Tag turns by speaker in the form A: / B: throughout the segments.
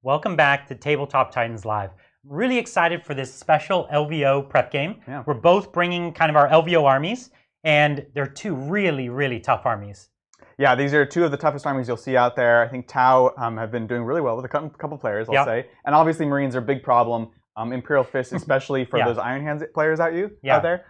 A: Welcome back to Tabletop Titans Live. I'm really excited for this special LVO prep game.
B: Yeah.
A: We're both bringing kind of our LVO armies, and they're two really, really tough armies.
B: Yeah, these are two of the toughest armies you'll see out there. I think Tau have been doing really well with a couple players, I'll say. And obviously Marines are a big problem. Imperial Fist, especially for those Iron Hands players out there.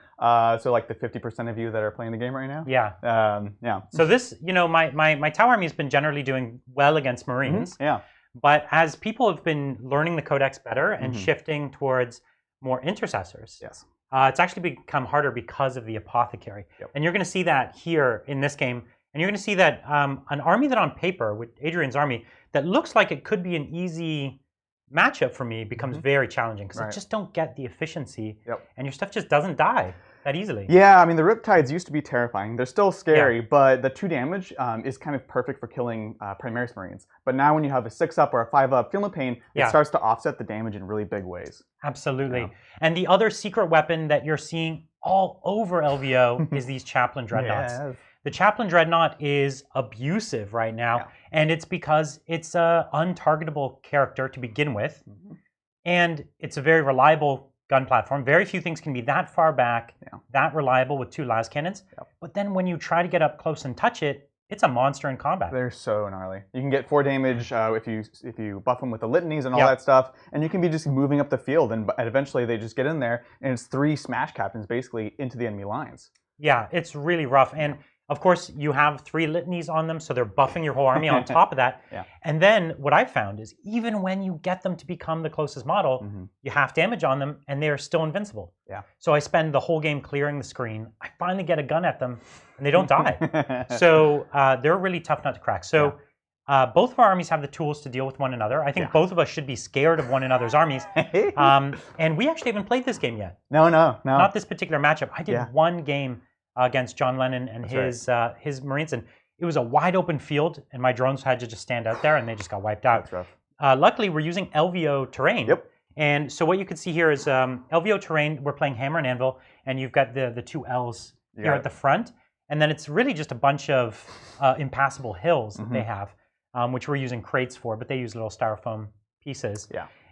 B: So like the 50% of you that are playing the game right now.
A: Yeah. So this, my Tau army has been generally doing well against Marines.
B: Yeah.
A: But as people have been learning the Codex better and shifting towards more intercessors,
B: yes,
A: it's actually become harder because of the Apothecary. And you're going to see that here in this game. And you're going to see that an army that on paper, with Adrian's army, that looks like it could be an easy matchup for me becomes very challenging because I just don't get the efficiency and your stuff just doesn't die that easily.
B: Yeah, I mean, the Riptides used to be terrifying. They're still scary, but the 2 damage is kind of perfect for killing Primaris Marines. But now when you have a 6-up or a 5-up, Feel No Pain, it starts to offset the damage in really big ways.
A: Absolutely. Yeah. And the other secret weapon that you're seeing all over LVO is these Chaplain Dreadnoughts.
B: Yes.
A: The Chaplain Dreadnought is abusive right now, and it's because it's an untargetable character to begin with, and it's a very reliable gun platform. Very few things can be that far back, that reliable with 2 las cannons. But then when you try to get up close and touch it, it's a monster in combat.
B: They're so gnarly. You can get 4 damage if you buff them with the litanies and all that stuff, and you can be just moving up the field, and eventually they just get in there, and it's 3 smash captains basically into the enemy lines.
A: Yeah, it's really rough. And of course, you have 3 litanies on them, so they're buffing your whole army on top of that. And then what I've found is even when you get them to become the closest model, you half damage on them, and they're still invincible. So I spend the whole game clearing the screen. I finally get a gun at them, and they don't die. So they're a really tough nut to crack. So both of our armies have the tools to deal with one another. I think both of us should be scared of one another's armies. And we actually haven't played this game yet.
B: No.
A: Not this particular matchup. I did one game against John Lennon and his Marines, and it was a wide open field, and my drones had to just stand out there, and they just got wiped out.
B: That's rough.
A: Luckily, we're using LVO terrain. And so what you can see here is LVO terrain. We're playing Hammer and Anvil, and you've got the 2 L's here at the front, and then it's really just a bunch of impassable hills that they have, which we're using crates for, but they use little styrofoam pieces.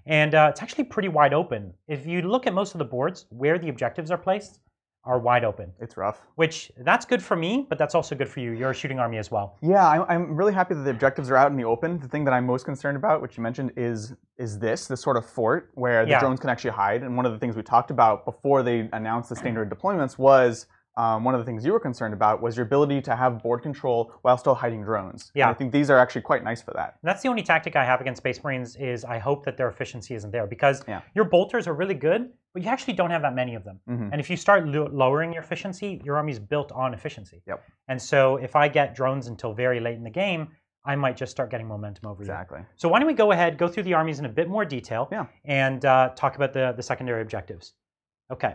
A: And it's actually pretty wide open. If you look at most of the boards, where the objectives are placed are wide open.
B: It's rough. Which,
A: that's good for me, but that's also good for you. You're a shooting army as well.
B: Yeah, I'm really happy that the objectives are out in the open. The thing that I'm most concerned about, which you mentioned, is this sort of fort where the drones can actually hide. And one of the things we talked about before they announced the standard deployments was one of the things you were concerned about was your ability to have board control while still hiding drones. And I think these are actually quite nice for that.
A: And that's the only tactic I have against Space Marines is I hope that their efficiency isn't there because your bolters are really good, but you actually don't have that many of them. And if you start lowering your efficiency, your army's built on efficiency. And so if I get drones until very late in the game, I might just start getting momentum over you. So why don't we go ahead, go through the armies in a bit more detail and talk about the secondary objectives. Okay.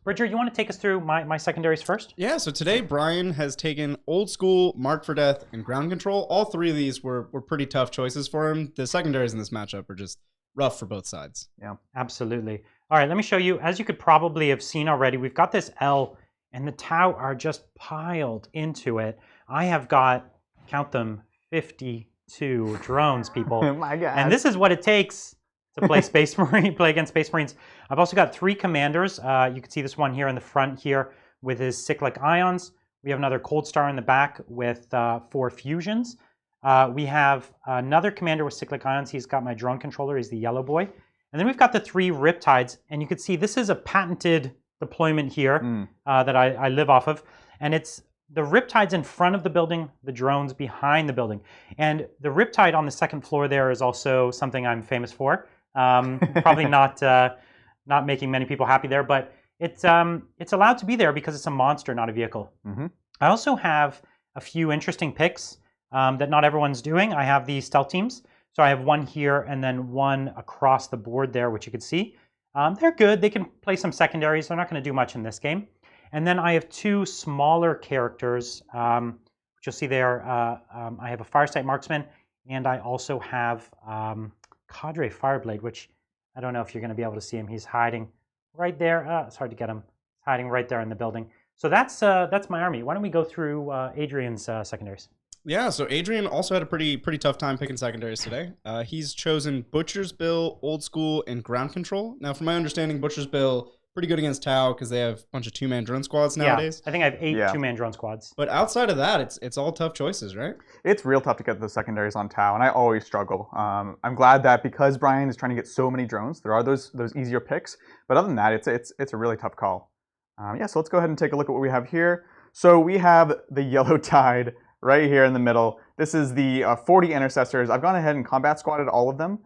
A: Bridger, you want to take us through my secondaries first?
C: Yeah, so today Brian has taken Old School, Mark for Death, and Ground Control. All 3 of these were pretty tough choices for him. The secondaries in this matchup are just rough for both sides.
B: Yeah,
A: absolutely. All right, let me show you. As you could probably have seen already, we've got this L, and the Tau are just piled into it. I have got, count them, 52 drones, people.
B: Oh my God.
A: And this is what it takes to play play against Space Marines. I've also got 3 commanders. You can see this one here in the front here with his cyclic ions. We have another Cold Star in the back with 4 fusions. We have another commander with cyclic ions. He's got my drone controller. He's the yellow boy. And then we've got the 3 Riptides. And you can see this is a patented deployment here that I live off of. And it's the Riptides in front of the building, the drones behind the building. And the Riptide on the 2nd floor there is also something I'm famous for. Probably not making many people happy there, but it's allowed to be there because it's a monster, not a vehicle. I also have a few interesting picks that not everyone's doing. I have the stealth teams. So I have one here and then one across the board there, which you can see. They're good. They can play some secondaries. They're not going to do much in this game. And then I have 2 smaller characters, which you'll see there. I have a Firesight Marksman, and I also have Cadre Fireblade, which I don't know if you're going to be able to see him. He's hiding right there. It's hard to get him. He's hiding right there in the building. So that's my army. Why don't we go through Adrian's secondaries?
C: Yeah, so Adrian also had a pretty tough time picking secondaries today. He's chosen Butcher's Bill, Old School, and Ground Control. Now, from my understanding, Butcher's Bill pretty good against Tau because they have a bunch of 2-man drone squads nowadays.
A: Yeah, I think I have 8 2-man drone squads.
C: But outside of that, it's all tough choices, right?
B: It's real tough to get the secondaries on Tau, and I always struggle. I'm glad that because Brian is trying to get so many drones, there are those easier picks. But other than that, it's a really tough call. Yeah, so let's go ahead and take a look at what we have here. So we have the Yellow Tide right here in the middle. This is the 40 intercessors. I've gone ahead and combat squatted all of them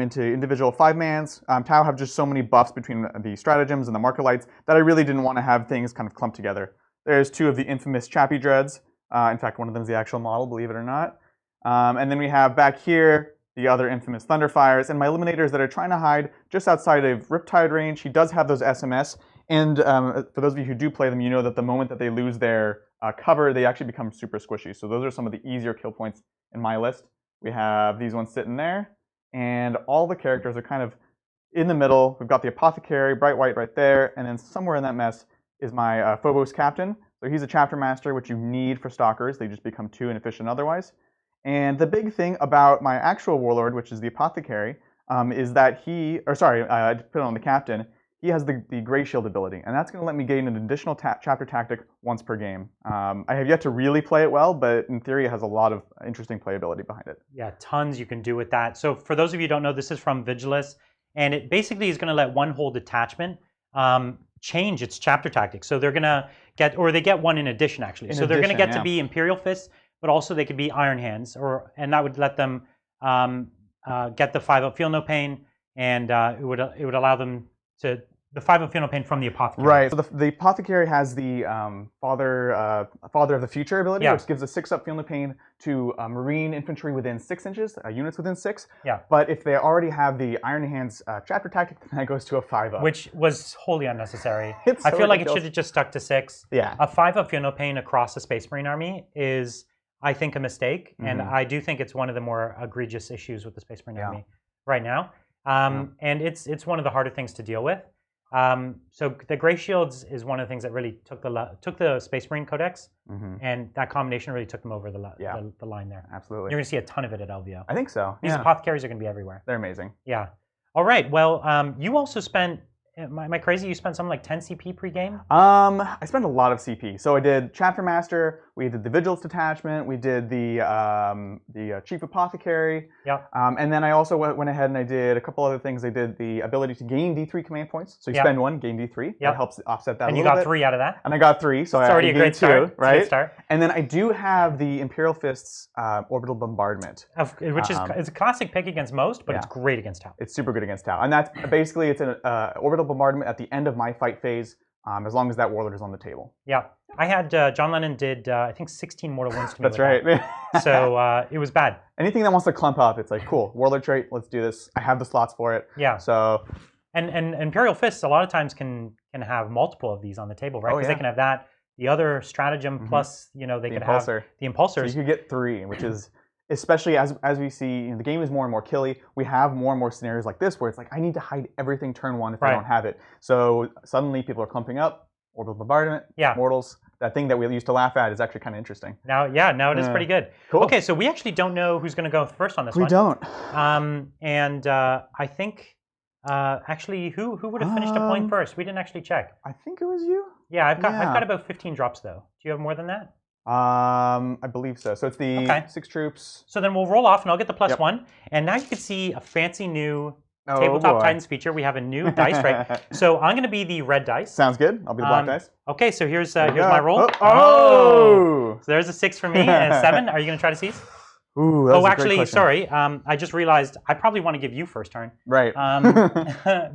B: into individual 5-mans. Tau have just so many buffs between the stratagems and the marker lights that I really didn't want to have things kind of clumped together. There's 2 of the infamous Chappie Dreads. In fact, one of them is the actual model, believe it or not. And then we have back here the other infamous Thunderfires and my Eliminators that are trying to hide just outside of Riptide range. He does have those SMS. And for those of you who do play them, you know that the moment that they lose their cover, they actually become super squishy. So those are some of the easier kill points in my list. We have these ones sitting there. And all the characters are kind of in the middle. We've got the Apothecary, Bright White right there. And then somewhere in that mess is my Phobos Captain. So he's a Chapter Master, which you need for Stalkers. They just become too inefficient otherwise. And the big thing about my actual Warlord, which is the Apothecary, is that I put it on the Captain. He has the Gray Shield ability, and that's going to let me gain an additional chapter tactic once per game. I have yet to really play it well, but in theory it has a lot of interesting playability behind it.
A: Yeah, tons you can do with that. So for those of you who don't know, this is from Vigilus, and it basically is going to let one whole detachment change its chapter tactic. So they're going to get, or they get one in addition actually. So they're going to get to be Imperial Fists, but also they could be Iron Hands, and that would let them get the 5-up Feel No Pain, and it would allow them to the 5-up Feel No Pain from the Apothecary.
B: Right. So the Apothecary has the Father of the Future ability, which gives a 6-up Feel No Pain to Marine infantry within 6 inches, units within 6.
A: Yeah.
B: But if they already have the Iron Hands chapter tactic, then that goes to a 5-up.
A: Which was wholly unnecessary.
B: I
A: feel like it should have just stuck to 6.
B: Yeah.
A: A 5-up Feel No Pain across the Space Marine army is, I think, a mistake. And I do think it's one of the more egregious issues with the Space Marine army right now. And it's one of the harder things to deal with. So the Gray Shields is one of the things that really took the Space Marine Codex, and that combination really took them over the line there.
B: Absolutely.
A: You're going to see a ton of it at LVO.
B: I think so.
A: These Apothecaries are going to be everywhere.
B: They're amazing.
A: Yeah. All right. Well, you also spent. Am I crazy? You spent something like 10 CP pre-game?
B: I spent a lot of CP. So I did Chapter Master, we did the Vigilance Detachment, we did the Chief Apothecary.
A: Yeah.
B: And then I also went ahead and I did a couple other things. I did the ability to gain D3 command points. So you spend 1, gain D3. That helps offset that a little bit.
A: And you got 3 out of that?
B: And I got 3, so
A: it's already a great start.
B: 2, right?
A: It's a good start.
B: And then I do have the Imperial Fists Orbital Bombardment.
A: Which is it's a classic pick against most, but it's great against Tau.
B: It's super good against Tau. And that's basically, it's an Orbital Bombardment at the end of my fight phase, as long as that Warlord is on the table.
A: Yeah. I had, John Lennon did, I think, 16 mortal wounds to me.
B: That's right.
A: That. So it was bad.
B: Anything that wants to clump up, it's like, cool, Warlord trait, let's do this. I have the slots for it.
A: Yeah.
B: So.
A: And Imperial Fists a lot of times can have multiple of these on the table, right? Because they can have that, the other stratagem, plus, they could have the impulsors.
B: So you could get 3, which is, especially as we see, the game is more and more killy. We have more and more scenarios like this where it's like, I need to hide everything turn 1 if I don't have it. So suddenly people are clumping up, Orbital Bombardment, Mortals. That thing that we used to laugh at is actually kind of interesting.
A: Now it is pretty good.
B: Cool.
A: Okay, so we actually don't know who's going to go first on this one.
B: We don't.
A: I think, actually, who would have finished a point first? We didn't actually check.
B: I think it was you.
A: Yeah, I've got about 15 drops, though. Do you have more than that?
B: I believe so. So it's the 6 troops.
A: So then we'll roll off, and I'll get the +1. And now you can see a fancy new Tabletop Titans feature. We have a new dice, right? So I'm going to be the red dice.
B: Sounds good. I'll be the black dice.
A: Okay, so here's my roll.
B: Oh!
A: So there's a 6 for me and a 7. Are you going to try to seize?
B: Ooh, that's a great question.
A: Sorry. I just realized I probably want to give you first turn.
B: Right.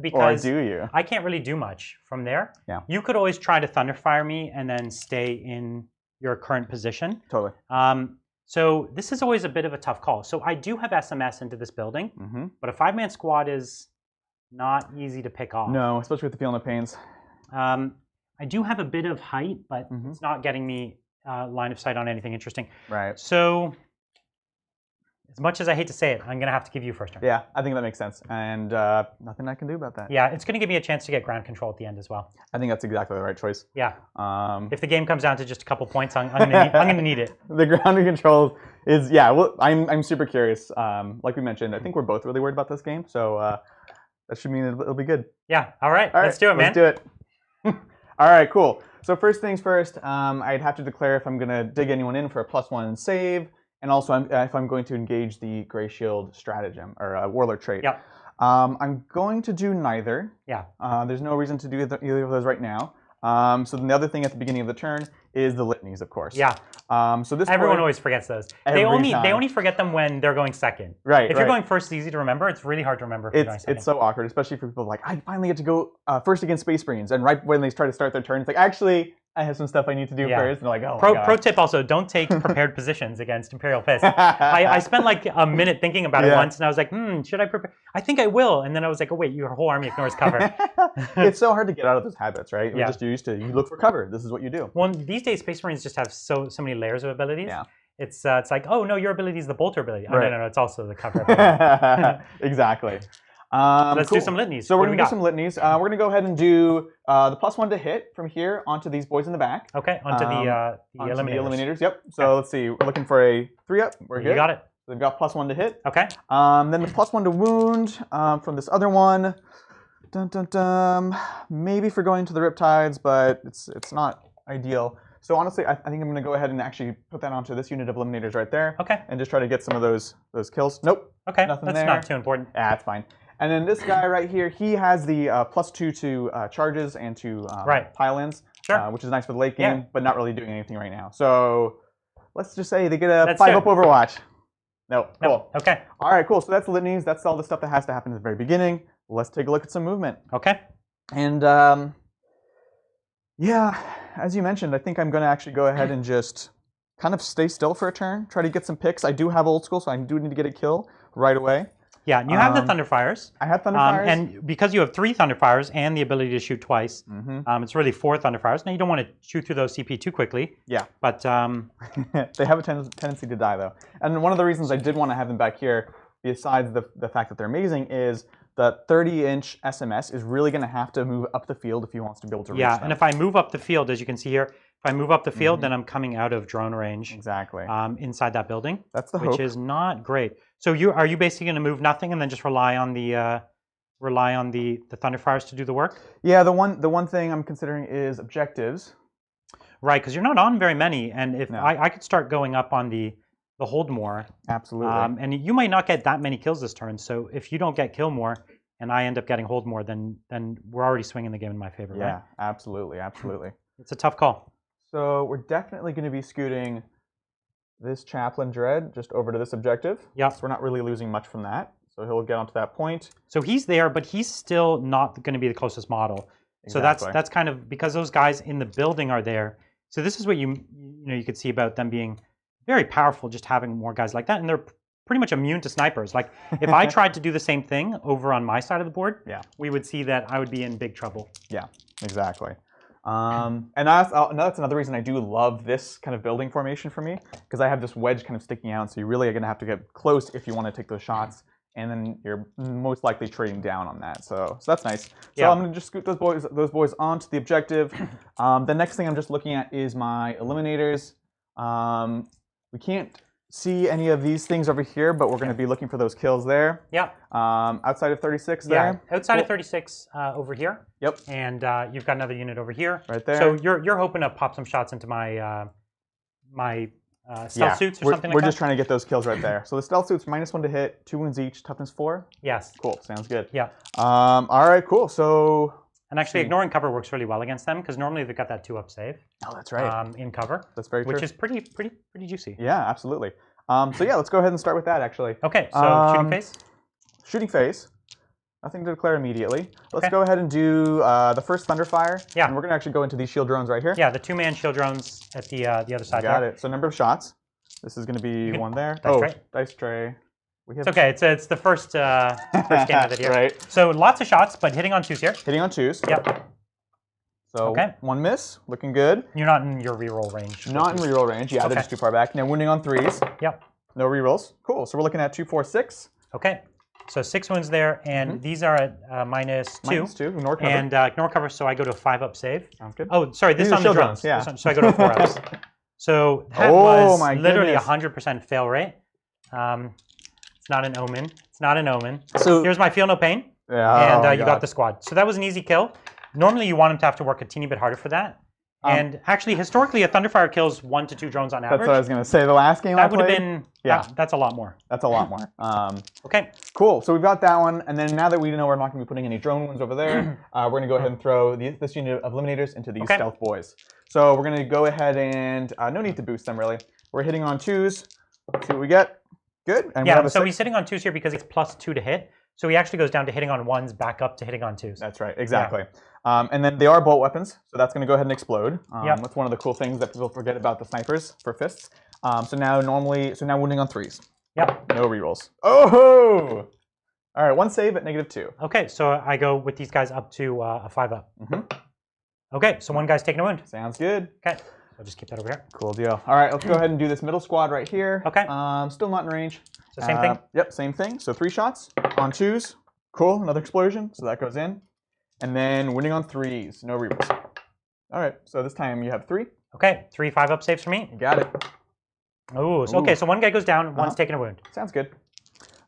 A: Because
B: or do you?
A: I can't really do much from there.
B: Yeah.
A: You could always try to Thunderfire me and then stay in your current position.
B: Totally.
A: So this is always a bit of a tough call. So I do have SMS into this building, but a 5-man squad is not easy to pick off.
B: No, especially with the Feel No Pains.
A: I do have a bit of height, but it's not getting me line of sight on anything interesting.
B: Right.
A: So as much as I hate to say it, I'm going to have to give you first turn.
B: Yeah, I think that makes sense. And nothing I can do about that.
A: Yeah, it's going to give me a chance to get ground control at the end as well.
B: I think that's exactly the right choice.
A: Yeah. If the game comes down to just a couple points, I'm going to need it.
B: The ground control is, yeah, well, I'm super curious. Like we mentioned, I think we're both really worried about this game. So that should mean it'll be good.
A: Yeah, all right. Let's do it, man.
B: Let's do it. All right, cool. So first things first, I'd have to declare if I'm going to dig anyone in for a +1 save. And also, if I'm going to engage the Gray Shield stratagem, or Warlord trait.
A: Yep.
B: I'm going to do neither.
A: Yeah.
B: There's no reason to do either of those right now. So then the other thing at the beginning of the turn is the litanies, of course.
A: Yeah.
B: So this
A: everyone always forgets those. They only forget them when they're going second.
B: Right.
A: If you're going first, it's easy to remember. It's really hard to remember if you're going second.
B: It's so awkward, especially for people like, I finally get to go first against Space Marines, and right when they try to start their turn, it's like, actually, I have some stuff I need to do first. And they're like, oh my God.
A: Pro tip also, don't take prepared positions against Imperial Fist. I spent like a minute thinking about it once, and I was like, should I prepare? I think I will. And then I was like, oh wait, your whole army ignores cover.
B: It's so hard to get out of those habits, right? You're just used to, you look for cover. This is what you do.
A: Well, these days, Space Marines just have so many layers of abilities.
B: Yeah.
A: It's like, oh no, your ability is the bolter ability. Oh no, it's also the cover ability.
B: Exactly.
A: Let's do some litanies.
B: So we're going to do some litanies. We're going to go ahead and do the +1 to hit from here onto these boys in the back.
A: Okay, onto the eliminators.
B: Yep. So let's see. We're looking for a 3-up. We're good.
A: You got it.
B: They've got +1 to hit.
A: Okay.
B: Then the +1 to wound from this other one. Dun, dun, dun. Maybe for going to the Riptides, but it's not ideal. So honestly, I think I'm going to go ahead and actually put that onto this unit of eliminators right there.
A: Okay.
B: And just try to get some of those kills. Nope.
A: Okay.
B: Nothing
A: That's
B: there.
A: not too important.
B: Yeah, it's fine. And then this guy right here, he has the +2 to charges and to pile-ins, which is nice for the late game, but not really doing anything right now. So let's just say they get a 5-up Overwatch. No, cool.
A: Okay.
B: All right, cool. So that's the litanies. That's all the stuff that has to happen at the very beginning. Let's take a look at some movement.
A: Okay.
B: And yeah, as you mentioned, I think I'm going to actually go ahead and just kind of stay still for a turn, try to get some picks. I do have old school, so I do need to get a kill right away.
A: Yeah, and you have the Thunderfires.
B: I have Thunderfires.
A: And because you have 3 Thunderfires and the ability to shoot twice, it's really 4 Thunderfires. Now, you don't want to shoot through those CP too quickly.
B: Yeah.
A: But
B: they have a tendency to die, though. And one of the reasons I did want to have them back here, besides the fact that they're amazing, is the 30-inch SMS is really going to have to move up the field if he wants to be able to reach them.
A: And if I move up the field, as you can see here, if I move up the field, then I'm coming out of drone range.
B: Exactly.
A: Inside that building.
B: That's the hope.
A: Which is not great. So are you basically going to move nothing and then just rely on the Thunderfires to do the work?
B: Yeah, the one thing I'm considering is objectives.
A: Right, because you're not on very many, and if I could start going up on the hold more.
B: Absolutely.
A: And you might not get that many kills this turn. So if you don't get kill more, and I end up getting hold more, then we're already swinging the game in my favor.
B: Yeah,
A: right?
B: absolutely.
A: It's a tough call.
B: So we're definitely going to be scooting this Chaplain Dread just over to this objective.
A: Yeah.
B: So we're not really losing much from that. So he'll get onto that point.
A: So he's there, but he's still not going to be the closest model.
B: Exactly.
A: So that's kind of because those guys in the building are there. So this is what you could see about them being very powerful, just having more guys like that, and they're pretty much immune to snipers. Like if I tried to do the same thing over on my side of the board, we would see that I would be in big trouble.
B: Yeah, exactly. And that's another reason I do love this kind of building formation for me, because I have this wedge kind of sticking out, so you really are going to have to get close if you want to take those shots, and then you're most likely trading down on that. So that's nice. So I'm going to just scoot those boys onto the objective. The next thing I'm just looking at is my eliminators. We can't see any of these things over here, but we're going to be looking for those kills there.
A: Yeah.
B: Outside of 36 there.
A: Yeah, outside of 36 over here.
B: Yep.
A: And you've got another unit over here.
B: Right there.
A: So you're hoping to pop some shots into my stealth suits or something like that?
B: We're just trying to get those kills right there. So the stealth suits, -1 to hit, 2 wounds each, toughness 4.
A: Yes.
B: Cool, sounds good.
A: Yeah.
B: All right, cool. So.
A: And actually, ignoring cover works really well against them, because normally they've got that 2-up save.
B: Oh, that's right.
A: In cover.
B: That's very true.
A: Which is pretty juicy.
B: Yeah, absolutely. So yeah, let's go ahead and start with that, actually.
A: Okay, so shooting phase?
B: Shooting phase. Nothing to declare immediately. Let's go ahead and do the first Thunderfire. Yeah. And we're going to actually go into these shield drones right here.
A: Yeah, the 2-man shield drones at the other side.
B: Got it. So number of shots. This is going to be one there. Dice tray.
A: It's okay. It's the first game of it here.
B: Right.
A: So lots of shots, but hitting on 2s here.
B: Hitting on 2s.
A: Yep.
B: So one miss, looking good.
A: You're not in your reroll range.
B: Not in reroll range. Yeah, they're just too far back. Now wounding on 3s.
A: Yep.
B: No rerolls. Cool. So we're looking at 2, 4, 6.
A: Okay. So 6 wounds there, and these are at -2.
B: -2. Ignore cover.
A: And ignore cover, so I go to a 5-up save.
B: Sounds good.
A: Oh, sorry, this
B: These
A: is
B: are
A: on the
B: shield
A: drones.
B: drones, yeah.
A: So I go to a 4-ups. So that
B: Oh,
A: was
B: my
A: literally
B: goodness.
A: 100% fail rate. It's not an omen. It's not an omen.
B: So
A: here's my feel no pain,
B: yeah,
A: and you got the squad. So that was an easy kill. Normally, you want him to have to work a teeny bit harder for that. And actually, historically, a Thunderfire kills 1 to 2 drones on average.
B: That's what I was going to say. The last game
A: that
B: I
A: would have
B: played,
A: been,
B: yeah,
A: that's a lot more.
B: that's a lot more.
A: Okay.
B: Cool. So we've got that one, and then now that we know we're not going to be putting any drone ones over there, we're going to go ahead and throw this unit of Eliminators into these stealth boys. So we're going to go ahead and no need to boost them really. We're hitting on 2s. Let's see what we get. Good. And
A: yeah. So he's hitting on 2s here because it's +2 to hit. So he actually goes down to hitting on 1s, back up to hitting on 2s.
B: That's right. Exactly. Yeah. And then they are bolt weapons, so that's going to go ahead and explode. That's one of the cool things that people forget about the snipers for fists. So now wounding on 3s.
A: Yep.
B: No rerolls. Oh! All right, 1 save at -2.
A: Okay, so I go with these guys up to a 5-up. Okay, so 1 guy's taking a wound.
B: Sounds good.
A: Okay, so I'll just keep that over here.
B: Cool deal. All right, let's go ahead and do this middle squad right here.
A: Okay.
B: Still not in range.
A: So same thing?
B: Yep, same thing. So 3 shots on 2s. Cool, another explosion, so that goes in. And then winning on 3s, no rerolls. All right, so this time you have 3.
A: Okay, 3 5-up saves for me.
B: You got it.
A: Oh, so, okay, so 1 guy goes down, 1's taking a wound.
B: Sounds good.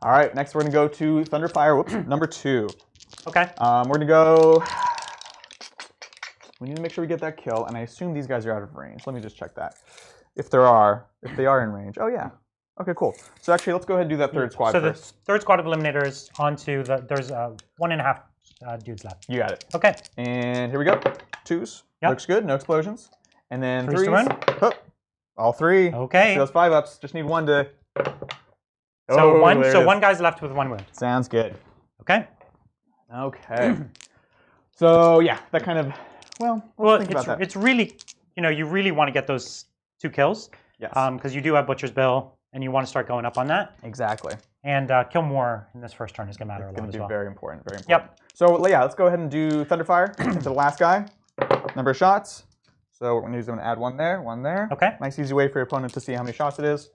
B: All right, next we're going to go to Thunderfire, number 2.
A: Okay.
B: We're going to go... We need to make sure we get that kill, and I assume these guys are out of range. Let me just check that. If they are in range. Oh, yeah. Okay, cool. So actually, let's go ahead and do that third squad first.
A: So the third squad of Eliminators onto there's 1.5 dudes left.
B: You got it.
A: Okay.
B: And here we go. 2s. Yep. Looks good. No explosions. And then 3s. Oh, all 3.
A: Okay.
B: So those 5-ups. Just need 1 to...
A: So one guy's left with 1 wound.
B: Sounds good.
A: Okay.
B: Okay. So yeah, that kind of... Well, think about that.
A: It's really, you really want to get those 2 kills.
B: Yes.
A: Because you do have Butcher's Bill, and you want to start going up on that.
B: Exactly.
A: And kill more in this first turn is going to matter a lot as well.
B: It's going to be very important, very important.
A: Yep.
B: So yeah, let's go ahead and do Thunderfire into the last guy. Number of shots. So we're going to add 1 there, 1 there.
A: Okay.
B: Nice easy way for your opponent to see how many shots it is.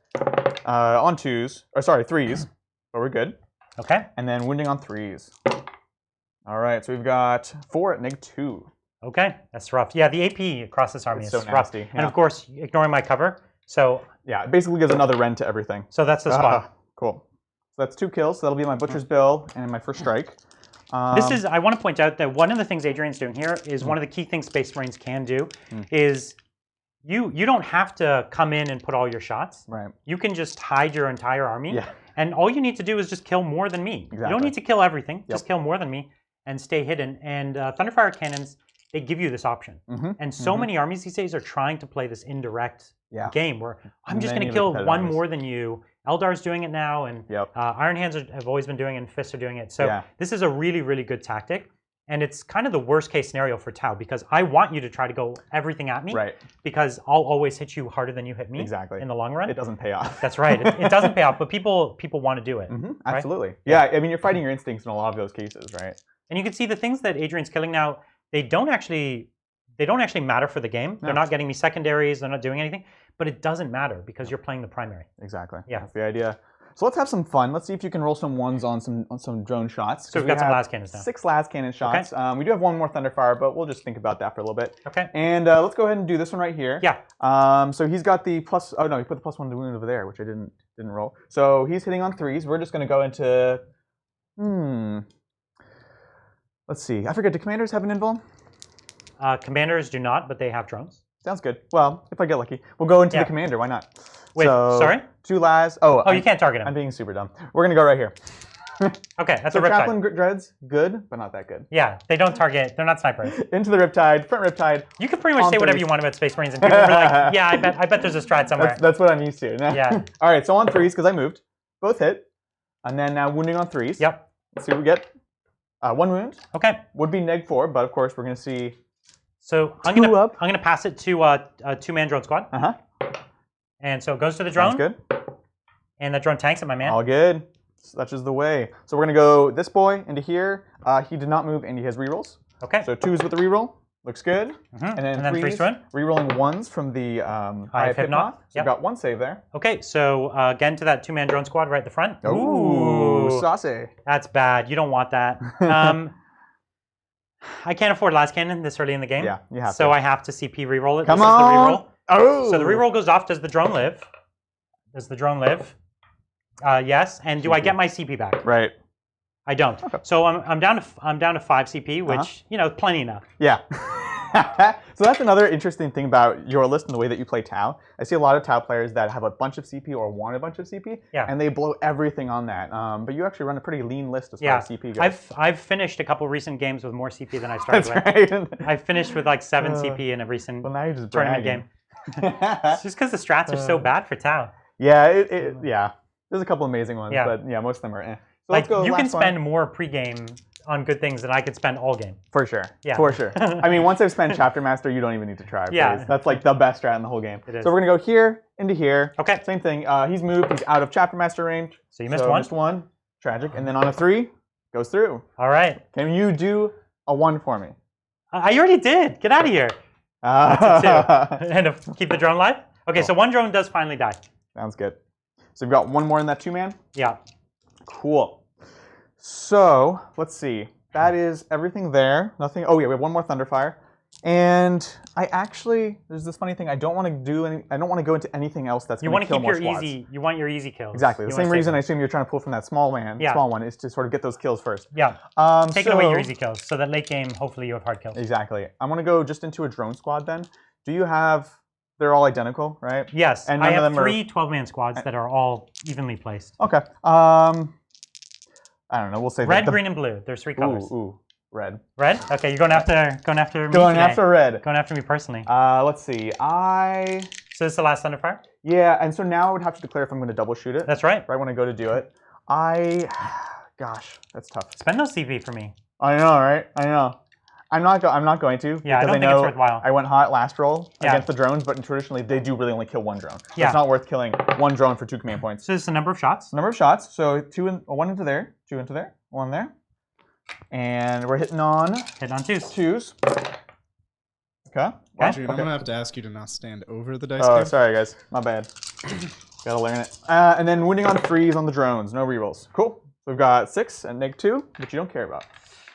B: On 2s, or sorry, 3s, but we're good.
A: Okay.
B: And then wounding on 3s. All right, so we've got 4 at -2.
A: Okay, that's rough. Yeah, the AP across this army is
B: so
A: rough.
B: nasty. Yeah.
A: And of course, ignoring my cover. So
B: yeah, it basically gives another rend to everything.
A: So that's the spot.
B: Cool. So that's 2 kills. So that'll be my Butcher's Bill and my first strike.
A: I want to point out that one of the things Adrian's doing here is one of the key things Space Marines can do is you don't have to come in and put all your shots.
B: Right.
A: You can just hide your entire army.
B: Yeah.
A: And all you need to do is just kill more than me.
B: Exactly.
A: You don't need to kill everything.
B: Yep.
A: Just kill more than me and stay hidden. And Thunderfire cannons, they give you this option. And so many armies these days are trying to play this indirect game where I'm just going to kill 1 more than you. Eldar's doing it now, and Iron Hands have always been doing it, and Fists are doing it. So this is a really, really good tactic. And it's kind of the worst case scenario for Tau because I want you to try to go everything at me.
B: Right.
A: Because I'll always hit you harder than you hit me.
B: Exactly.
A: In the long run.
B: It doesn't pay off.
A: That's right. It doesn't pay off, but people want to do it.
B: Absolutely. Right? Yeah, I mean, you're fighting your instincts in a lot of those cases, right?
A: And you can see the things that Adrian's killing now, they don't actually matter for the game. No. They're not getting me secondaries. They're not doing anything. But it doesn't matter because you're playing the primary.
B: Exactly.
A: Yeah.
B: That's the idea. So let's have some fun. Let's see if you can roll some 1s on some drone shots.
A: So we've got some las cannons now.
B: 6 las cannon shots. Okay. We do have 1 more Thunderfire, but we'll just think about that for a little bit.
A: Okay.
B: And let's go ahead and do this one right here.
A: Yeah.
B: So he's got the plus. Oh no, he put the +1 to wound over there, which I didn't roll. So he's hitting on 3s. We're just going to go into. Let's see. I forget. Do commanders have an invuln?
A: Commanders do not, but they have drones.
B: Sounds good. Well, if I get lucky, we'll go into the commander. Why not?
A: Wait, sorry?
B: 2 las.
A: Oh, you can't target him.
B: I'm being super dumb. We're going to go right here.
A: Okay, that's
B: so
A: a Riptide.
B: Chaplain Dreads, good, but not that good.
A: Yeah, they don't target. They're not snipers.
B: Into the Riptide, front Riptide.
A: You can pretty much say whatever you want about Space Marines, and people will be like, yeah, I bet there's a strat somewhere.
B: That's what I'm used to.
A: Yeah.
B: All right, so on 3s, because I moved. Both hit. And then now wounding on 3s.
A: Yep.
B: Let's see what we get. 1 wound.
A: Okay.
B: Would be -4, but of course we're going to see.
A: So I'm gonna pass it to a 2-man drone squad. And so it goes to the drone.
B: Sounds good.
A: And that drone tanks it, my man.
B: All good. Such is the way. So we're gonna go this boy into here. He did not move and he has rerolls.
A: Okay.
B: So 2s with the reroll. Looks good. And then freeze to win. Rerolling ones from the Eye of Hypnoth. So you've got one save there.
A: Okay, so again to that 2-man drone squad right at the front.
B: Ooh, saucy.
A: That's bad. You don't want that. I can't afford last cannon this early in the game.
B: Yeah, you have to.
A: So I have to CP reroll it.
B: Come on.
A: Is the reroll.
B: Oh.
A: So the reroll goes off. Does the drone live? Does the drone live? Yes. And do I get my CP back?
B: Right.
A: I don't. Okay. So I'm down to 5 CP, which plenty enough.
B: Yeah. So that's another interesting thing about your list and the way that you play Tau. I see a lot of Tau players that have a bunch of CP or want a bunch of CP, and they blow everything on that. But you actually run a pretty lean list as far as CP goes.
A: I've finished a couple recent games with more CP than I started
B: with.
A: Right. I've finished with like 7 CP in a recent tournament game. It's just because the strats are so bad for Tau.
B: Yeah, yeah. There's a couple amazing ones, but yeah, most of them are eh. So
A: like you can spend more pregame on good things than I could spend all game.
B: For sure. Yeah. For sure. I mean, once I've spent Chapter Master, you don't even need to try. Yeah. That's like the best strat in the whole game. It is. So we're going to go here into here.
A: Okay.
B: Same thing. He's moved. He's out of Chapter Master range.
A: So you missed one.
B: Missed one. Tragic. And then on a 3, goes through.
A: All right.
B: Can you do a 1 for me?
A: I already did. Get out of here. That's a 2. And keep the drone alive? Okay, so 1 drone does finally die.
B: Sounds good. So we've got 1 more in that 2-man?
A: Yeah.
B: Cool. So, let's see. That is everything there. Nothing. Oh yeah, we have 1 more Thunderfire. And I actually, there's this funny thing. I don't want to do any. I don't want to go into anything else that's going to kill more squads.
A: You want your easy kills.
B: Exactly. The same reason I assume you're trying to pull from that small one is to sort of get those kills first.
A: Yeah. Taking away your easy kills so that late game, hopefully you have hard kills.
B: Exactly. I'm going to go just into a drone squad then. Do you have? They're all identical, right?
A: Yes. And I have 3 12-man squads that are all evenly placed.
B: Okay. I don't know. We'll say
A: red, green, and blue. There's 3 colors.
B: Ooh, red.
A: Red? Okay, you're going after me.
B: Going
A: today.
B: after red.
A: Going after me personally.
B: Let's see.
A: So this is the last Thunderfire?
B: Yeah, and so now I would have to declare if I'm going to double shoot it.
A: That's right.
B: Right when I go to do it. Gosh, that's tough.
A: Spend those CV for me.
B: I know, right? I know. I'm not going to.
A: Yeah, I don't think it's worthwhile.
B: I went hot last roll against the drones, but traditionally they do really only kill 1 drone. So it's not worth killing 1 drone for 2 command points.
A: So this is the number of shots?
B: Number of shots. So 1 into there, 2 into there, 1 there. And we're hitting on...
A: Hitting on 2s.
B: 2s. Okay.
C: Adrian, I'm going to have to ask you to not stand over the dice
B: cube.
C: cube.
B: Sorry guys. My bad. Gotta learn it. And then winning on 3s on the drones. No rerolls. Cool. So we've got 6 and -2, which you don't care about.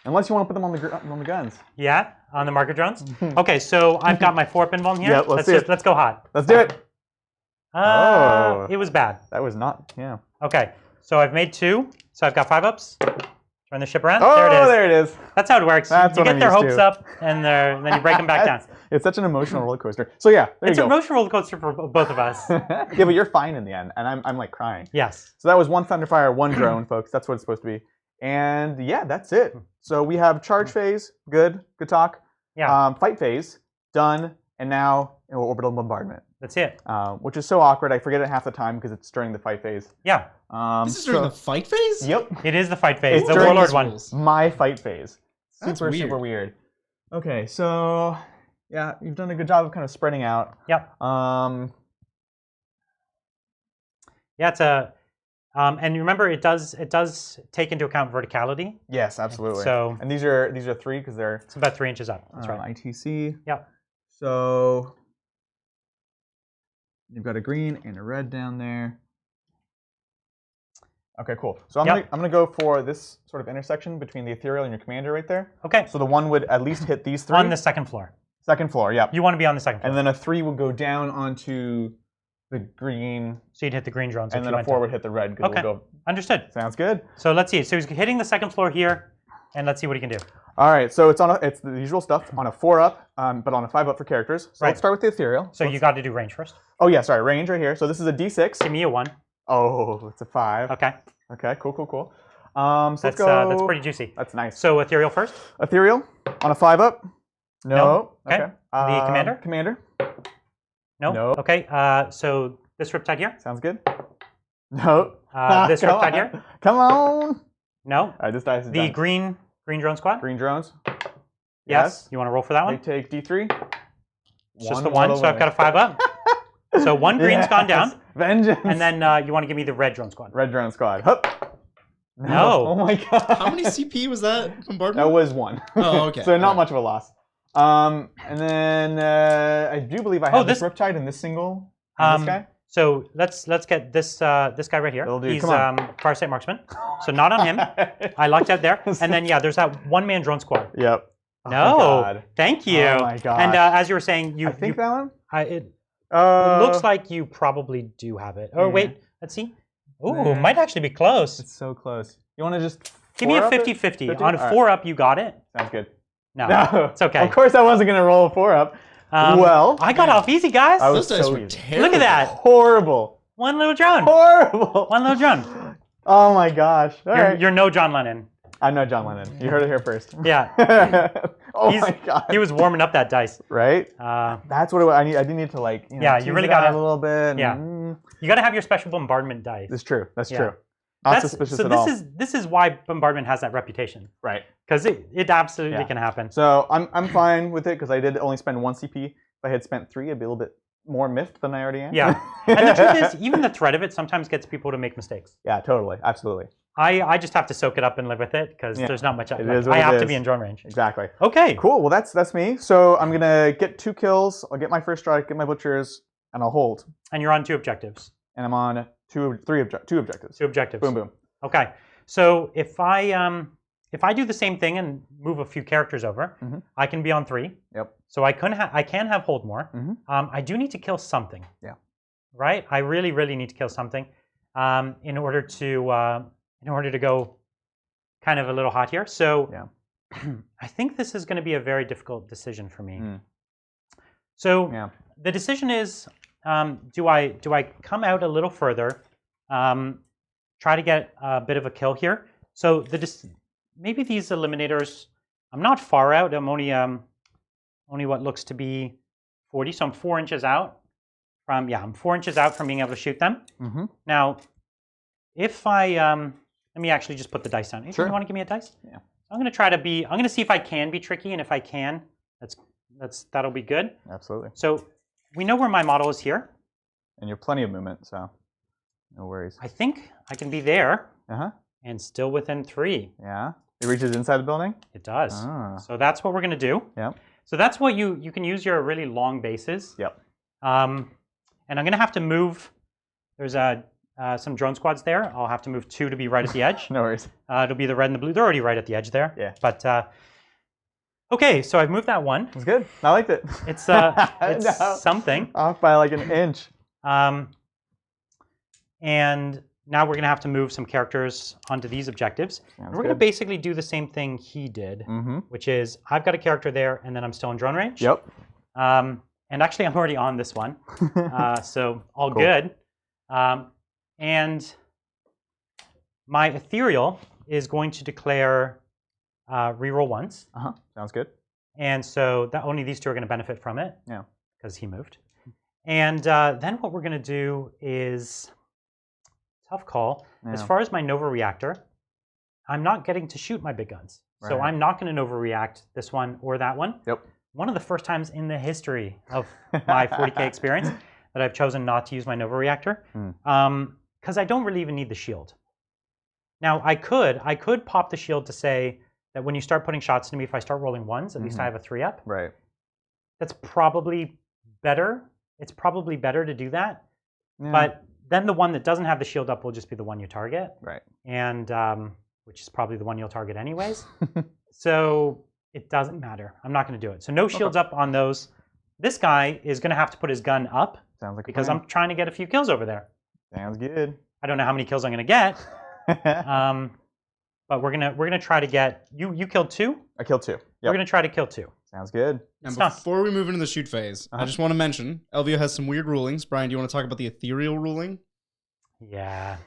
B: Unless you want to put them on the guns.
A: Yeah, on the marker drones. Okay, so I've got my 4 pinball in here.
B: Yeah, let's
A: go hot.
B: Let's do it.
A: It was bad.
B: That was not. Yeah.
A: Okay, so I've made 2. So I've got 5 ups. Turn the ship around.
B: Oh,
A: there it is.
B: There it is.
A: That's how it works. You get their hopes up, and then you break them back down.
B: It's such an emotional roller coaster. So yeah, there you go.
A: It's an emotional roller coaster for both of us.
B: Yeah, but you're fine in the end, and I'm like crying.
A: Yes.
B: So that was 1 Thunderfire, 1 drone, folks. That's what it's supposed to be. And yeah, that's it. So we have charge phase, good talk.
A: Yeah.
B: Fight phase, done, and now orbital bombardment.
A: That's it.
B: Which is so awkward. I forget it half the time because it's during the fight phase.
A: Yeah.
C: This is during the fight phase?
B: Yep.
A: It is the fight phase.
B: It's
A: the Warlord one.
B: My fight phase.
C: Super
B: weird. Okay, so yeah, you've done a good job of kind of spreading out.
A: Yep. Yeah, it's a. And remember, it does take into account verticality.
B: Yes, absolutely.
A: So
B: and these are 3 because they're
A: it's about 3 inches up. That's right.
B: ITC.
A: Yep.
B: So you've got a green and a red down there. Okay, cool. So I'm gonna go for this sort of intersection between the ethereal and your commander right there.
A: Okay.
B: So the 1 would at least hit these 3
A: on the 2nd floor.
B: 2nd floor, yeah.
A: You want to be on the 2nd floor.
B: And then a 3 would go down onto the green.
A: So you'd hit the green drones.
B: And then a 4 would hit the red.
A: Okay. We'll go. Understood.
B: Sounds good.
A: So let's see. So he's hitting the 2nd floor here, and let's see what he can do.
B: All right. So it's it's the usual stuff on a 4-up, but on a 5-up for characters. So let's start with the ethereal.
A: So you got to do range first.
B: Oh yeah, sorry, range right here. So this is a D6.
A: Give me a 1.
B: Oh, it's a 5.
A: Okay.
B: Okay. Cool. So let's go.
A: That's pretty juicy.
B: That's nice.
A: So ethereal first.
B: Ethereal on a 5-up. No.
A: Okay. The commander.
B: Commander.
A: No. Okay. So this Riptide here.
B: Sounds good. No.
A: This Riptide here.
B: Come on.
A: No.
B: All right. This dice is
A: the
B: done.
A: green drone squad.
B: Green drones.
A: Yes. You want to roll for that one?
B: They take D3.
A: It's just the 1. So I've got a 5-up. So 1 green's gone down.
B: Vengeance.
A: And then you want to give me the red drone squad.
B: Red drone squad. Hup.
A: No.
B: Oh my god.
C: How many CP was that bombardment?
B: That was 1.
C: Oh, okay.
B: So not much of a loss. And then I do believe I have this Riptide and this single. And this guy.
A: So let's get this this guy right here. He's Farsight Marksman. So not on him. I lucked out there. And then there's that one-man drone squad.
B: Yep.
A: No, thank you.
B: Oh my god.
A: And as you were saying,
B: I think that one.
A: It looks like you probably do have it. Oh wait, let's see. Ooh, might actually be close.
B: It's so close. You want to just
A: give me a 50-50. On a 4-up, you got it.
B: Sounds good.
A: No, it's okay.
B: Of course, I wasn't going to roll a 4-up. Well,
A: I got off easy, guys.
C: Those dice were terrible.
A: Look at that.
B: Horrible.
A: One little drone.
B: Horrible.
A: One little drone.
B: Oh my gosh.
A: You're no John Lennon.
B: I'm no John Lennon. You heard it here first.
A: Yeah.
B: My god.
A: He was warming up that dice.
B: Right. That's what I need. I do need to
A: you really got
B: a little bit.
A: Yeah. You got to have your special bombardment dice.
B: That's true. That's true. Not suspicious at all.
A: This is why bombardment has that reputation.
B: Right.
A: Because it absolutely can happen.
B: So I'm fine with it because I did only spend 1 CP. If I had spent 3, I'd be a little bit more miffed than I already am.
A: Yeah. And the truth is, even the threat of it sometimes gets people to make mistakes.
B: Yeah, totally. Absolutely.
A: I just have to soak it up and live with it because there's not much. I have to be in drone range.
B: Exactly.
A: Okay.
B: Cool. Well, that's me. So I'm gonna get 2 kills. I'll get my first strike, get my butchers, and I'll hold.
A: And you're on 2 objectives.
B: And I'm on 2 objectives.
A: 2 objectives.
B: Boom, boom.
A: Okay. So if I do the same thing and move a few characters over, I can be on 3.
B: Yep.
A: So I can have hold more. I do need to kill something.
B: Yeah.
A: Right. I really need to kill something, in order to go kind of a little hot here. So I think this is going to be a very difficult decision for me. So the decision is, do I come out a little further, try to get a bit of a kill here? So maybe these eliminators, I'm not far out. I'm only what looks to be 40. So I'm 4 inches out from, I'm 4 inches out from being able to shoot them. Now, if let me actually just put the dice down.
B: Sure.
A: You want to give me a dice?
B: Yeah.
A: I'm going to see if I can be tricky, and if I can, that'll be good.
B: Absolutely.
A: So we know where my model is here.
B: And you have plenty of movement, so no worries.
A: I think I can be there.
B: Uh-huh.
A: And still within 3.
B: Yeah. It reaches inside the building?
A: It does.
B: Ah.
A: So that's what we're going to do.
B: Yep.
A: So that's what you can use your really long bases.
B: Yep.
A: And I'm going to have to move. There's some drone squads there. I'll have to move 2 to be right at the edge.
B: No worries.
A: It'll be the red and the blue. They're already right at the edge there.
B: Yeah.
A: But okay, so I've moved that 1.
B: It was good. I liked it.
A: It's something.
B: Off by like an inch.
A: And now we're going to have to move some characters onto these objectives. And we're going to basically do the same thing he did, which is I've got a character there, and then I'm still in drone range.
B: Yep.
A: And actually, I'm already on this one, so all good. And my ethereal is going to declare reroll once.
B: Sounds good.
A: And so only these 2 are going to benefit from it.
B: Yeah.
A: Because he moved. And then what we're going to do is, tough call. Yeah. As far as my Nova Reactor, I'm not getting to shoot my big guns. Right. So I'm not going to Nova React this one or that one.
B: Yep.
A: One of the first times in the history of my 40k experience that I've chosen not to use my Nova Reactor, because I don't really even need the shield. Now I could pop the shield to say that when you start putting shots to me, if I start rolling 1s, at least I have a 3-up.
B: Right.
A: That's probably better. It's probably better to do that. Yeah. But then the one that doesn't have the shield up will just be the one you target.
B: Right.
A: And which is probably the one you'll target anyways. So it doesn't matter. I'm not going to do it. So no shields up on those. This guy is going to have to put his gun up.
B: Sounds like
A: because I'm trying to get a few kills over there.
B: Sounds good.
A: I don't know how many kills I'm going to get. But we're gonna try to get you killed 2.
B: I killed 2. Yep.
A: We're gonna try to kill 2.
B: Sounds good.
C: And before we move into the shoot phase, I just want to mention LVO has some weird rulings. Brian, do you want to talk about the ethereal ruling?
A: Yeah.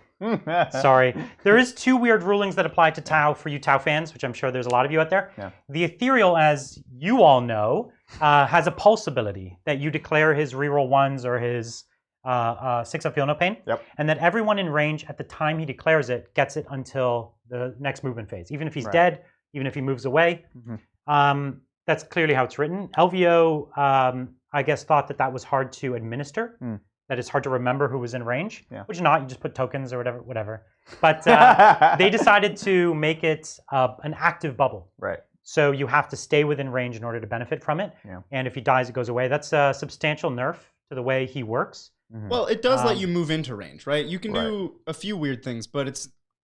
A: Sorry. There is 2 weird rulings that apply to Tau for you Tau fans, which I'm sure there's a lot of you out there.
B: Yeah.
A: The ethereal, as you all know, has a pulse ability that you declare his reroll 1s or his 6-up feel no pain.
B: Yep.
A: And that everyone in range at the time he declares it gets it until the next movement phase. Even if he's dead, even if he moves away. That's clearly how it's written. LVO, I guess, thought that was hard to administer. That it's hard to remember who was in range, which is not. You just put tokens or whatever. But they decided to make it an active bubble.
B: Right.
A: So you have to stay within range in order to benefit from it.
B: Yeah.
A: And if he dies, it goes away. That's a substantial nerf to the way he works.
C: Well, it does let you move into range, right? You can do a few weird things, but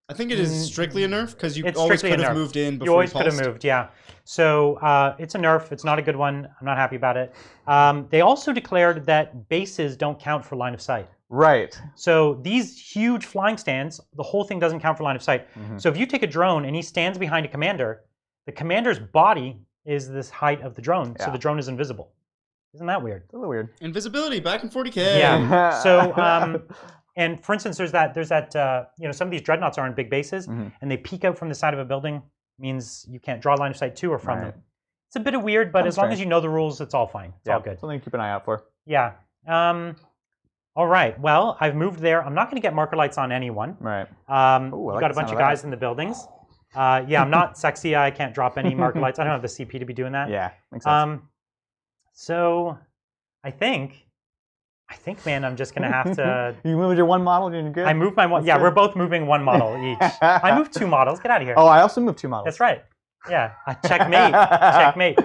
C: I think it is strictly a nerf because you always could have moved in before
A: you always could have moved, yeah. So it's a nerf. It's not a good one. I'm not happy about it. They also declared that bases don't count for line of sight.
B: Right.
A: So these huge flying stands, the whole thing doesn't count for line of sight. So if you take a drone and he stands behind a commander, the commander's body is this height of the drone, so the drone is invisible. Isn't that weird?
B: A little weird.
C: Invisibility back in 40k.
A: Yeah. So, and for instance, there's that some of these dreadnoughts are on big bases, and they peek out from the side of a building, means you can't draw line of sight to or from them. It's a bit of weird, but as long as you know the rules, it's all fine. It's all good.
B: Something to keep an eye out for.
A: Yeah. All right. Well, I've moved there. I'm not going to get marker lights on anyone.
B: Right.
A: You got a bunch of guys in the buildings. Yeah, I'm not sexy. I can't drop any marker lights. I don't have the CP to be doing that.
B: Yeah, makes sense.
A: So I think, man, I'm just going to have to...
B: You moved your one model, you're good?
A: I moved my one. Yeah, we're both moving one model each. I moved 2 models. Get out of here.
B: Oh, I also moved 2 models.
A: That's right. Yeah, checkmate. Checkmate.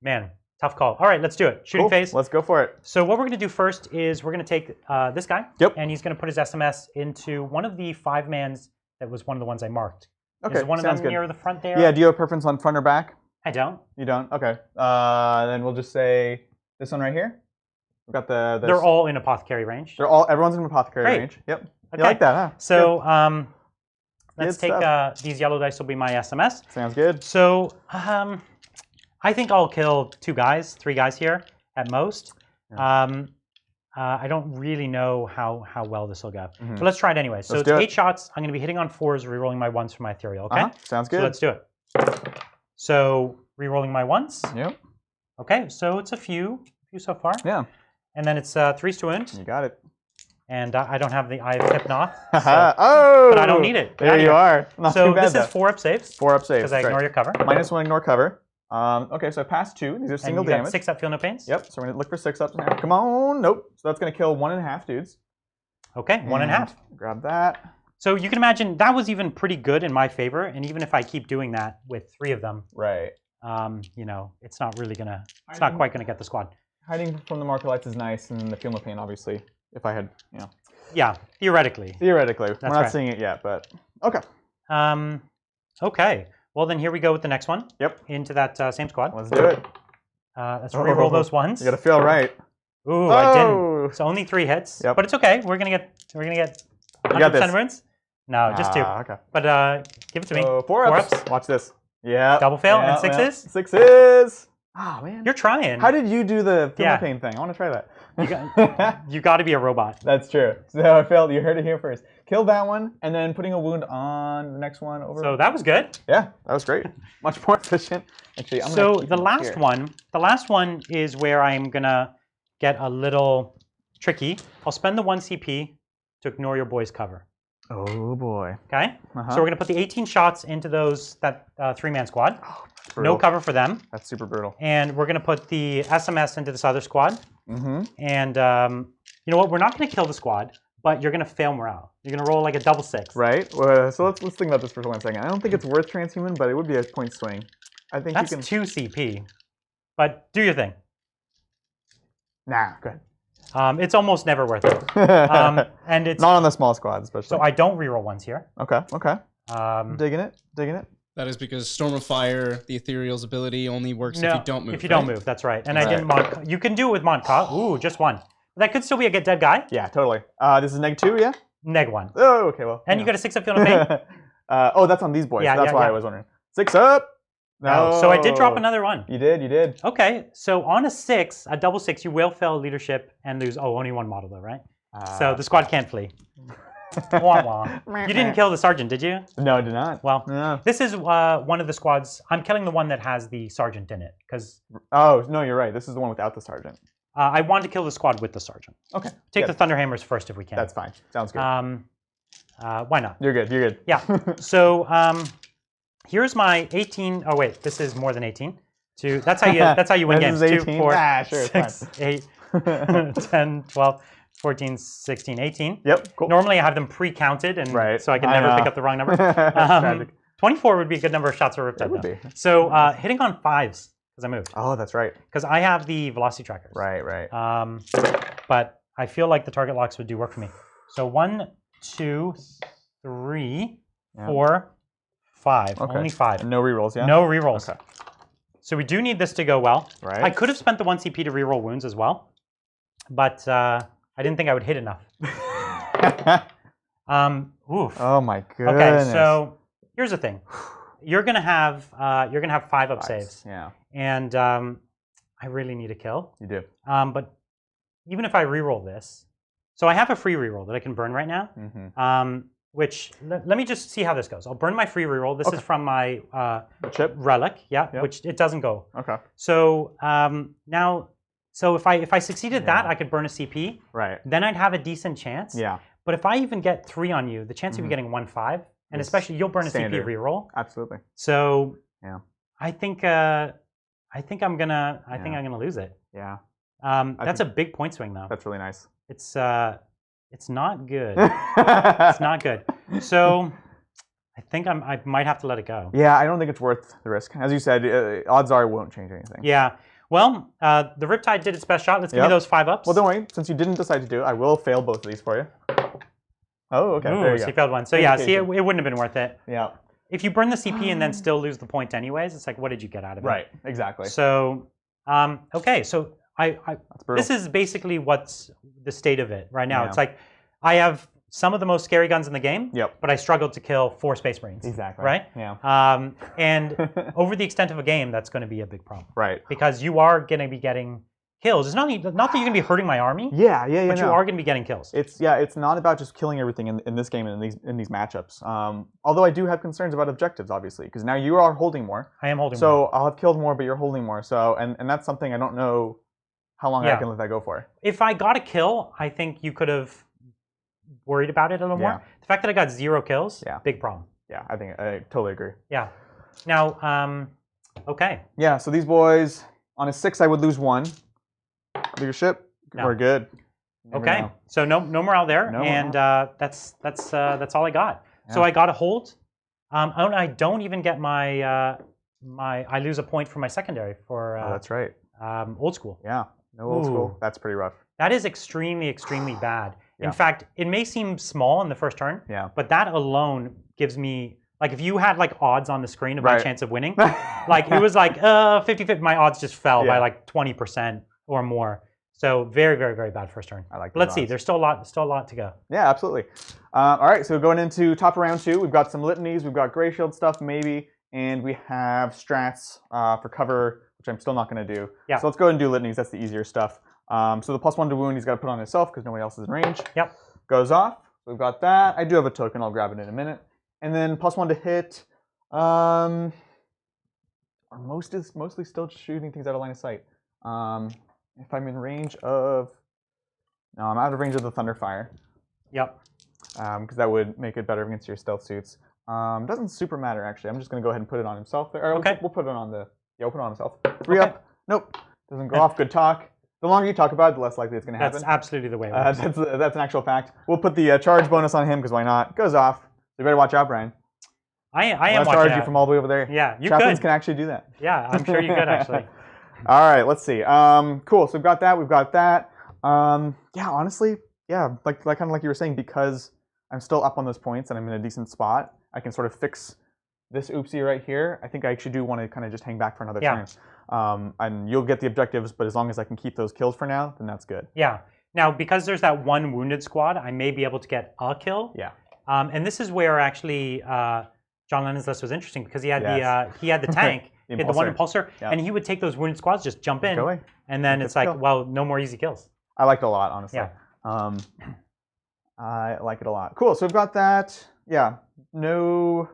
A: Man, tough call. All right, let's do it. Shooting phase.
B: Let's go for it.
A: So what we're going to do first is we're going to take this guy.
B: Yep.
A: And he's going to put his SMS into one of the 5-mans that was one of the ones I marked.
B: Okay,
A: Is one of them near the front there?
B: Yeah, do you have a preference on front or back?
A: I don't.
B: You don't? Okay. Then we'll just say this one right here. We've got the
A: They're all in apothecary range.
B: Everyone's in apothecary range. Yep.
A: Okay.
B: You like that, huh?
A: So let's
B: Good
A: take these yellow dice will be my SMS.
B: Sounds good.
A: So I think I'll kill 2 guys, 3 guys here at most.
B: Yeah.
A: I don't really know how well this will go. But let's try it anyway. So
B: Let's
A: it's
B: do
A: 8 shots. I'm going to be hitting on 4s, rerolling my 1s for my ethereal, okay?
B: Sounds good.
A: So let's do it. So rerolling my 1s.
B: Yep.
A: Okay, so it's a few so far.
B: Yeah.
A: And then it's 3s to wound.
B: You got it.
A: And I don't have the Eye of Hypnoth.
B: Oh!
A: But I don't need it.
B: There you are. Not
A: so
B: too bad,
A: this
B: though.
A: is 4 up saves.
B: 4 up saves.
A: Because I ignore your cover.
B: -1 ignore cover. Okay, so I passed 2. These are single
A: and you
B: damage.
A: Got 6 up, feel no pains.
B: Yep. So we're gonna look for 6 ups now. Come on. Nope. So that's gonna kill 1.5 dudes.
A: Okay, 1.5.
B: Grab that.
A: So you can imagine that was even pretty good in my favor, and even if I keep doing that with 3 of them,
B: right?
A: It's not really gonna. It's not quite gonna get the squad.
B: Hiding from the marker lights is nice, and the feel no pain, obviously. If I had,
A: Yeah, theoretically.
B: Theoretically,
A: That's
B: we're not
A: right.
B: seeing it yet, but okay.
A: Okay. Well, then here we go with the next one.
B: Yep.
A: Into that same squad.
B: Let's do it.
A: Let's reroll those 1s.
B: You gotta feel right.
A: Ooh, I didn't. So only 3 hits.
B: Yep.
A: But it's okay. We're gonna get 100% wounds. No, just 2.
B: Okay.
A: But give it to me.
B: 4 ups. Watch this. Yeah.
A: Double fail and 6s.
B: 6s. Oh man.
A: You're trying.
B: How did you do the feel no pain thing? I want to try that.
A: You got to be a robot.
B: That's true. So I failed. You heard it here first. Kill that one, and then putting a wound on the next one over.
A: So that was good.
B: Yeah, that was great. Much more efficient. Actually, I'm
A: so
B: gonna
A: the last one is where I'm gonna get a little tricky. I'll spend the 1 CP to ignore your boy's cover.
B: Oh boy.
A: Okay. So we're gonna put the 18 shots into that 3-man squad.
B: Brutal.
A: No cover for them.
B: That's super brutal.
A: And we're gonna put the SMS into this other squad. And you know what? We're not gonna kill the squad, but you're gonna fail morale. You're gonna roll like a double 6.
B: Right. So let's think about this for 1 second. I don't think it's worth transhuman, but it would be a point swing. I think
A: that's
B: you can.
A: 2 CP. But do your thing.
B: Nah. Go ahead.
A: It's almost never worth it. And it's
B: not on the small squads, especially.
A: So I don't reroll 1s here.
B: Okay. Digging it.
C: That is because Storm of Fire, the Ethereal's ability, only works if you don't move.
A: If you don't move, that's right. And I didn't Mont'ka. You can do it with Mont'ka. Ooh, just 1. That could still be a get dead guy.
B: Yeah, totally. This is -2, yeah?
A: -1.
B: Oh, okay, well.
A: And you got a 6 up, feel no pain?
B: Oh, that's on these boys.
A: Yeah,
B: so that's why I was wondering. 6 up! No.
A: So I did drop another 1.
B: You did.
A: Okay, so on a 6, a double 6, you will fail leadership and lose, only 1 model though, right? So the squad can't flee. Wah, wah. You didn't kill the sergeant, did you?
B: No, I did not.
A: Well, this is one of the squads. I'm killing the one that has the sergeant in it.
B: Oh, no, you're right. This is the one without the sergeant.
A: I want to kill the squad with the sergeant.
B: Okay.
A: Take the Thunderhammers first if we can.
B: That's fine. Sounds good.
A: Why not?
B: You're good.
A: Yeah. So here's my 18. Oh wait, this is more than 18. That's how you win games. 2, 4,
B: sure,
A: 6, 8, 10, 12, 14, 16, 18.
B: Yep. Cool.
A: Normally I have them pre-counted, and so I can never pick up the wrong number. 24 would be a good number of shots for Riptide.
B: It would be.
A: So hitting on 5s because I moved.
B: Oh, that's right.
A: Because I have the velocity trackers.
B: Right.
A: But I feel like the target locks would do work for me. So 1, 2, 3, 4, 5.
B: Okay.
A: Only 5.
B: And no rerolls, yeah?
A: No rerolls.
B: Okay.
A: So we do need this to go well.
B: Right.
A: I could have spent the 1 CP to reroll wounds as well, but I didn't think I would hit enough. Oof.
B: Oh my goodness.
A: Okay, so here's the thing. You're gonna have 5 up saves.
B: Yeah.
A: And I really need a kill.
B: You do.
A: But even if I reroll this, so I have a free reroll that I can burn right now. Which let me just see how this goes. I'll burn my free reroll. This is from my
B: chip
A: relic, which it doesn't go.
B: Okay.
A: So now, so if I succeeded that, I could burn a CP.
B: Right.
A: Then I'd have a decent chance.
B: Yeah.
A: But if I even get 3 on you, the chance of you getting 1/5, and especially you'll burn a CP reroll.
B: Absolutely.
A: So
B: yeah,
A: I think I'm gonna lose it.
B: Yeah.
A: That's a big point swing though.
B: That's really nice.
A: It's not good. It's not good. So I think I might have to let it go.
B: Yeah, I don't think it's worth the risk. As you said, odds are it won't change anything.
A: Yeah. Well, the Riptide did its best shot. Let's give me those 5 ups.
B: Well, don't worry. Since you didn't decide to do it, I will fail both of these for you. Oh, okay.
A: Ooh,
B: there you
A: so
B: go.
A: you failed one. So yeah, see, it wouldn't have been worth it.
B: Yeah.
A: If you burn the CP and then still lose the point anyways, it's like, what did you get out of it?
B: Right. Exactly.
A: So, okay. So this is basically what's the state of it right now.
B: Yeah.
A: It's like I have some of the most scary guns in the game,
B: Yep.
A: but I struggled to kill 4 Space Marines.
B: Exactly.
A: Right?
B: Yeah.
A: And over the extent of a game, that's going to be a big problem.
B: Right.
A: Because you are going to be getting kills. It's not that you're going to be hurting my army.
B: Yeah.
A: But you are going to be getting kills.
B: It's not about just killing everything in this game and in these matchups. Although I do have concerns about objectives, obviously, because now you are holding more.
A: I am holding more.
B: So I'll have killed more, but you're holding more. So and that's something I don't know how long I can let that go for.
A: If I got a kill, I think you could have worried about it a little more. The fact that I got 0 kills, big problem.
B: Yeah, I totally agree.
A: Yeah. Now, okay.
B: Yeah, so these boys, on a 6, I would lose 1. Leadership, we're good.
A: Okay, so no morale there, and that's all I got. Yeah. So I got a hold. I don't even get my I lose a point for my secondary for.
B: That's right.
A: Old school.
B: Yeah, no old school. That's pretty rough.
A: That is extremely bad. In fact, it may seem small in the first turn, but that alone gives me, like, if you had like odds on the screen of my chance of winning, like it was like 50-50, my odds just fell by like 20% or more. So very bad first turn.
B: I like.
A: But let's see. There's still a lot to go.
B: Yeah, absolutely. All right, so going into top of round 2, we've got some litanies, we've got gray shield stuff maybe, and we have strats for cover, which I'm still not going to do. Yeah. So let's go ahead and do litanies. That's the easier stuff. So the +1 to wound he's got to put on himself because nobody else is in range.
A: Yep.
B: Goes off. We've got that. I do have a token. I'll grab it in a minute. And then +1 to hit. Are mostly still shooting things out of line of sight. If I'm in range of, no, I'm out of range of the Thunderfire.
A: Yep.
B: Because that would make it better against your stealth suits. Doesn't super matter actually. I'm just gonna go ahead and put it on himself there. Or we'll put it on the. Yeah, we'll put it on himself. 3 up. Nope. Doesn't go off. Good talk. The longer you talk about it, the less likely it's gonna happen.
A: That's absolutely the way it works.
B: That's an actual fact. We'll put the charge bonus on him because why not? Goes off. You better watch out, Brian.
A: I am watching out.
B: Charge you from all the way over there.
A: Yeah, you
B: Chaplains
A: could.
B: can actually do that.
A: Yeah, I'm sure you could actually.
B: All right, let's see. Cool. So we've got that. We've got that. Yeah, honestly, yeah, like kind of like you were saying, because I'm still up on those points and I'm in a decent spot, I can sort of fix this oopsie right here. I think I actually do want to kind of just hang back for another turn. And you'll get the objectives, but as long as I can keep those kills for now, then that's good.
A: Yeah. Now, because there's that 1 wounded squad, I may be able to get a kill.
B: Yeah.
A: And this is where actually John Lennon's list was interesting because he had the tank. He had the 1 impulsor, and he would take those wounded squads, just jump in, and then it's like, well, no more easy kills.
B: I liked it a lot, honestly.
A: Yeah.
B: I like it a lot. Cool. So we've got that. Yeah. No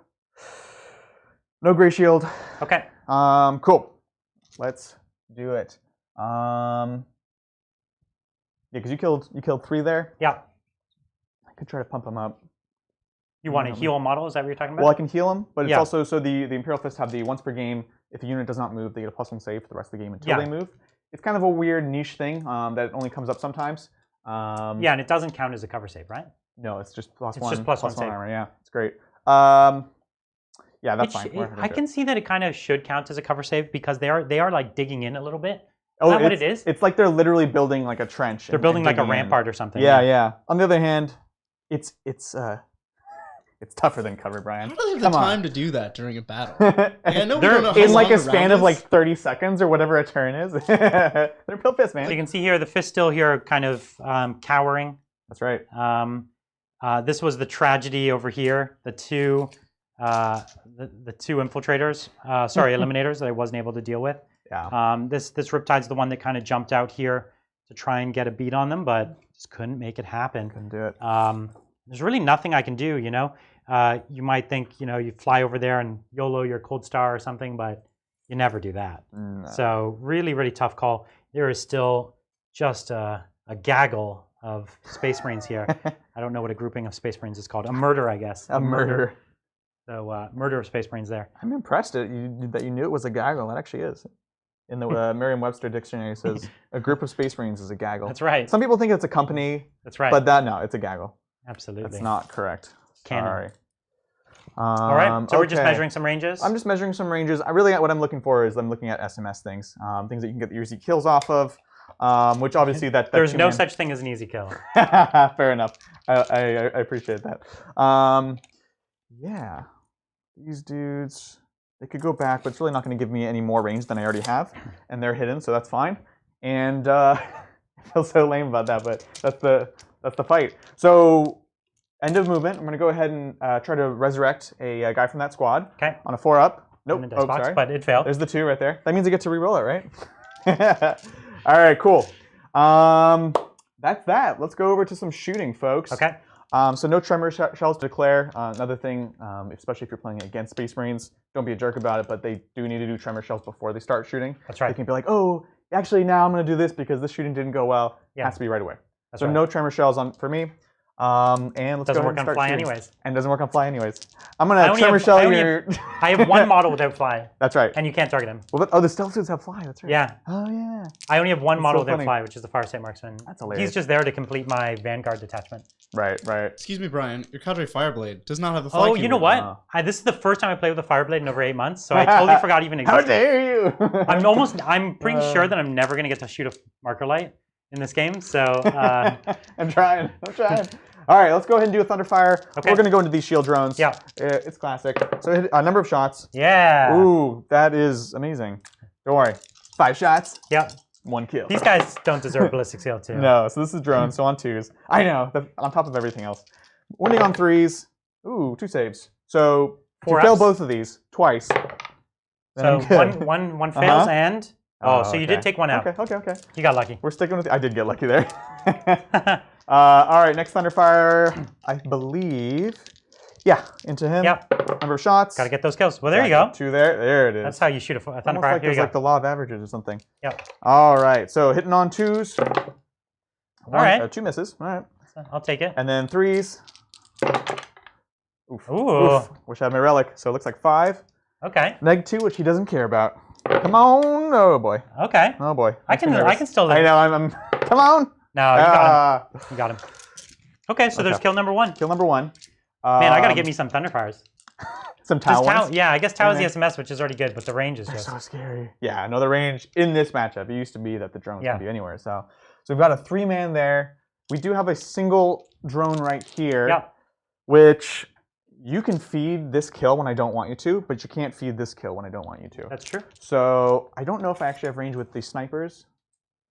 B: gray shield.
A: Okay.
B: Cool. Let's do it. Yeah, because you killed 3 there.
A: Yeah.
B: I could try to pump them up.
A: You want to heal a model? Is that what you're talking about?
B: Well, I can heal them, but it's also so the Imperial Fists have the once per game. If a unit does not move, they get a +1 save for the rest of the game until they move. It's kind of a weird niche thing that only comes up sometimes.
A: Yeah, and it doesn't count as a cover save, right?
B: No, it's just +1.
A: It's just +1 save.
B: Armor. Yeah, it's great. Yeah, that's fine.
A: I can see that it kind of should count as a cover save because they are like digging in a little bit.
B: Oh,
A: is that what it is?
B: It's like they're literally building like a trench.
A: They're building like a rampart or something.
B: Yeah, yeah. On the other hand, it's tougher than cover, Brian.
C: How do they have the time to do that during a battle? I know
B: they're in like a span of like 30 seconds or whatever a turn is. They're pill pissed, man.
A: So you can see here the fist still here kind of cowering.
B: That's right.
A: This was the tragedy over here. The two infiltrators, eliminators that I wasn't able to deal with.
B: Yeah.
A: This Riptide's the one that kind of jumped out here to try and get a beat on them, but just couldn't make it happen.
B: Couldn't do it.
A: There's really nothing I can do, you know. You might think, you know, you fly over there and YOLO your cold star or something, but you never do that.
B: No.
A: So really, really tough call. There is still just a gaggle of Space Marines here. I don't know what a grouping of Space Marines is called. A murder, I guess.
B: A murder.
A: So murder of Space Marines there.
B: I'm impressed that you knew it was a gaggle. It actually is. In the Merriam-Webster dictionary, it says a group of Space Marines is a gaggle.
A: That's right.
B: Some people think it's a company.
A: That's right.
B: But no, it's a gaggle.
A: Absolutely.
B: That's not correct.
A: Canon.
B: Sorry.
A: All right. So we're just measuring some ranges.
B: I'm just measuring some ranges. What I'm looking for is I'm looking at SMS things, things that you can get the easy kills off of. Which obviously there's
A: no such thing as an easy kill.
B: Fair enough. I appreciate that. Yeah, these dudes, they could go back, but it's really not going to give me any more range than I already have, and they're hidden, so that's fine. And I feel so lame about that, but that's the fight. So end of movement. I'm going to go ahead and try to resurrect a guy from that squad.
A: Okay.
B: On a 4-up. Nope.
A: Oh, sorry. But it failed.
B: There's the 2 right there. That means I get to re-roll it, right? All right, cool. That's that. Let's go over to some shooting, folks.
A: Okay.
B: So no tremor shells to declare. Another thing, especially if you're playing against Space Marines, don't be a jerk about it, but they do need to do tremor shells before they start shooting.
A: That's right.
B: They can be like, oh, actually now I'm going to do this because this shooting didn't go well. Yeah. It has to be right away. So no tremor shells for me. And let's
A: doesn't
B: go
A: work on fly
B: shooting.
A: anyways.
B: And doesn't work on fly anyways. I'm gonna tremor shell your.
A: I have one model without fly.
B: That's right.
A: And you can't target him.
B: Well, the stealth suits have fly. That's right.
A: Yeah.
B: Oh yeah.
A: I only have one model without fly, which is the Farsight Marksman.
B: That's hilarious.
A: He's just there to complete my Vanguard detachment.
B: Right.
C: Excuse me, Brian. Your Cadre Fireblade does not have the fly.
A: Oh, you know what? This is the first time I played with a Fireblade in over 8 months, so I totally forgot even existed.
B: How dare you?
A: I'm pretty sure that I'm never gonna get to shoot a marker light in this game. So
B: I'm trying. All right, let's go ahead and do a Thunderfire.
A: Okay.
B: We're going to go into these shield drones.
A: Yeah.
B: It's classic. So hit a number of shots.
A: Yeah.
B: Ooh, that is amazing. Don't worry. 5 shots.
A: Yep.
B: 1 kill.
A: These guys don't deserve ballistic seal too.
B: No, so this is drones, so on 2s. I know, on top of everything else. Winning on 3s. Ooh, 2 saves. So if you fail both of these twice.
A: So one fails and... Oh, so you did take 1 out.
B: Okay.
A: You got lucky.
B: We're sticking with I did get lucky there. All right, next Thunderfire, I believe. Yeah, into him.
A: Yep.
B: Number of shots.
A: Got to get those kills. Well, there you go.
B: 2 there. There it is.
A: That's how you shoot a Thunderfire.
B: Almost like there's like the law of averages or something.
A: Yep.
B: All right, so hitting on 2s.
A: All right.
B: 2 misses. All right.
A: I'll take it.
B: And then 3s. Oof.
A: Ooh.
B: Oof. Wish I had my relic. So it looks like 5.
A: Okay.
B: -2, which he doesn't care about. Come on. Oh, boy.
A: Okay.
B: Oh, boy.
A: I can still live.
B: I know. I'm come on.
A: No, you got him. You got him. Okay, so there's kill number 1.
B: Kill number 1.
A: Man, I got to get me some Thunderfires.
B: Some Tau ones?
A: Yeah, I guess Tau is the SMS, which is already good, but the range is just...
B: so scary. Yeah, no, the range in this matchup, it used to be that the drones can be anywhere. So we've got a 3-man there. We do have a single drone right here, which you can feed this kill when I don't want you to, but you can't feed this kill when I don't want you to.
A: That's true.
B: So I don't know if I actually have range with the snipers.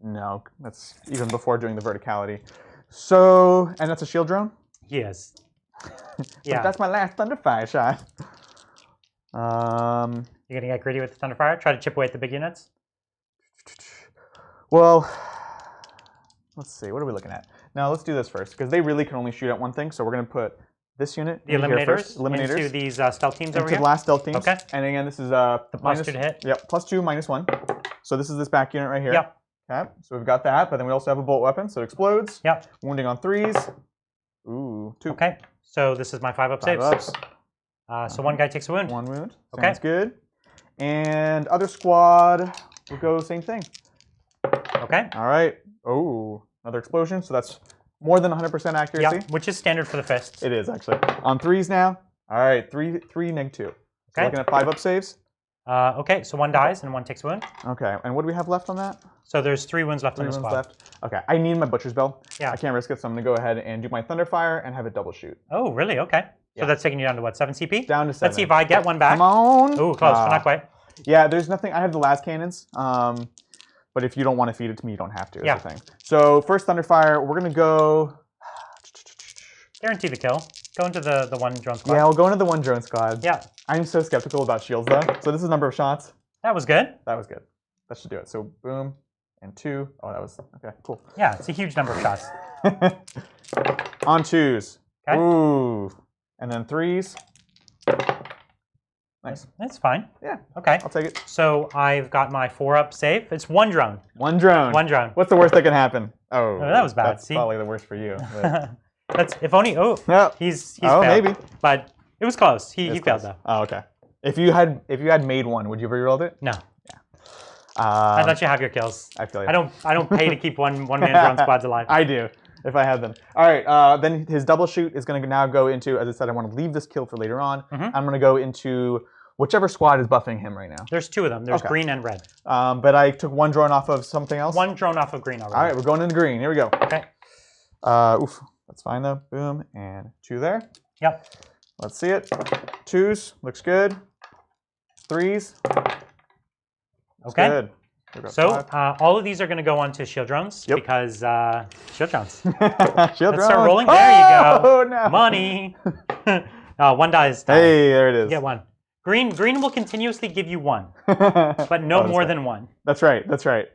B: No, that's even before doing the verticality. So, and that's a shield drone?
A: Yes.
B: Yeah. That's my last Thunderfire shot.
A: You gonna get greedy with the Thunderfire? Try to chip away at the big units?
B: Well, let's see. What are we looking at? Now, let's do this first, because they really can only shoot at one thing. So we're going to put this unit
A: the eliminators into these stealth teams over here?
B: Into the last stealth teams.
A: Okay.
B: And again, this is
A: the +2 to hit?
B: Yep, +2, -1. So this is this back unit right here.
A: Yep.
B: Okay, so we've got that, but then we also have a bolt weapon, so it explodes.
A: Yep.
B: Wounding on 3s. Ooh, 2.
A: Okay, so this is my 5-up saves.
B: 5-ups.
A: So 1 guy takes a wound.
B: 1 wound.
A: Okay.
B: Sounds good. And other squad will go same thing.
A: Okay.
B: All right. Oh, another explosion. So that's more than 100% accuracy.
A: Yeah, which is standard for the fist.
B: It is actually. On 3s now. All right, 3 -2. So looking at 5-up saves.
A: Okay, so 1 dies and 1 takes a wound.
B: Okay, and what do we have left on that?
A: So there's 3 wounds left on the
B: 3
A: squad.
B: wounds left. Okay, I need my Butcher's Bill.
A: Yeah.
B: I can't risk it, so I'm going to go ahead and do my Thunderfire and have it double shoot.
A: Oh, really? Okay.
B: Yeah.
A: So that's taking you down to what, 7 CP?
B: Down to 7.
A: Let's see if I get 1 back.
B: Come on!
A: Ooh, close, but not quite.
B: Yeah, there's nothing. I have the las cannons, but if you don't want to feed it to me, you don't have to.
A: Yeah.
B: Is the thing. So first Thunderfire, we're going to go...
A: Guarantee the kill. Go into the 1 drone squad.
B: Yeah, we'll go into the 1 drone squad.
A: Yeah.
B: I'm so skeptical about shields, though. So this is number of shots.
A: That was good.
B: That was good. That should do it. So boom, and 2. Oh, that was... Okay, cool.
A: Yeah, it's a huge number of shots.
B: On 2s.
A: Okay.
B: Ooh. And then 3s. Nice.
A: That's fine.
B: Yeah.
A: Okay.
B: I'll take it.
A: So I've got my 4-up save. It's 1 drone.
B: 1 drone.
A: 1 drone.
B: What's the worst that can happen? Oh,
A: that was bad.
B: That's
A: See?
B: probably the worst for you. But...
A: That's if only. Oh,
B: no.
A: he's
B: oh,
A: failed.
B: maybe.
A: But it was close. He
B: It's
A: failed
B: close.
A: though.
B: Oh, okay. If you had made 1, would you have rerolled it?
A: No. I let you have your kills.
B: I feel you.
A: I don't pay to keep one man drone squads alive.
B: I do, if I have them. All right. Then his double shoot is going to now go into. As I said, I want to leave this kill for later on.
A: Mm-hmm.
B: I'm going to go into whichever squad is buffing him right now.
A: There's 2 of them. There's
B: Okay.
A: green and red.
B: But I took 1 drone off of something else.
A: 1 drone off of green already.
B: All right, we're going into green. Here we go.
A: Okay.
B: Oof. That's fine though. Boom and 2 there.
A: Yep.
B: Let's see it. 2s looks good. 3s. Looks
A: Okay.
B: Good. We've got
A: So
B: 5.
A: all of these are going to go onto shield drones
B: Yep.
A: because shield drones.
B: Shield
A: Let's
B: drone.
A: start rolling. There you go.
B: Oh no.
A: Money. 1 dies.
B: Hey, there it is.
A: Get 1. Green will continuously give you 1, but no more than 1.
B: That's right. That's right.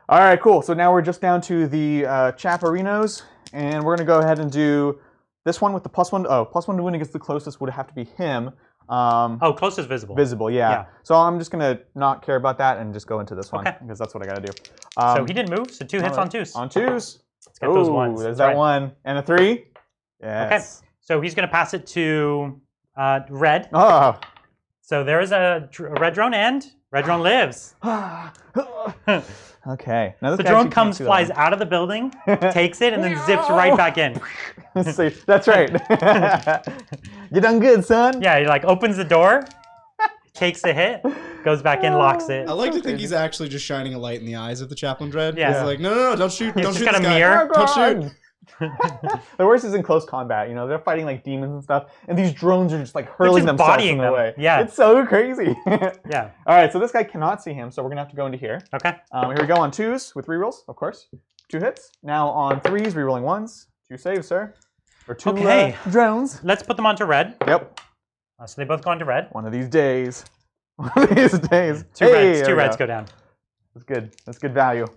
B: All right, cool. So now we're just down to the Chaparinos, and we're going to go ahead and do this one with the +1. Oh, +1 to win against the closest would have to be him.
A: Oh, closest visible.
B: Visible, yeah. So I'm just going to not care about that and just go into this one because that's what I got to do.
A: So he didn't move, so 2 hits on 2s.
B: On 2s.
A: Let's get those 1s.
B: There's
A: That's
B: that
A: right.
B: 1. And a 3. Yes.
A: Okay. So he's going to pass it to red.
B: Oh.
A: So there is a red drone and red drone lives.
B: Okay. Now this
A: The
B: guy
A: drone
B: actually
A: comes,
B: can't see that
A: flies
B: one.
A: out of the building, takes it, and then zips right back in.
B: See, that's right. You done good, son.
A: Yeah, he like opens the door, takes a hit, goes back in, locks it.
C: I like to think he's actually just shining a light in the eyes of the Chaplain Dread.
A: Yeah.
C: He's like, no, don't shoot, don't
A: just
C: shoot
A: got
C: this
A: a
C: guy.
A: mirror.
C: Don't shoot.
B: The worst is in close combat. You know, they're fighting like demons and stuff, and these drones are just like hurling
A: just
B: themselves
A: bodying
B: in the
A: them.
B: way.
A: Yeah.
B: It's so crazy.
A: Yeah.
B: All right, so this guy cannot see him, so we're gonna have to go into here.
A: Okay.
B: Here we go on 2s with rerolls, of course. 2 hits. Now on 3s, rerolling 1s. 2 saves, sir. For 2
A: Okay.
B: drones.
A: Let's put them onto red.
B: Yep.
A: So they both go onto red.
B: One of these days. One of these days.
A: 2
B: Hey,
A: reds.
B: there
A: 2
B: we
A: reds
B: go.
A: go down.
B: That's good. That's good value.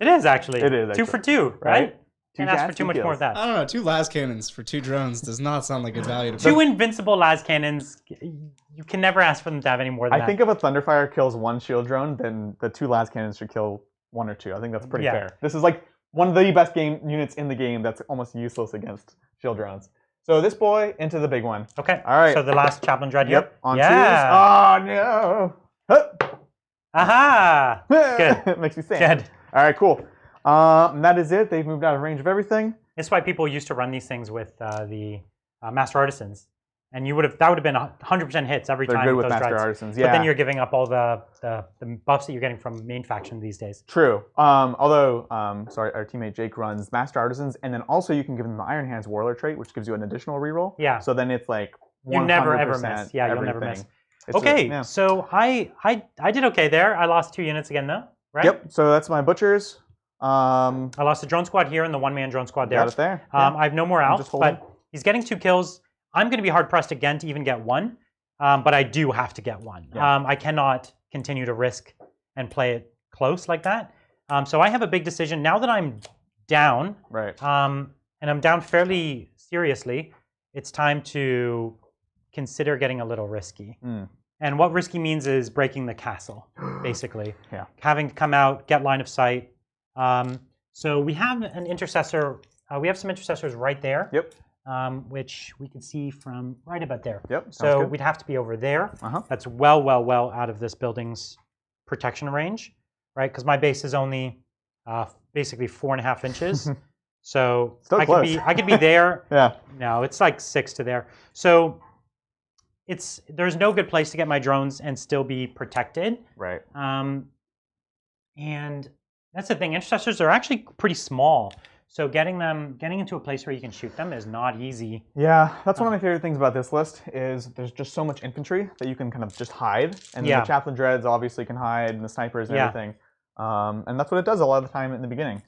A: It is actually.
B: It is,
A: 2 for
B: actually.
A: 2, right?
B: Right?
A: Can't
B: 2
A: ask for
B: cats,
A: too
B: 2
A: much more
B: kills.
A: of that.
C: I don't know. 2 las cannons for 2 drones does not sound like good value to me.
A: 2 invincible las cannons. You can never ask for them to have any more than that.
B: I think if a Thunderfire kills 1 shield drone, then the 2 las cannons should kill 1 or 2. I think that's pretty
A: Yeah.
B: fair. This is like one of the best game units in the game that's almost useless against shield drones. So this boy into the big one.
A: Okay.
B: All right.
A: So the last Chaplain Dread here.
B: Yep. On
A: yeah.
B: 2s. Oh no. Huh.
A: Aha. Good.
B: It makes me sad.
A: Good.
B: All right, cool. And that is it. They've moved out of range of everything.
A: That's why people used to run these things with the Master Artisans, and that would have been 100% hits every
B: They're
A: time
B: good
A: with
B: with
A: those
B: Master
A: dreads.
B: Artisans. Yeah.
A: But then you're giving up all the buffs that you're getting from main faction these days.
B: True. Although, sorry, our teammate Jake runs Master Artisans, and then also you can give them the Iron Hands Warlord trait, which gives you an additional reroll.
A: Yeah.
B: So then it's like 100%
A: You never ever miss. Yeah, you'll never miss.
B: It's
A: Okay,
B: yeah.
A: so I did okay there. I lost 2 units again though, right?
B: Yep. So that's my butchers.
A: I lost the drone squad here and the 1-man drone squad there.
B: Got it there. Yeah.
A: I have no more
B: I'm
A: out,
B: just holding.
A: but he's getting 2 kills. I'm going to be hard pressed again to even get 1, but I do have to get 1.
B: Yeah.
A: I cannot continue to risk and play it close like that. So I have a big decision now that I'm down.
B: Right.
A: And I'm down fairly seriously. It's time to consider getting a little risky.
B: Mm.
A: And what risky means is breaking the castle, basically.
B: Yeah.
A: Having to come out, get line of sight. So we have an intercessor. We have some intercessors right there.
B: Yep.
A: Which we can see from right about there.
B: Yep. Sounds
A: So
B: good.
A: we'd have to be over there.
B: Uh-huh.
A: That's well out of this building's protection range, right? Because my base is only basically 4.5 inches. So
B: Still
A: I
B: close.
A: could be there.
B: Yeah.
A: No, it's like 6 to there. So there's no good place to get my drones and still be protected.
B: Right.
A: And that's the thing. Intercessors are actually pretty small, so getting into a place where you can shoot them is not easy.
B: Yeah, that's one of my favorite things about this list is there's just so much infantry that you can kind of just hide, and the chaplain dreads obviously can hide, and the snipers and everything. And that's what it does a lot of the time in the beginning.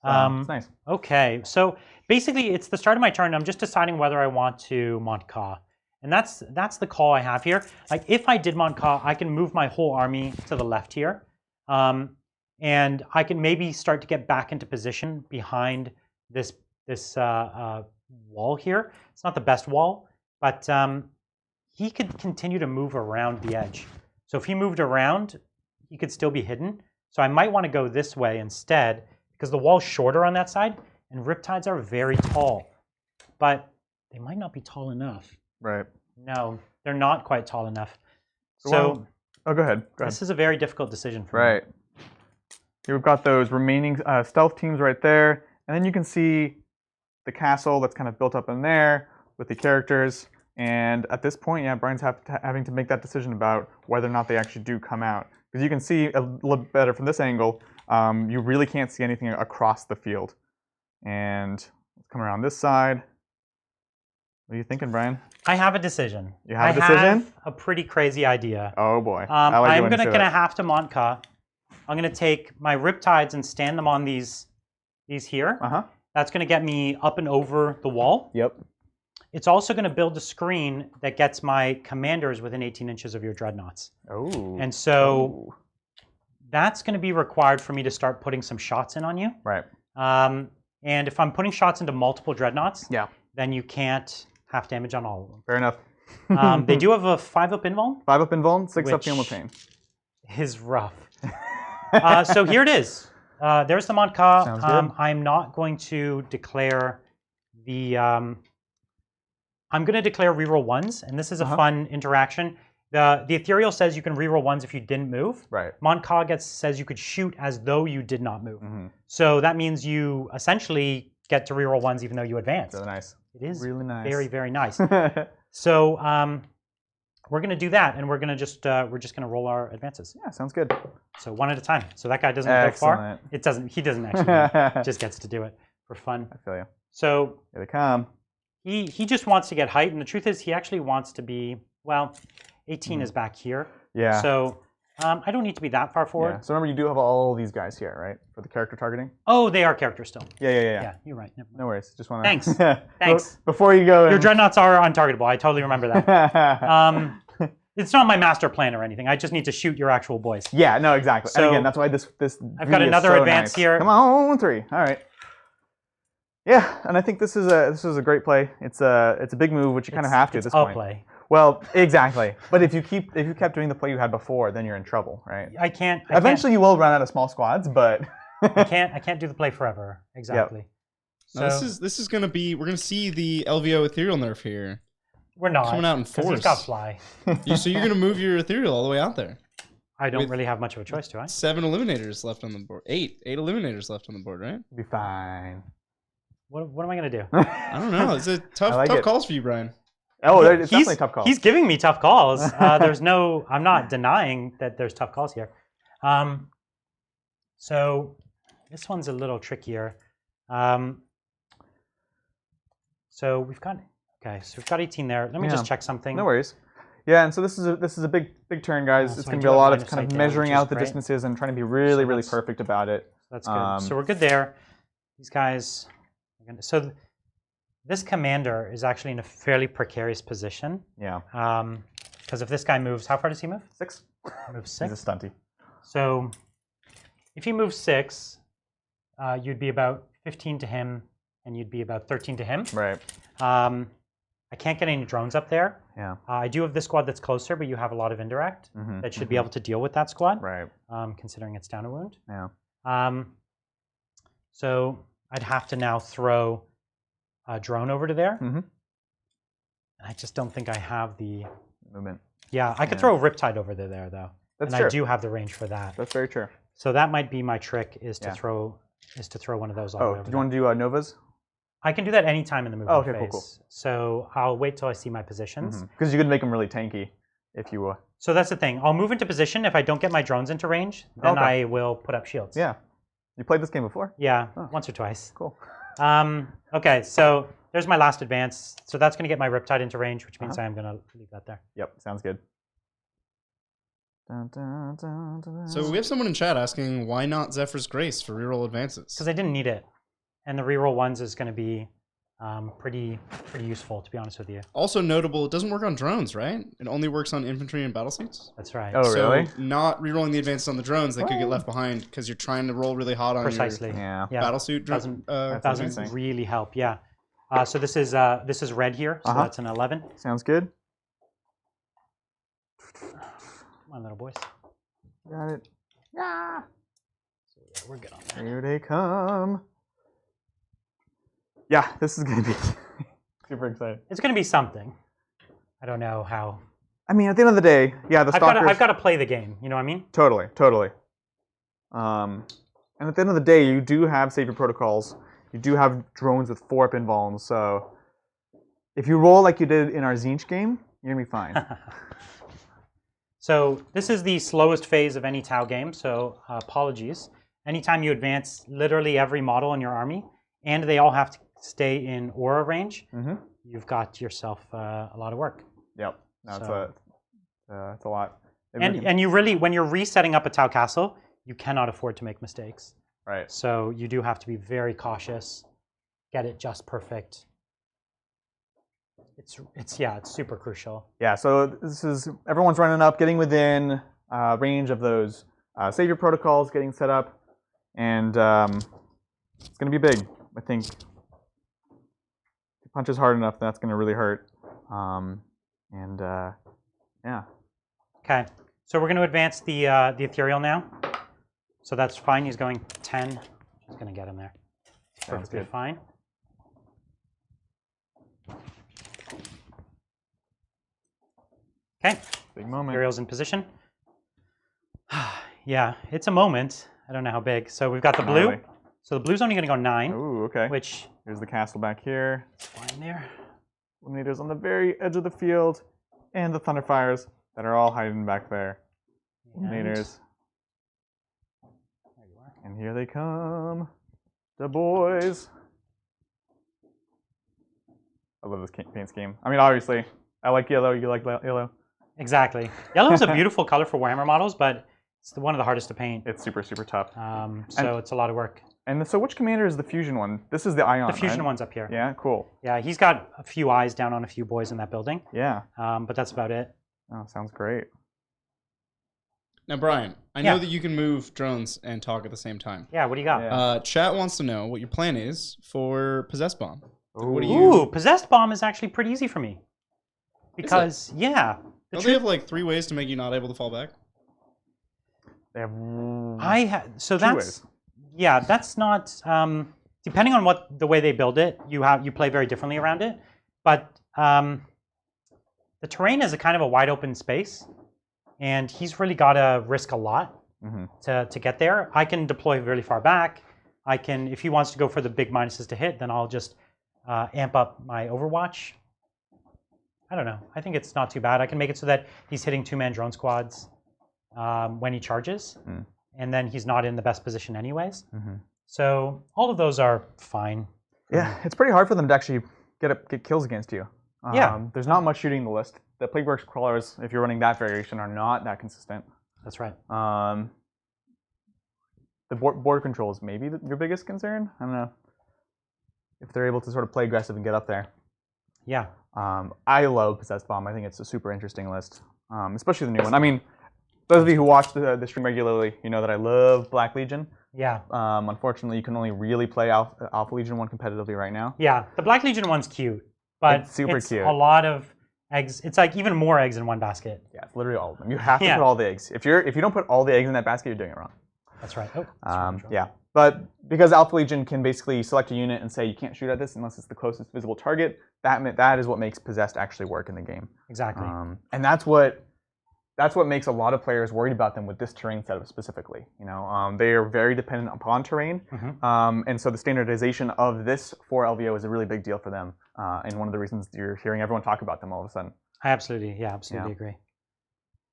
B: So, it's nice.
A: Okay, so basically it's the start of my turn. I'm just deciding whether I want to Mont'ka. And that's the call I have here. Like if I did Mont'ka, I can move my whole army to the left here. And I can maybe start to get back into position behind this wall here. It's not the best wall, but he could continue to move around the edge. So if he moved around, he could still be hidden. So I might want to go this way instead, because the wall's shorter on that side, and Riptides are very tall. But they might not be tall enough.
B: Right.
A: No, they're not quite tall enough.
B: So oh, go ahead.
A: This is a very difficult decision for me.
B: Right. Here we've got those remaining stealth teams right there, and then you can see the castle that's kind of built up in there with the characters. And at this point, yeah, Brian's having to make that decision about whether or not they actually do come out. Because you can see a little better from this angle, you really can't see anything across the field. And let's come around this side. What are you thinking, Brian?
A: I have a decision.
B: You have a decision?
A: I have a pretty crazy idea.
B: Oh boy.
A: I'm gonna have to Mont'ka. I'm gonna take my Riptides and stand them on these here. That's gonna get me up and over the wall.
B: Yep.
A: It's also gonna build a screen that gets my commanders within 18 inches of your dreadnoughts.
B: Oh.
A: And so that's gonna be required for me to start putting some shots in on you.
B: Right.
A: And if I'm putting shots into multiple dreadnoughts, then you can't half damage on all of them.
B: Fair enough.
A: They do have a 5-up invuln.
B: 5-up invuln, 6-up Feel No Pain.
A: Is rough. So here it is. There's the Mont'ka.
B: Sounds good.
A: I'm not going to declare the... I'm going to declare reroll ones, and this is a fun interaction. The Ethereal says you can reroll ones if you didn't move.
B: Right.
A: Mont'ka says you could shoot as though you did not move. So that means you essentially get to reroll ones even though you advance.
B: Really nice.
A: It is
B: really nice.
A: Very, very nice. So we're going to do that, and we're going to we're just going to roll our advances.
B: Yeah, sounds good.
A: So one at a time. So that guy doesn't go far. It doesn't. He doesn't actually. Just gets to do it for fun.
B: I feel you.
A: So
B: here they come.
A: He just wants to get height, and the truth is, he actually wants to be 18 is back here.
B: Yeah.
A: So I don't need to be that far forward.
B: Yeah. So remember, you do have all these guys here, right, for the character targeting?
A: Oh, they are characters still.
B: Yeah.
A: Yeah, you're right.
B: No worries. Just want to.
A: Thanks. Thanks.
B: Before you go.
A: Your dreadnoughts are untargetable. I totally remember that. It's not my master plan or anything. I just need to shoot your actual boys.
B: Yeah. No. Exactly.
A: So,
B: and again, that's why this.
A: I've got another advance here.
B: Come on, 3. All right. Yeah, and I think this is a great play. It's a big move, which you kind of have to at this point.
A: Play.
B: Well, exactly. But if you kept doing the play you had before, then you're in trouble, right?
A: I can't.
B: Eventually, you will run out of small squads, but
A: I can't do the play forever. Exactly.
C: Yep. So now this is gonna be. We're gonna see the LVO ethereal nerf here.
A: We're not
C: coming out in force.
A: He's got fly.
C: So you're gonna move your ethereal all the way out there.
A: I don't really have much of a choice, do I?
C: 7 eliminators left on the board. 8 eliminators left on the board, right?
B: Be fine.
A: What am I gonna do?
C: I don't know. It's a tough calls for you, Brian.
B: Oh, it's definitely tough calls.
A: He's giving me tough calls. I'm not denying that there's tough calls here. So this one's a little trickier. So we've got 18 there. Let me just check something.
B: No worries. Yeah, and so this is a big kind, guys. It's going to be a lot of kind of measuring out the distances and trying to be really perfect about it.
A: That's good. So we're good there. These guys. So this commander is actually in a fairly precarious position.
B: Yeah.
A: Because if this guy moves, how far does he move?
B: 6.
A: He moves 6.
B: He's a stunty.
A: So if he moves 6, you'd be about 15 to him, and you'd be about 13 to him.
B: Right.
A: I can't get any drones up there.
B: Yeah.
A: I do have this squad that's closer, but you have a lot of indirect that should be able to deal with that squad.
B: Right.
A: Considering it's down a wound.
B: Yeah.
A: So I'd have to now throw a drone over to there. I just don't think I have the
B: movement.
A: Yeah, I could throw a Riptide over there though.
B: That's
A: true. I do have the range for that.
B: That's very true.
A: So that might be my trick is to throw one of those.
B: Oh, did you want to do Novas?
A: I can do that anytime in the movement
B: okay,
A: phase.
B: cool.
A: So I'll wait till I see my positions.
B: Because you could make them really tanky if you.
A: So that's the thing. I'll move into position. If I don't get my drones into range, then I will put up shields.
B: Yeah. You played this game before?
A: Yeah, once or twice.
B: Cool.
A: Okay, so there's my last advance. So that's going to get my Riptide into range, which means I am going to leave that there.
B: Yep, sounds good.
C: So we have someone in chat asking why not Zephyr's Grace for reroll advances?
A: Because I didn't need it. And the reroll ones is going to be pretty useful, to be honest with you.
C: Also notable, it doesn't work on drones, right? It only works on infantry and battle suits.
A: That's right.
B: Oh, really?
C: So not rerolling the advances on the drones, they could get left behind because you're trying to roll really hot on
A: Precisely.
C: your
B: Yeah.
C: battle suit.
A: Doesn't
B: amazing.
A: really help. Yeah. So this is red here. So that's an 11.
B: Sounds good.
A: Come on, little boys.
B: Got it. Yeah.
A: So yeah, we're good on that.
B: Here they come. Yeah, this is going to be super exciting.
A: It's going to be something. I don't know how.
B: I mean, at the end of the day, yeah, the stalkers.
A: I've got to play the game. You know what I mean?
B: Totally. And at the end of the day, you do have savior protocols. You do have drones with 4-up invulns. So if you roll like you did in our Zinch game, you're going to be fine.
A: So this is the slowest phase of any Tau game. So apologies. Anytime you advance literally every model in your army, and they all have to stay in aura range, you've got yourself a lot of work.
B: Yep. No, it's a lot.
A: And you really, when you're resetting up a Tau castle, you cannot afford to make mistakes.
B: Right.
A: So you do have to be very cautious, get it just perfect. It's super crucial.
B: Yeah, so this is, everyone's running up, getting within range of those savior protocols, getting set up, and it's going to be big. I think if it punches hard enough, that's going to really hurt. Yeah.
A: Okay, so we're going to advance the Ethereal now. So that's fine. He's going 10. Just going to get him there. Perfectly fine. Okay.
B: Big moment.
A: Imperial's in position. Yeah, it's a moment. I don't know how big. So we've got the blue.
B: Really?
A: So the blue's only going to go 9.
B: Ooh, okay.
A: Which
B: here's the castle back here.
A: is fine there.
B: Eliminators on the very edge of the field, and the Thunderfires that are all hiding back there. Eliminators.
A: There you are.
B: And here they come. The boys. I love this paint scheme. I mean, obviously, I like yellow. You like yellow.
A: Exactly. Yellow is a beautiful color for Warhammer models, but it's one of the hardest to paint.
B: It's super, super tough.
A: So it's a lot of work.
B: And so which commander is the fusion one? This is the Ion,
A: The fusion
B: right?
A: one's up here.
B: Yeah, cool.
A: Yeah, he's got a few eyes down on a few boys in that building.
B: Yeah.
A: But that's about it.
B: Oh, sounds great.
C: Now, Brian, I know that you can move drones and talk at the same time.
A: Yeah, what do you got?
B: Yeah.
C: Chat wants to know what your plan is for Possess Bomb. What do
A: Ooh, Possessed Bomb is actually pretty easy for me. Because, yeah.
C: Don't they have like 3 ways to make you not able to fall back?
B: They have
A: so
B: 2
A: that's
B: ways.
A: Yeah, that's not depending on the way they build it, you play very differently around it. But the terrain is a kind of a wide open space, and he's really got to risk a lot to get there. I can deploy really far back. I can, if he wants to go for the big minuses to hit, then I'll just amp up my Overwatch. I don't know. I think it's not too bad. I can make it so that he's hitting 2-man drone squads when he charges, and then he's not in the best position anyways. So all of those are fine.
B: Yeah, it's pretty hard for them to actually get kills against you.
A: Yeah.
B: There's not much shooting in the list. The Plagueworks crawlers, if you're running that variation, are not that consistent.
A: That's right.
B: The board control is maybe your biggest concern. I don't know if they're able to sort of play aggressive and get up there.
A: Yeah.
B: I love Possessed Bomb. I think it's a super interesting list, especially the new one. I mean, those of you who watch the stream regularly, you know that I love Black Legion.
A: Yeah.
B: Unfortunately, you can only really play Alpha Legion 1 competitively right now.
A: Yeah. The Black Legion one's cute, but
B: It's super cute.
A: a lot of eggs. It's like even more eggs in one basket.
B: Yeah, it's literally all of them. You have to put all the eggs. If you don't put all the eggs in that basket, you're doing it wrong.
A: That's right. Oh,
B: yeah, but because Alpha Legion can basically select a unit and say you can't shoot at this unless it's the closest visible target, that is what makes Possessed actually work in the game.
A: Exactly.
B: And that's what that's what makes a lot of players worried about them with this terrain setup specifically. You know, they are very dependent upon terrain, and so the standardization of this for LVO is a really big deal for them, and one of the reasons you're hearing everyone talk about them all of a sudden.
A: I absolutely agree.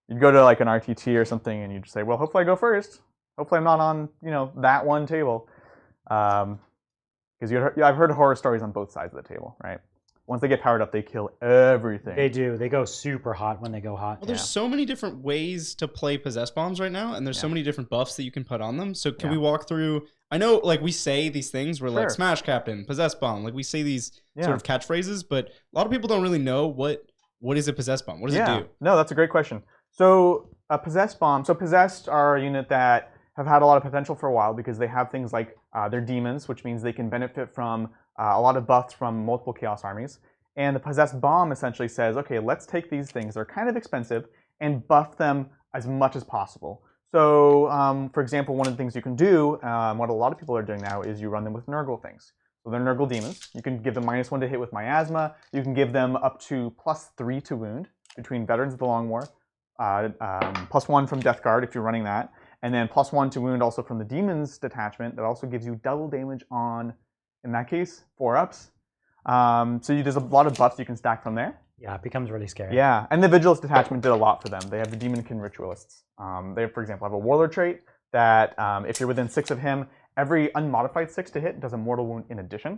B: You go to like an RTT or something, and you just say, "Well, hopefully I go first. Hopefully I'm not on, you know, that one table," because I've heard horror stories on both sides of the table, right? Once they get powered up, they kill everything.
A: They do. They go super hot when they go hot.
C: Well, there's so many different ways to play Possess Bombs right now, and there's so many different buffs that you can put on them. So can we walk through? I know, like, we say these things, we're like, Smash Captain, Possess Bomb. Like, we say these sort of catchphrases, but a lot of people don't really know what is a Possess Bomb? What does it do?
B: No, that's a great question. So a Possess Bomb, so Possessed are a unit that have had a lot of potential for a while because they have things like they're demons, which means they can benefit from a lot of buffs from multiple Chaos armies. And the Possessed Bomb essentially says, okay, let's take these things, they're kind of expensive, and buff them as much as possible. So, for example, one of the things you can do, what a lot of people are doing now, is you run them with Nurgle things. So they're Nurgle demons. You can give them -1 to hit with miasma. You can give them up to +3 to wound between Veterans of the Long War, +1 from Death Guard if you're running that, and then +1 to wound also from the Demons detachment. That also gives you double damage on, in that case, 4-ups. So there's a lot of buffs you can stack from there.
A: Yeah, it becomes really scary.
B: Yeah, and the Vigilance detachment did a lot for them. They have the Demonkin Ritualists. They, for example, have a Warlord trait that if you're within 6 of him, every unmodified 6 to hit does a mortal wound in addition.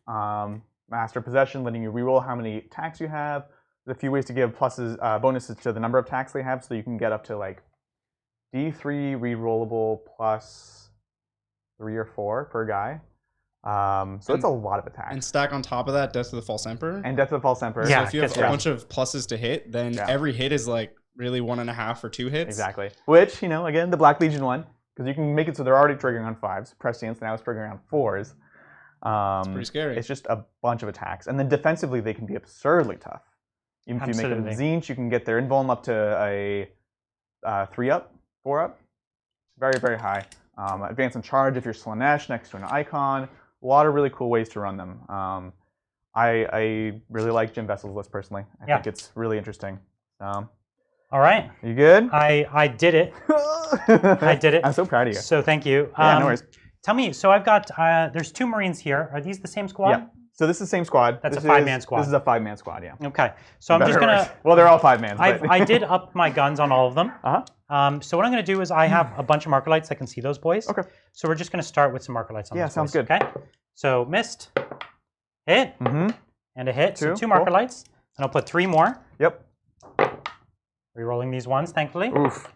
B: Master Possession, letting you reroll how many attacks you have. There's a few ways to give bonuses to the number of attacks they have, so you can get up to like D3 rerollable +3 or 4 per guy. So it's a lot of attacks.
C: And stack on top of that Death of the False Emperor.
B: And Death of the False Emperor.
C: So if you have a bunch of pluses to hit, then every hit is like really 1.5 or 2 hits.
B: Exactly. Which, you know, again, the Black Legion one, because you can make it so they're already triggering on 5s. Prescience now is triggering on 4s.
C: It's pretty scary.
B: It's just a bunch of attacks. And then defensively, they can be absurdly tough. Even if you make them Zinch, you can get their invuln up to a 3-up, 4-up. Very, very high. Advance and Charge if you're Slanesh next to an icon. A lot of really cool ways to run them. I really like Jim Vessel's list personally. I think it's really interesting.
A: All right.
B: You good?
A: I did it. I did it.
B: I'm so proud of you.
A: So thank you.
B: Yeah, no worries.
A: Tell me, so I've got, there's 2 Marines here. Are these the same squad?
B: Yeah. So this is the same squad.
A: That's a 5-man squad.
B: This is a 5-man squad, yeah.
A: Okay. So I'm just going to...
B: Well, they're all 5-mans.
A: I did up my guns on all of them. So what I'm going to do is I have a bunch of marker lights. I can see those boys.
B: Okay.
A: So we're just going to start with some marker lights on those
B: sounds
A: boys.
B: good.
A: Okay. So missed, hit, and a hit. So 2 marker lights. And I'll put 3 more.
B: Yep.
A: Rerolling these ones, thankfully.
B: Oof.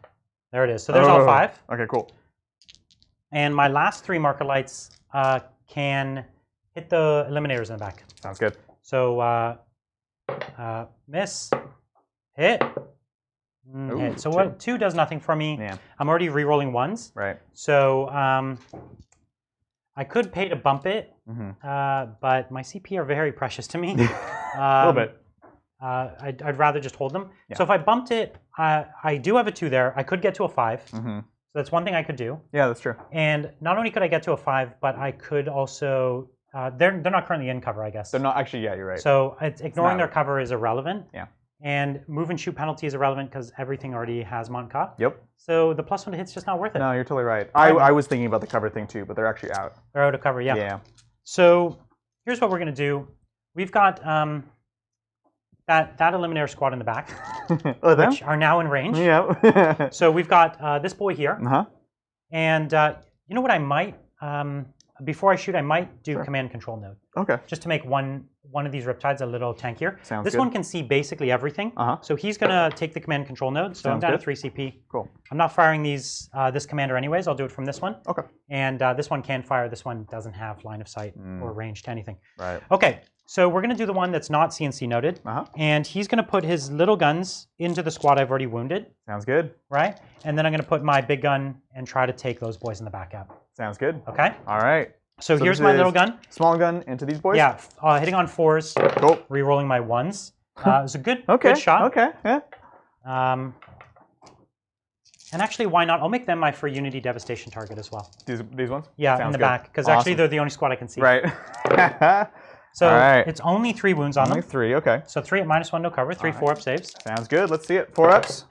A: There it is. So there's all 5.
B: Okay, cool.
A: And my last 3 marker lights can hit the eliminators in the back.
B: Sounds good.
A: So miss, hit, hit. So 2 does nothing for me.
B: Yeah.
A: I'm already re-rolling 1s.
B: Right.
A: So I could pay to bump it, but my CP are very precious to me.
B: A little bit.
A: I'd rather just hold them. Yeah. So if I bumped it, I do have a 2 there. I could get to a 5. So that's one thing I could do.
B: Yeah, that's true.
A: And not only could I get to a 5, but I could also... they're not currently in cover, I guess.
B: They're not actually. Yeah, you're right.
A: So ignoring their cover is irrelevant.
B: Yeah.
A: And move and shoot penalty is irrelevant because everything already has Mont'ka.
B: Yep.
A: So the +1 to hit's just not worth it.
B: No, you're totally right. I was thinking about the cover thing too, but they're actually out.
A: They're out of cover. Yeah.
B: Yeah.
A: So here's what we're gonna do. We've got that Eliminator squad in the back, which are now in range.
B: Yeah.
A: So we've got this boy here. And you know what I might. Before I shoot, I might do command control node.
B: Okay.
A: Just to make one of these Riptides a little tankier.
B: Sounds
A: this
B: good.
A: one can see basically everything. So he's gonna take the command control node. So I'm down to 3 CP.
B: Cool.
A: I'm not firing these this commander anyways. I'll do it from this one.
B: Okay.
A: And this one can fire. This one doesn't have line of sight or range to anything.
B: Right.
A: Okay. So we're gonna do the one that's not CNC noded. And he's gonna put his little guns into the squad I've already wounded.
B: Sounds good.
A: Right. And then I'm gonna put my big gun and try to take those boys in the back out.
B: Sounds good.
A: Okay.
B: All right.
A: So here's my little gun.
B: Small gun into these boys?
A: Yeah, hitting on 4s,
B: cool.
A: re-rolling my 1s. It was a good shot.
B: Okay, yeah.
A: And actually, why not? I'll make them my free Unity Devastation target as well.
B: These ones?
A: Yeah,
B: Sounds
A: in the
B: good.
A: back, because actually they're the only squad I can see.
B: Right.
A: So it's only 3 wounds on them.
B: Only 3, okay.
A: So 3 at -1, no cover, 3 4-up saves.
B: Sounds good, let's see it. 4-ups.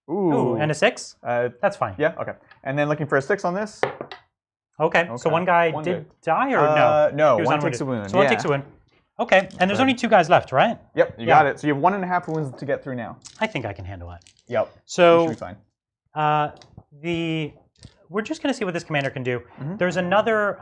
A: Ooh, and a 6? That's fine.
B: Yeah, okay. And then looking for a 6 on this.
A: Okay, so one guy did die or no?
B: No, one takes a wound.
A: So one takes a wound. Okay, and there's only 2 guys left, right?
B: Yep, you got it. So you have 1.5 wounds to get through now.
A: I think I can handle it.
B: Yep.
A: So
B: you should be fine.
A: We're just going to see what this commander can do. There's another.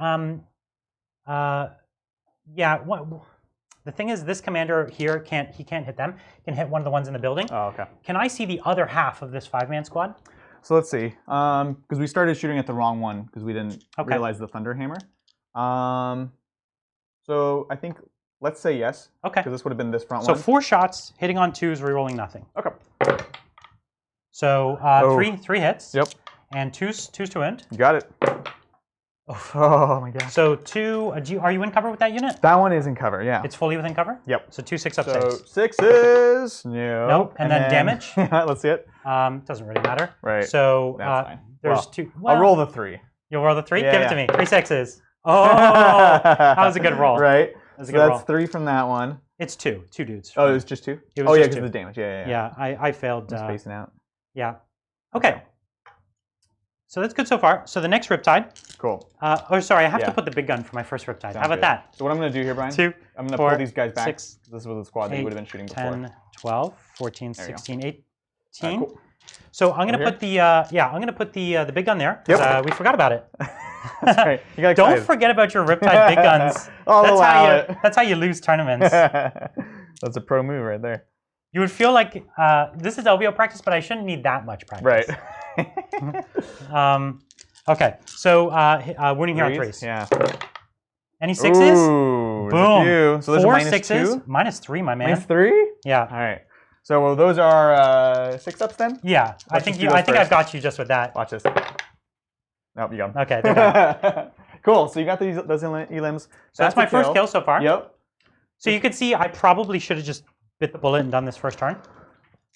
A: The thing is, this commander here can't hit them. He can hit one of the ones in the building.
B: Oh, okay.
A: Can I see the other half of this 5-man squad?
B: So let's see. Because we started shooting at the wrong one because we didn't realize the Thunder Hammer. So I think let's say yes.
A: Okay.
B: Because this would have been this front one.
A: So 4 shots, hitting on 2s, rerolling nothing.
B: Okay.
A: So three hits.
B: Yep.
A: And 2s to end.
B: You got it. Oh my god.
A: So 2. Are you in cover with that unit?
B: That one is in cover. Yeah.
A: It's fully within cover.
B: Yep.
A: So 2 6 up
B: so
A: 6.
B: 6s. No.
A: Nope. And then damage.
B: Let's see it.
A: Doesn't really matter.
B: Right.
A: So
B: that's fine.
A: There's 2. Well,
B: I'll roll the 3.
A: You'll roll the 3.
B: Yeah,
A: Give it to me. 3 6s. Oh, that was a good roll.
B: Right.
A: That's
B: So that's 3 from that one.
A: It's 2 dudes.
B: Oh, it was just 2.
A: It was
B: yeah,
A: just
B: because
A: 2.
B: of the damage. Yeah.
A: Yeah, I failed.
B: Spacing out.
A: Yeah. Okay. So that's good so far. So the next Riptide.
B: Cool.
A: Sorry, I have to put the big gun for my first Riptide. How about that?
B: So what I'm going to do here, Brian,
A: 2,
B: I'm going to
A: 4,
B: pull these guys back.
A: 6,
B: this was the squad that you would have been shooting before.
A: 10, 12, 14, 16, 18.
B: Cool.
A: So I'm going to put the I'm going to put the big gun there.
B: Yep.
A: We forgot about it.
B: That's right. You got
A: Don't forget about your Riptide big guns. That's how you lose tournaments.
B: That's a pro move right there.
A: You would feel like this is LVO practice, but I shouldn't need that much practice.
B: Right.
A: Okay, so winning here on 3s.
B: Yeah.
A: Any 6s?
B: Ooh,
A: boom.
B: So those
A: 4
B: are
A: -6s. -3, my man.
B: -3?
A: Yeah.
B: All right. So those are 6-ups then?
A: Yeah. I think I've got you just with that.
B: Watch this. Nope, you got them.
A: Okay, they're done.
B: Cool. So you got those elims.
A: So that's my first kill so far.
B: Yep.
A: So you can see I probably should have just bit the bullet and done this first turn.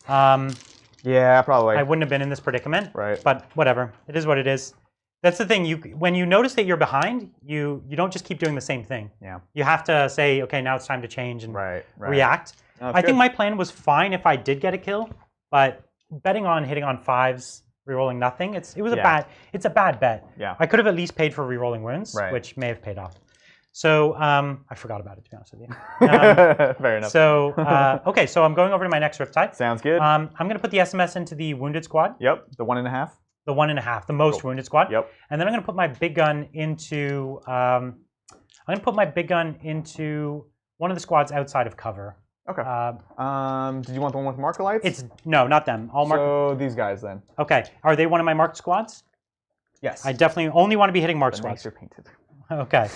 B: Yeah, probably.
A: I wouldn't have been in this predicament.
B: Right.
A: But whatever. It is what it is. That's the thing. When you notice that you're behind, you don't just keep doing the same thing.
B: Yeah.
A: You have to say, okay, now it's time to change and react.
B: No,
A: I think my plan was fine if I did get a kill, but betting on hitting on 5s, rerolling nothing, it's a bad bet.
B: Yeah.
A: I could have at least paid for rerolling wounds, which may have paid off. So I forgot about it, to be honest with you.
B: Fair enough.
A: So okay, so I'm going over to my next Riptide.
B: Sounds good.
A: I'm going to put the SMS into the wounded squad.
B: Yep. The 1.5.
A: The 1.5, the most wounded squad.
B: Yep.
A: And then I'm going to put my big gun into. I'm going to put my big gun into one of the squads outside of cover.
B: Okay. Did you want the one with marker lights?
A: No, not them. All marked.
B: So these guys then.
A: Okay. Are they one of my marked squads?
B: Yes.
A: I definitely only want to be hitting marked squads.
B: They're painted.
A: Okay.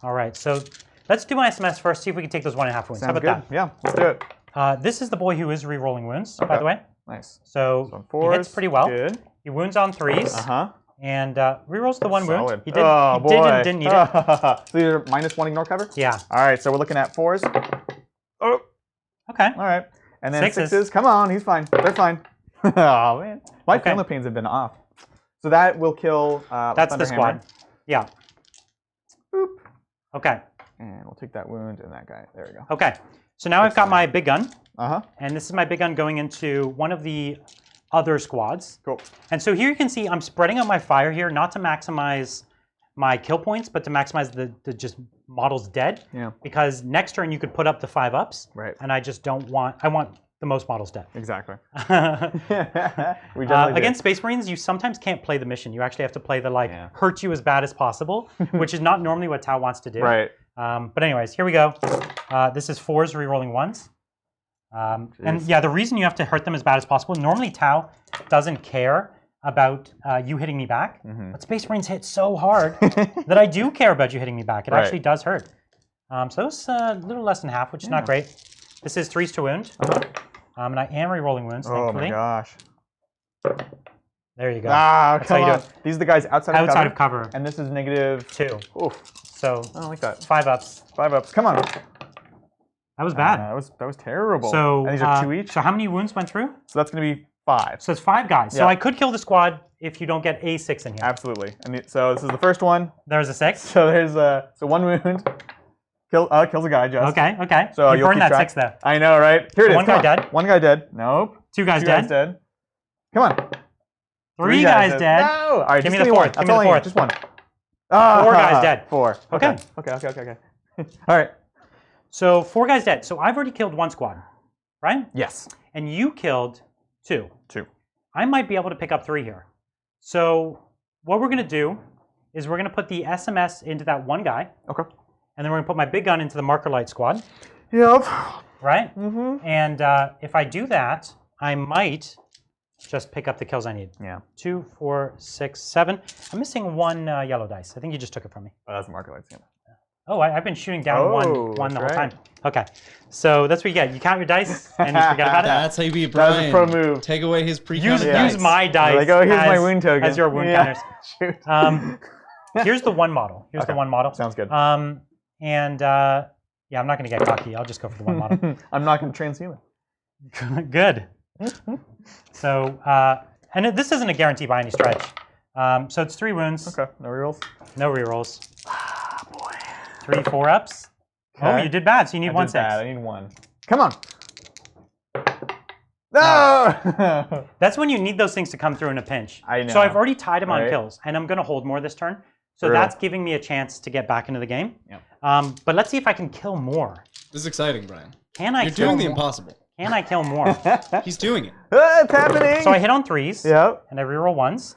A: All right. So let's do my SMS first. See if we can take those 1.5 wounds.
B: Sounds
A: How about
B: good.
A: that?
B: Yeah. Let's do it.
A: This is the boy who is re-rolling wounds, by the way.
B: Nice.
A: So he hits pretty well.
B: Good.
A: He wounds on 3s. And re-rolls the 1
B: Solid.
A: wound. He did. He did and didn't need it.
B: So these are -1 ignore cover?
A: Yeah.
B: All right. So we're looking at 4s. Oh.
A: Okay.
B: All right. And then
A: 6s.
B: 6s. Come on. He's fine. They're fine. Oh, man. My feeling pains have been off. So that will kill
A: that's the squad.
B: Hammer.
A: Yeah.
B: Boop.
A: Okay.
B: And we'll take that wound and that guy. There we go.
A: Okay. So now I've got my big gun.
B: Uh-huh.
A: And this is my big gun going into one of the other squads.
B: Cool.
A: And so here you can see I'm spreading out my fire here, not to maximize my kill points, but to maximize the just models dead.
B: Yeah.
A: Because next turn you could put up to 5-ups.
B: Right.
A: And I just don't want, I want the most models dead.
B: Exactly.
A: Against Space Marines, you sometimes can't play the mission. You actually have to play the hurt you as bad as possible, which is not normally what Tau wants to do.
B: Right.
A: But anyways, here we go. This is 4s re-rolling 1s. And yeah, the reason you have to hurt them as bad as possible, normally Tau doesn't care about you hitting me back, but Space Marines hit so hard that I do care about you hitting me back. It actually does hurt. So it's a little less than half, which is not great. This is 3s to wound. And I am re-rolling wounds, thankfully.
B: Oh my gosh.
A: There you go.
B: Ah, come on. These are the guys outside
A: of cover.
B: And this is -2.
A: Oof. So
B: I don't like that.
A: 5-ups.
B: 5-ups. Come on.
A: That was bad.
B: That was terrible.
A: So
B: and these are 2 each.
A: So how many wounds went through?
B: So that's going to be 5.
A: So it's 5 guys.
B: Yeah.
A: So I could kill the squad if you don't get a 6 in here.
B: Absolutely. And so this is the first one.
A: There's a 6.
B: So there's 1 wound. Kills a guy just.
A: Okay.
B: So
A: you burned that 6 though.
B: I know, right? Here it is.
A: One guy dead.
B: 1 guy dead. Nope.
A: Two guys
B: Two
A: dead.
B: guys dead. Come on.
A: Three guys dead.
B: No. All right,
A: Give
B: just
A: me the
B: one.
A: fourth. Give
B: That's
A: me
B: all
A: the
B: I need.
A: fourth.
B: Just one.
A: Four guys dead.
B: Four.
A: Okay.
B: Okay. All right.
A: So 4 guys dead. So I've already killed 1 squad, right?
B: Yes.
A: And you killed 2.
B: 2.
A: I might be able to pick up 3 here. So what we're going to do is we're going to put the SMS into that 1 guy.
B: Okay.
A: And then we're going to put my big gun into the marker light squad.
B: Yep.
A: Right?
B: Mm-hmm.
A: And if I do that, I might just pick up the kills I need.
B: Yeah.
A: 2, 4, 6, 7. I'm missing 1 yellow dice. I think you just took it from me.
B: Oh, that's a marker light.
A: Oh, I've been shooting down one the whole time. Okay. So that's what you get. You count your dice and you forget about it.
C: That's how you beat Brian.
B: That was a pro move.
C: Take away his pre-counted
A: Use my dice
B: like, oh, here's my wound token.
A: as your wound counters.
B: Shoot.
A: Here's the 1 model. Here's the 1 model.
B: Sounds good.
A: Yeah, I'm not going to get cocky. I'll just go for the 1 model.
B: I'm not going to transhuman.
A: Good. So, and this isn't a guarantee by any stretch. So it's 3 wounds.
B: Okay, no rerolls?
A: No rerolls.
B: Ah, boy.
A: 3 4-ups. Okay. Oh, you did bad, so you need 1 6.
B: I need 1. Come on. No!
A: That's when you need those things to come through in a pinch.
B: I know.
A: So I've already tied him on kills, and I'm going to hold more this turn. So that's giving me a chance to get back into the game.
B: Yep.
A: But let's see if I can kill more.
C: This is exciting, Brian.
A: Can I
C: You're
A: kill
C: doing the
A: more?
C: impossible.
A: Can I kill more?
C: He's doing it.
B: It's happening!
A: So I hit on 3s,
B: Yep.
A: and I reroll 1s.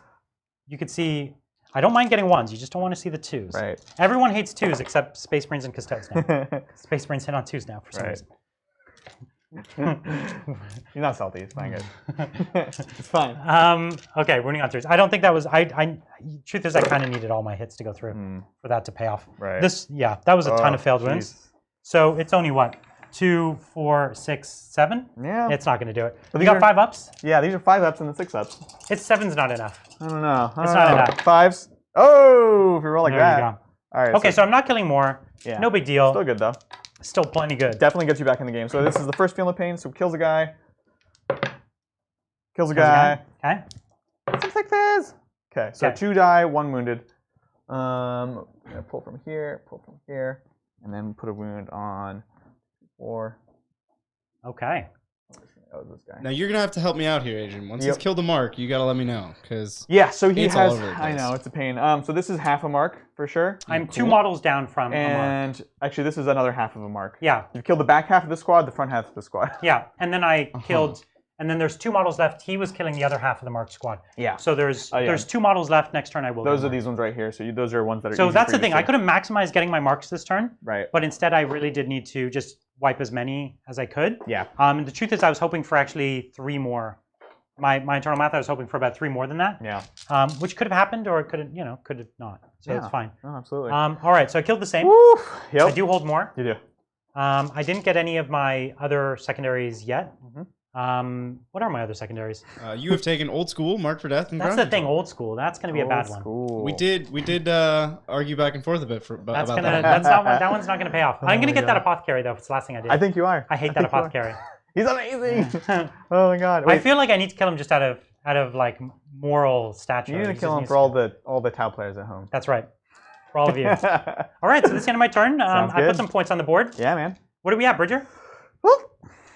A: You can see, I don't mind getting 1s. You just don't want to see the 2s.
B: Right.
A: Everyone hates 2s except Space Marines and Custodes now. Space Marines hit on 2s now for some reason.
B: You're not salty. It's fine, guys. It's fine.
A: Okay, running on 3s. I don't think that was. Truth is, I kind of needed all my hits to go through for that to pay off.
B: Right.
A: That was a ton of failed wounds. So it's only what? 2, 4, 6, 7?
B: Yeah.
A: It's not going to do it.
B: But
A: We got 5-ups?
B: Yeah, these are 5-ups and the 6-ups.
A: It's 7's not enough.
B: I don't know.
A: It's not enough.
B: 5s. Oh, if you roll like
A: There
B: that.
A: you go.
B: All right.
A: Okay, so I'm not killing more.
B: Yeah.
A: No big deal.
B: Still good, though.
A: Still plenty good.
B: Definitely gets you back in the game. So this is the first Field of Pain. So kills a guy. Kills a guy.
A: Okay.
B: Some 6s. Okay, so 2 die, 1 wounded. I'm gonna pull from here, and then put a wound on 4.
A: Okay.
B: Oh, this guy.
C: Now you're gonna have to help me out here, Adrian. Once he's killed the mark, you gotta let me know, because
B: yeah. So he
C: it's all
B: has.
C: over the
B: I
C: place.
B: know it's a pain. So this is half a mark for sure.
A: I'm 2 models down from a mark.
B: And actually, this is another half of a mark.
A: Yeah.
B: You've killed the back half of the squad, the front half of the squad.
A: Yeah, and then I killed, and then there's 2 models left. He was killing the other half of the mark squad.
B: Yeah.
A: So there's 2 models left. Next turn I will.
B: Those are these ones right here. So those are ones that are.
A: So
B: easy
A: that's
B: for
A: the
B: you to
A: thing. I
B: see.
A: could have maximized getting my marks this turn.
B: Right.
A: But instead, I really did need to just wipe as many as I could.
B: Yeah.
A: And the truth is, I was hoping for actually 3 more. My internal math, I was hoping for about 3 more than that.
B: Yeah.
A: Which could have happened, or it could have, could have not. So it's fine.
B: Oh, absolutely.
A: All right. So I killed the same.
B: Woo! Yep.
A: I do hold more.
B: You do.
A: I didn't get any of my other secondaries yet. What are my other secondaries?
C: You have taken old school, mark for death, and
A: That's
C: ground
A: the thing,
C: control.
A: old school. That's going to be a bad one.
B: School.
C: We did argue back and forth a bit about
A: That's
C: that.
A: that one's not going to pay off. I'm going to get that apothecary though. It's the last thing I did.
B: I think you are.
A: I hate that apothecary.
B: He's amazing. Oh my god.
A: I feel like I need to kill him just out of like moral stature.
B: You need to
A: He
B: kill
A: just
B: him
A: needs
B: for
A: to-
B: all the Tau players at home.
A: That's right. For all of you. All right. So this is the end of my turn. I put
B: good.
A: some points on the board.
B: Yeah, man.
A: What are we at, Bridger?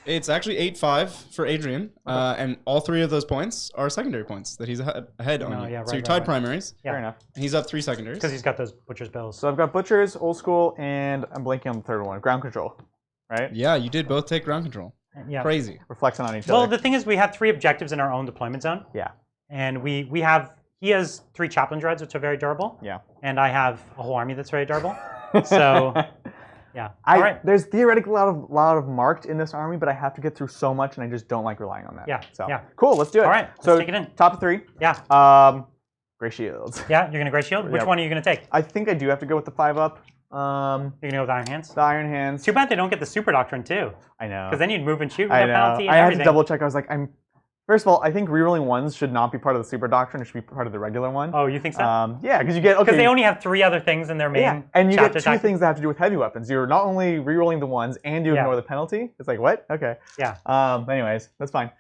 C: It's actually 8-5 for Adrian, and all 3 of those points are secondary points that he's ahead on you.
A: yeah,
C: So
A: right,
C: you're tied
A: right.
C: primaries,
A: Yeah.
B: Fair enough.
C: and he's up 3 secondaries.
A: Because he's got those butcher's bills.
B: So I've got Butchers, Old School, and I'm blanking on the third one. Ground Control. Right?
C: Yeah, you did both take ground control.
A: Yeah.
C: Crazy.
B: Reflecting on each
A: Well,
B: other.
A: the thing is, we have 3 objectives in our own deployment zone,
B: Yeah.
A: and he has 3 chaplain dreads, which are very durable.
B: Yeah.
A: And I have a whole army that's very durable. So, yeah. All right.
B: There's theoretically a lot of marked in this army, but I have to get through so much, and I just don't like relying on that.
A: Yeah,
B: So
A: yeah.
B: cool. Let's do it.
A: All right,
B: So
A: let's take it in.
B: top of 3.
A: Yeah.
B: Gray Shields.
A: Yeah. You're gonna Gray Shield. Which
B: Yep.
A: one are you gonna take?
B: I think I do have to go with the 5-up.
A: You're gonna go with Iron Hands.
B: The Iron Hands.
A: Too bad they don't get the Super Doctrine too,
B: I know.
A: because then you'd move and shoot with
B: I
A: a
B: know.
A: penalty and
B: I had
A: everything.
B: to double check. I was like, First of all, I think rerolling 1s should not be part of the Super Doctrine. It should be part of the regular one.
A: Oh, you think so?
B: Yeah, because you get
A: Because they only have 3 other things in their main.
B: Yeah, and you get
A: chapter
B: 2
A: tactics.
B: things that have to do with heavy weapons. You're not only rerolling the 1s and you ignore the penalty. It's like, what? Okay.
A: Yeah.
B: Anyways, that's fine.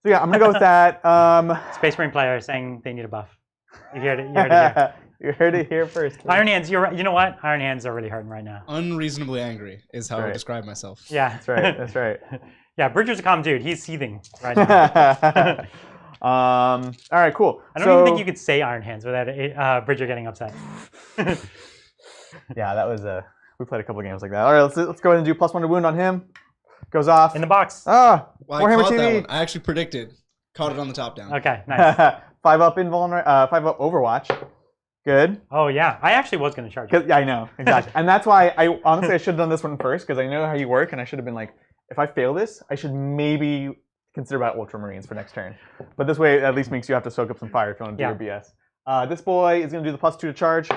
B: So yeah, I'm gonna go with that.
A: Space Marine player saying they need a buff. You heard it. You heard it here.
B: You heard it here first.
A: Iron Hands. You know what? Iron Hands are really hurting right now.
C: Unreasonably angry is how I would describe myself.
A: Yeah.
B: That's right. That's right.
A: Yeah, Bridger's a calm dude. He's seething right now.
B: All right, cool.
A: I don't even think you could say Iron Hands without Bridger getting upset.
B: Yeah, that was we played a couple of games like that. All right, let's go ahead and do +1 to wound on him. Goes off.
A: In the box.
B: Ah,
C: Well,
B: Warhammer
C: I caught
B: TV.
C: that one. I actually predicted. Caught it on the top down.
A: Okay, nice.
B: 5 up invulnerable. 5 up Overwatch. Good.
A: Oh yeah, I actually was gonna charge you.
B: Yeah, I know exactly, and that's why I honestly should have done this one first because I know how you work, and I should have been like, if I fail this, I should maybe consider about Ultramarines for next turn. But this way, it at least makes you have to soak up some fire if you want to do your BS. This boy is gonna do the +2 to charge.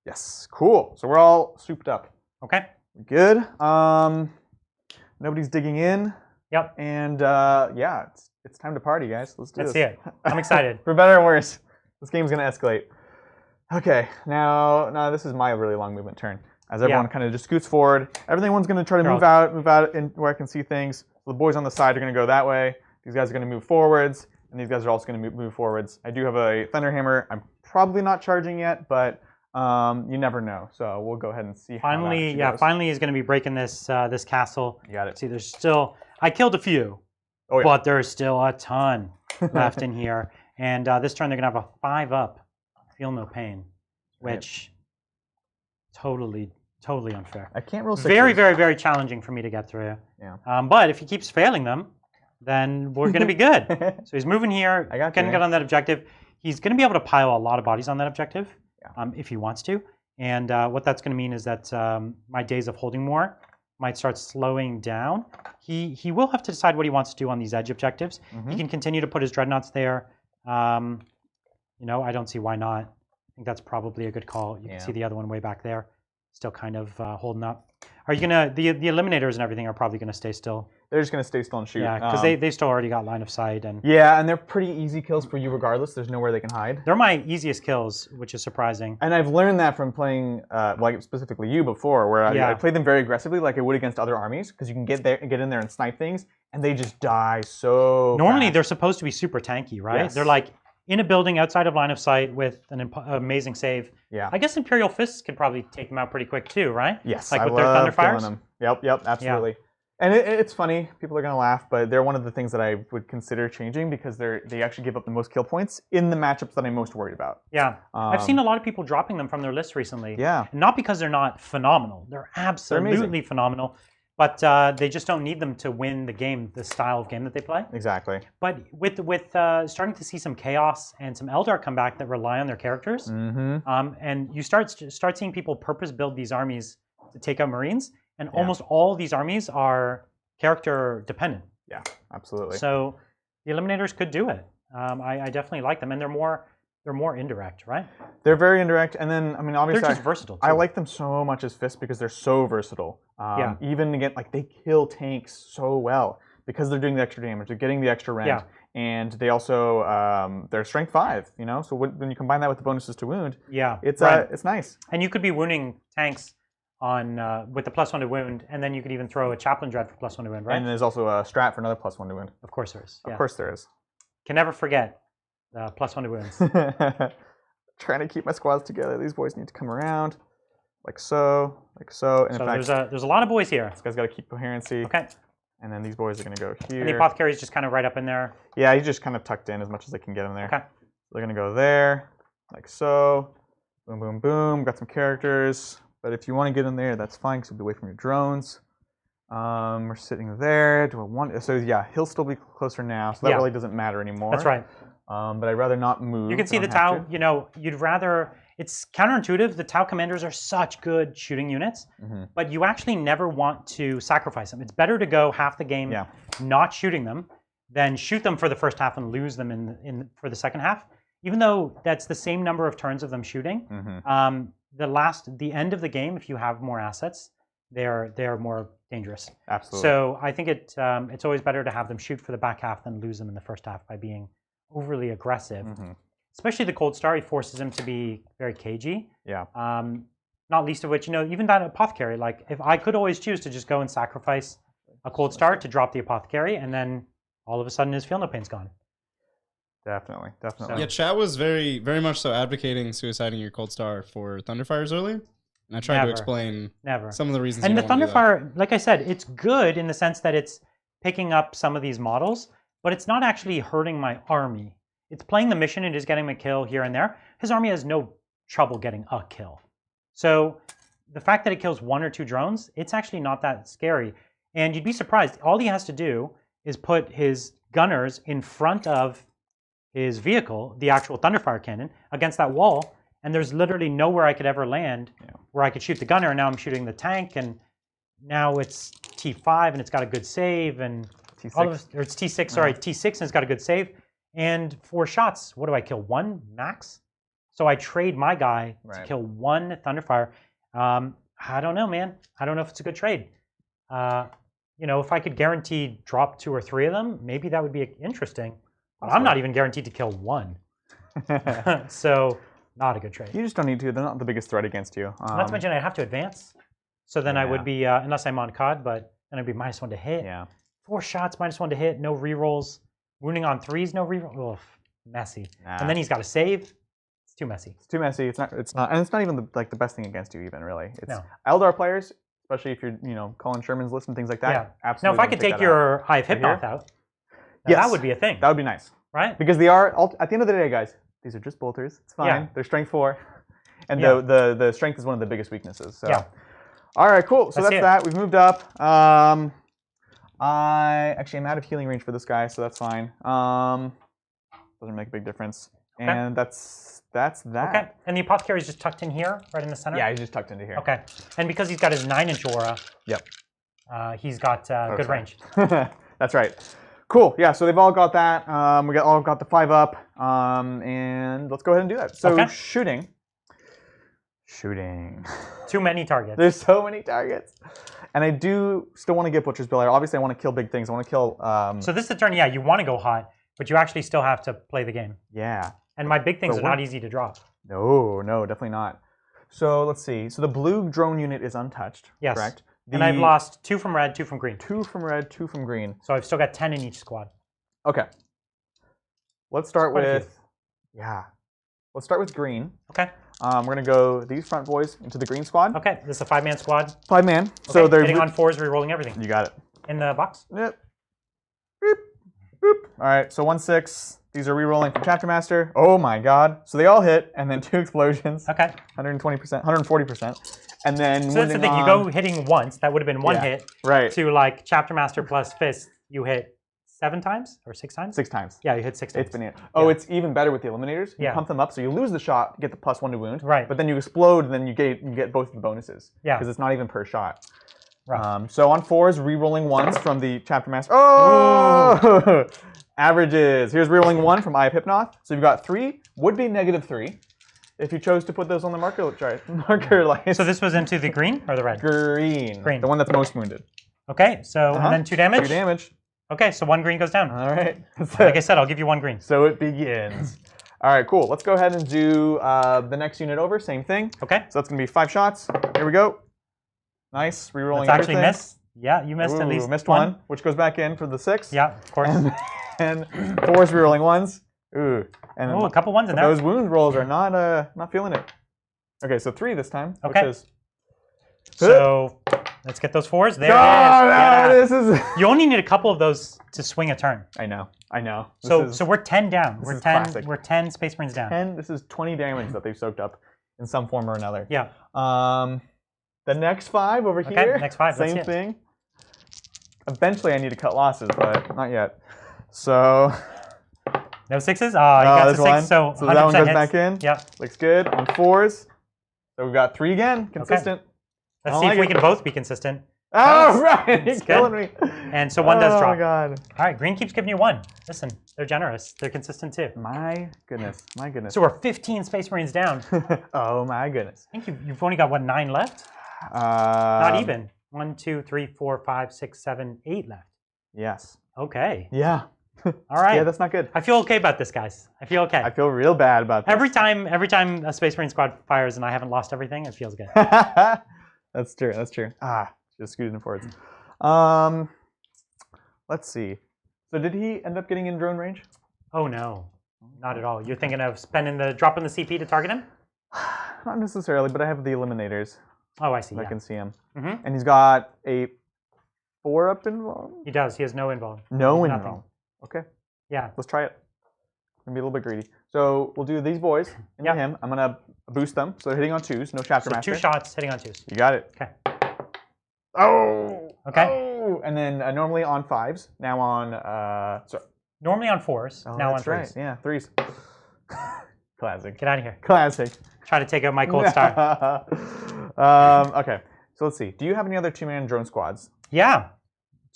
B: Yes, cool. So we're all souped up.
A: Okay.
B: Good. Nobody's digging in.
A: Yep.
B: And yeah, it's time to party, guys. Let's do this.
A: Let's see it. I'm excited.
B: For better or worse, this game's gonna escalate. Okay, now this is my really long movement turn. As everyone kind of just scoots forward, everyone's gonna try to move out in where I can see things. So the boys on the side are gonna go that way. These guys are gonna move forwards, and these guys are also gonna move forwards. I do have a Thunderhammer. I'm probably not charging yet, but you never know. So we'll go ahead and see.
A: Finally, finally he's gonna be breaking this this castle.
B: You got it.
A: See, there's still I killed a few, but there's still a ton left in here. And this turn they're gonna have a 5 up. Feel no pain, which totally unfair.
B: I can't roll 6s.
A: Very challenging for me to get through.
B: Yeah.
A: But if he keeps failing them, then we're going to be good. So he's moving here.
B: I got
A: can get on that objective. He's going to be able to pile a lot of bodies on that objective if he wants to. And what that's going to mean is that my days of holding more might start slowing down. He will have to decide what he wants to do on these edge objectives. He can continue to put his dreadnoughts there. You know, I don't see why not. I think that's probably a good call. You can see the other one way back there, still kind of holding up. Are you gonna the eliminators and everything are probably gonna stay still?
B: They're just gonna stay still and shoot.
A: Yeah, because they still already got line of sight and.
B: Yeah, and they're pretty easy kills for you regardless. There's nowhere they can hide.
A: They're my easiest kills, which is surprising.
B: And I've learned that from playing, like specifically you before, where I played them very aggressively, like I would against other armies, because you can get in there and snipe things, and they just die so.
A: Normally
B: fast.
A: they're supposed to be super tanky, right?
B: Yes.
A: They're like in a building outside of line of sight with an amazing save.
B: Yeah.
A: I guess Imperial Fists could probably take them out pretty quick too, right?
B: Yes.
A: Like
B: I
A: with their
B: love
A: Thunderfires.
B: killing them. Yep, absolutely. Yeah. And it's funny. People are gonna laugh, but they're one of the things that I would consider changing because they actually give up the most kill points in the matchups that I'm most worried about.
A: Yeah. I've seen a lot of people dropping them from their list recently.
B: Yeah.
A: And not because they're not phenomenal. They're absolutely phenomenal. But they just don't need them to win the game, the style of game that they play.
B: Exactly.
A: But with starting to see some chaos and some Eldar come back that rely on their characters, and you start seeing people purpose build these armies to take out Marines, and almost all these armies are character dependent.
B: Yeah, absolutely.
A: So the Eliminators could do it. I definitely like them, and they're more indirect, right?
B: They're very indirect, and then I mean, obviously,
A: they're just versatile. Too.
B: I like them so much as fists because they're so versatile. Even again, like they kill tanks so well because they're doing the extra damage, they're getting the extra rend, and they also they're strength 5. You know, so when you combine that with the bonuses to wound, it's nice.
A: And you could be wounding tanks on with the +1 to wound, and then you could even throw a Chaplain Dread for +1 to wound, right?
B: And there's also a strat for another +1 to wound.
A: Of course there is.
B: Of course there is.
A: Can never forget +1 to wounds.
B: Trying to keep my squads together. These boys need to come around, like so, like so. And
A: so
B: in fact,
A: there's a lot of boys here.
B: This guy's got to keep coherency.
A: Okay.
B: And then these boys are going to go here.
A: And the Apothecary's just kind of right up in there.
B: Yeah, he's just kind of tucked in as much as I can get him there.
A: Okay.
B: So they're going to go there, like so. Boom, boom, boom. Got some characters. But if you want to get in there, that's fine because you'll be away from your drones. We're sitting there. Do I want? So yeah, he'll still be closer now. So that really doesn't matter anymore.
A: That's right.
B: But I'd rather not move.
A: You can see the Tau, you know, you'd rather, it's counterintuitive. The Tau commanders are such good shooting units, but you actually never want to sacrifice them. It's better to go half the game not shooting them than shoot them for the first half and lose them for the second half. Even though that's the same number of turns of them shooting, the end of the game, if you have more assets, they're more dangerous.
B: Absolutely.
A: So I think it's always better to have them shoot for the back half than lose them in the first half by being overly aggressive. Especially the Cold Star, he forces him to be very cagey.
B: Yeah.
A: Not least of which, you know, even that Apothecary, like if I could always choose to just go and sacrifice a Cold Star to drop the Apothecary, and then all of a sudden his Feel No Pain's gone.
B: Definitely.
A: So.
C: Yeah, chat was very much so advocating suiciding your Cold Star for Thunderfires earlier. And I tried to explain some of the reasons.
A: And the Thunderfire, like I said, it's good in the sense that it's picking up some of these models, but it's not actually hurting my army. It's playing the mission and just getting a kill here and there. His army has no trouble getting a kill. So the fact that it kills 1 or 2 drones, it's actually not that scary. And you'd be surprised. All he has to do is put his gunners in front of his vehicle, the actual Thunderfire cannon, against that wall, and there's literally nowhere I could ever land where I could shoot the gunner, and now I'm shooting the tank, and now it's T5, and it's got a good save, and
B: T6.
A: all of or it's T6, sorry, T6, and it's got a good save, and 4 shots. What do I kill? 1 max? So I trade my guy to kill 1 Thunderfire. I don't know, man. I don't know if it's a good trade. You know, if I could guarantee drop 2 or 3 of them, maybe that would be interesting. But I'm not even guaranteed to kill 1. So, not a good trade.
B: You just don't need to. They're not the biggest threat against you.
A: Not to mention, I have to advance. So then I would be, unless I'm on COD, but then I'd be -1 to hit.
B: Yeah.
A: 4 shots, -1 to hit, no rerolls. Wounding on 3s, no reroll. Ugh, messy. And then he's got to save. It's too messy.
B: It's too messy. It's not, and it's not even the best thing against you even, really. It's
A: No.
B: Eldar players, especially if you're, calling Sherman's list and things like that.
A: Yeah.
B: Absolutely.
A: Now, if I could take your Hive Hypnoth out, that would be a thing.
B: That would be nice.
A: Right?
B: Because they are, at the end of the day, guys, these are just bolters. It's fine.
A: Yeah.
B: They're strength 4. And the strength is one of the biggest weaknesses. So.
A: Yeah.
B: All right, cool. So
A: That's
B: that's
A: it.
B: that. We've moved up. Actually, I'm out of healing range for this guy, so that's fine. Doesn't make a big difference.
A: Okay.
B: And that's that.
A: Okay. And the Apothecary is just tucked in here, right in the center?
B: Yeah, he's just tucked into here.
A: Okay. And because he's got his 9-inch aura, he's got good range.
B: That's right. Cool. Yeah, so they've all got that. We all got the 5 up. And let's go ahead and do that. So shooting.
A: Too many targets.
B: There's so many targets. And I do still want to get Butcher's Bill. Obviously, I want to kill big things. I want to kill...
A: So this is the turn, you want to go hot, but you actually still have to play the game.
B: Yeah.
A: And my big things are not easy to drop.
B: No, definitely not. So let's see. So the blue drone unit is untouched, correct?
A: And I've lost 2 from red, 2 from green.
B: 2 from red, 2 from green.
A: So I've still got 10 in each squad.
B: Okay. Let's start with... Yeah. Let's start with green.
A: Okay.
B: We're going to go these front boys into the green squad.
A: Okay, this is a 5-man squad.
B: 5-man.
A: Okay.
B: So they're
A: hitting on 4s, re-rolling everything.
B: You got it.
A: In the box?
B: Yep. Boop. Boop. All right, so 1-6. These are re-rolling from Chapter Master. Oh my god. So they all hit, and then 2 explosions.
A: Okay.
B: 120%, 140%. And then
A: so that's the thing, you go hitting once, that would have been 1 hit.
B: Right.
A: To like Chapter Master plus Fist, you hit 7 times or 6 times?
B: 6 times.
A: Yeah, you hit 6 times.
B: It's been it's even better with the eliminators. You pump them up, so you lose the shot, get the +1 to wound.
A: Right.
B: But then you explode, and then you get both of the bonuses. Yeah. Because it's not even per shot. Right. So on 4s, re-rolling 1s from the Chapter Master. Oh! Averages. Here's re-rolling 1 from Eye of Hypnoth. So you've got 3, would be -3. If you chose to put those on the marker lights.
A: So this was into the green or the red?
B: Green. Green. The one that's most wounded.
A: Okay, so and then 2 damage?
B: 2 damage.
A: Okay, so 1 green goes down.
B: All right.
A: Like I said, I'll give you 1 green.
B: So it begins. All right, cool. Let's go ahead and do the next unit over. Same thing.
A: Okay.
B: So that's going to be 5 shots. Here we go. Nice. Rerolling
A: That's actually
B: everything.
A: Miss. Yeah, you missed at least
B: missed one, which goes back in for the 6.
A: Yeah, of course.
B: And 4's rerolling 1s. Ooh. And
A: a couple 1s in there.
B: Those wound rolls are not feeling it. Okay, so 3 this time.
A: Okay.
B: Which is...
A: So let's get those 4s. There it is. This is... You only need a couple of those to swing a turn.
B: I know.
A: So we're 10 down. We're 10 Space Marines down.
B: This is 20 damage that they've soaked up in some form or another.
A: Yeah.
B: The next 5 over here.
A: Next 5.
B: Same thing. Eventually, I need to cut losses, but not yet. So.
A: No 6s? You got the 6, so
B: that one goes
A: hits.
B: back in.
A: Yeah.
B: Looks good. On 4s. So we've got 3 again. Consistent.
A: Okay. Let's see if we can both be consistent.
B: Oh, right. He's killing me.
A: And so 1 does drop.
B: Oh, my God.
A: All right, green keeps giving you 1. Listen, they're generous. They're consistent, too.
B: My goodness.
A: So we're 15 Space Marines down.
B: Oh, my goodness.
A: I think you've only got, 9 left? Not even. 1, 2, 3, 4, 5, 6, 7, 8 left.
B: Yes.
A: Okay.
B: Yeah.
A: All right.
B: Yeah, that's not good.
A: I feel okay about this, guys. I feel okay.
B: I feel real bad about this.
A: Every time a Space Marine squad fires and I haven't lost everything, it feels good.
B: That's true. Just scooted in forwards. Let's see. So did he end up getting in drone range?
A: Oh no, not at all. You're thinking of dropping the CP to target him?
B: Not necessarily, but I have the eliminators.
A: Oh, I see.
B: I can see him.
A: Mm-hmm.
B: And he's got a 4-up invuln?
A: He does. He has no invuln.
B: No
A: Nothing.
B: invuln. Okay.
A: Yeah.
B: Let's try it. I'm gonna be a little bit greedy. So we'll do these boys into him. I'm gonna boost them. So they're hitting on 2s. No chapter
A: So
B: master.
A: 2 shots hitting on 2s.
B: You got it.
A: Okay.
B: Oh.
A: Okay.
B: Oh. And then normally on 5s. Now on sorry.
A: Normally on 4s.
B: Oh,
A: now on
B: that's
A: 3s.
B: right. Yeah, 3s. Classic.
A: Get out of here.
B: Classic.
A: Try to take out my cold star.
B: Okay. So let's see. Do you have any other 2-man drone squads?
A: Yeah.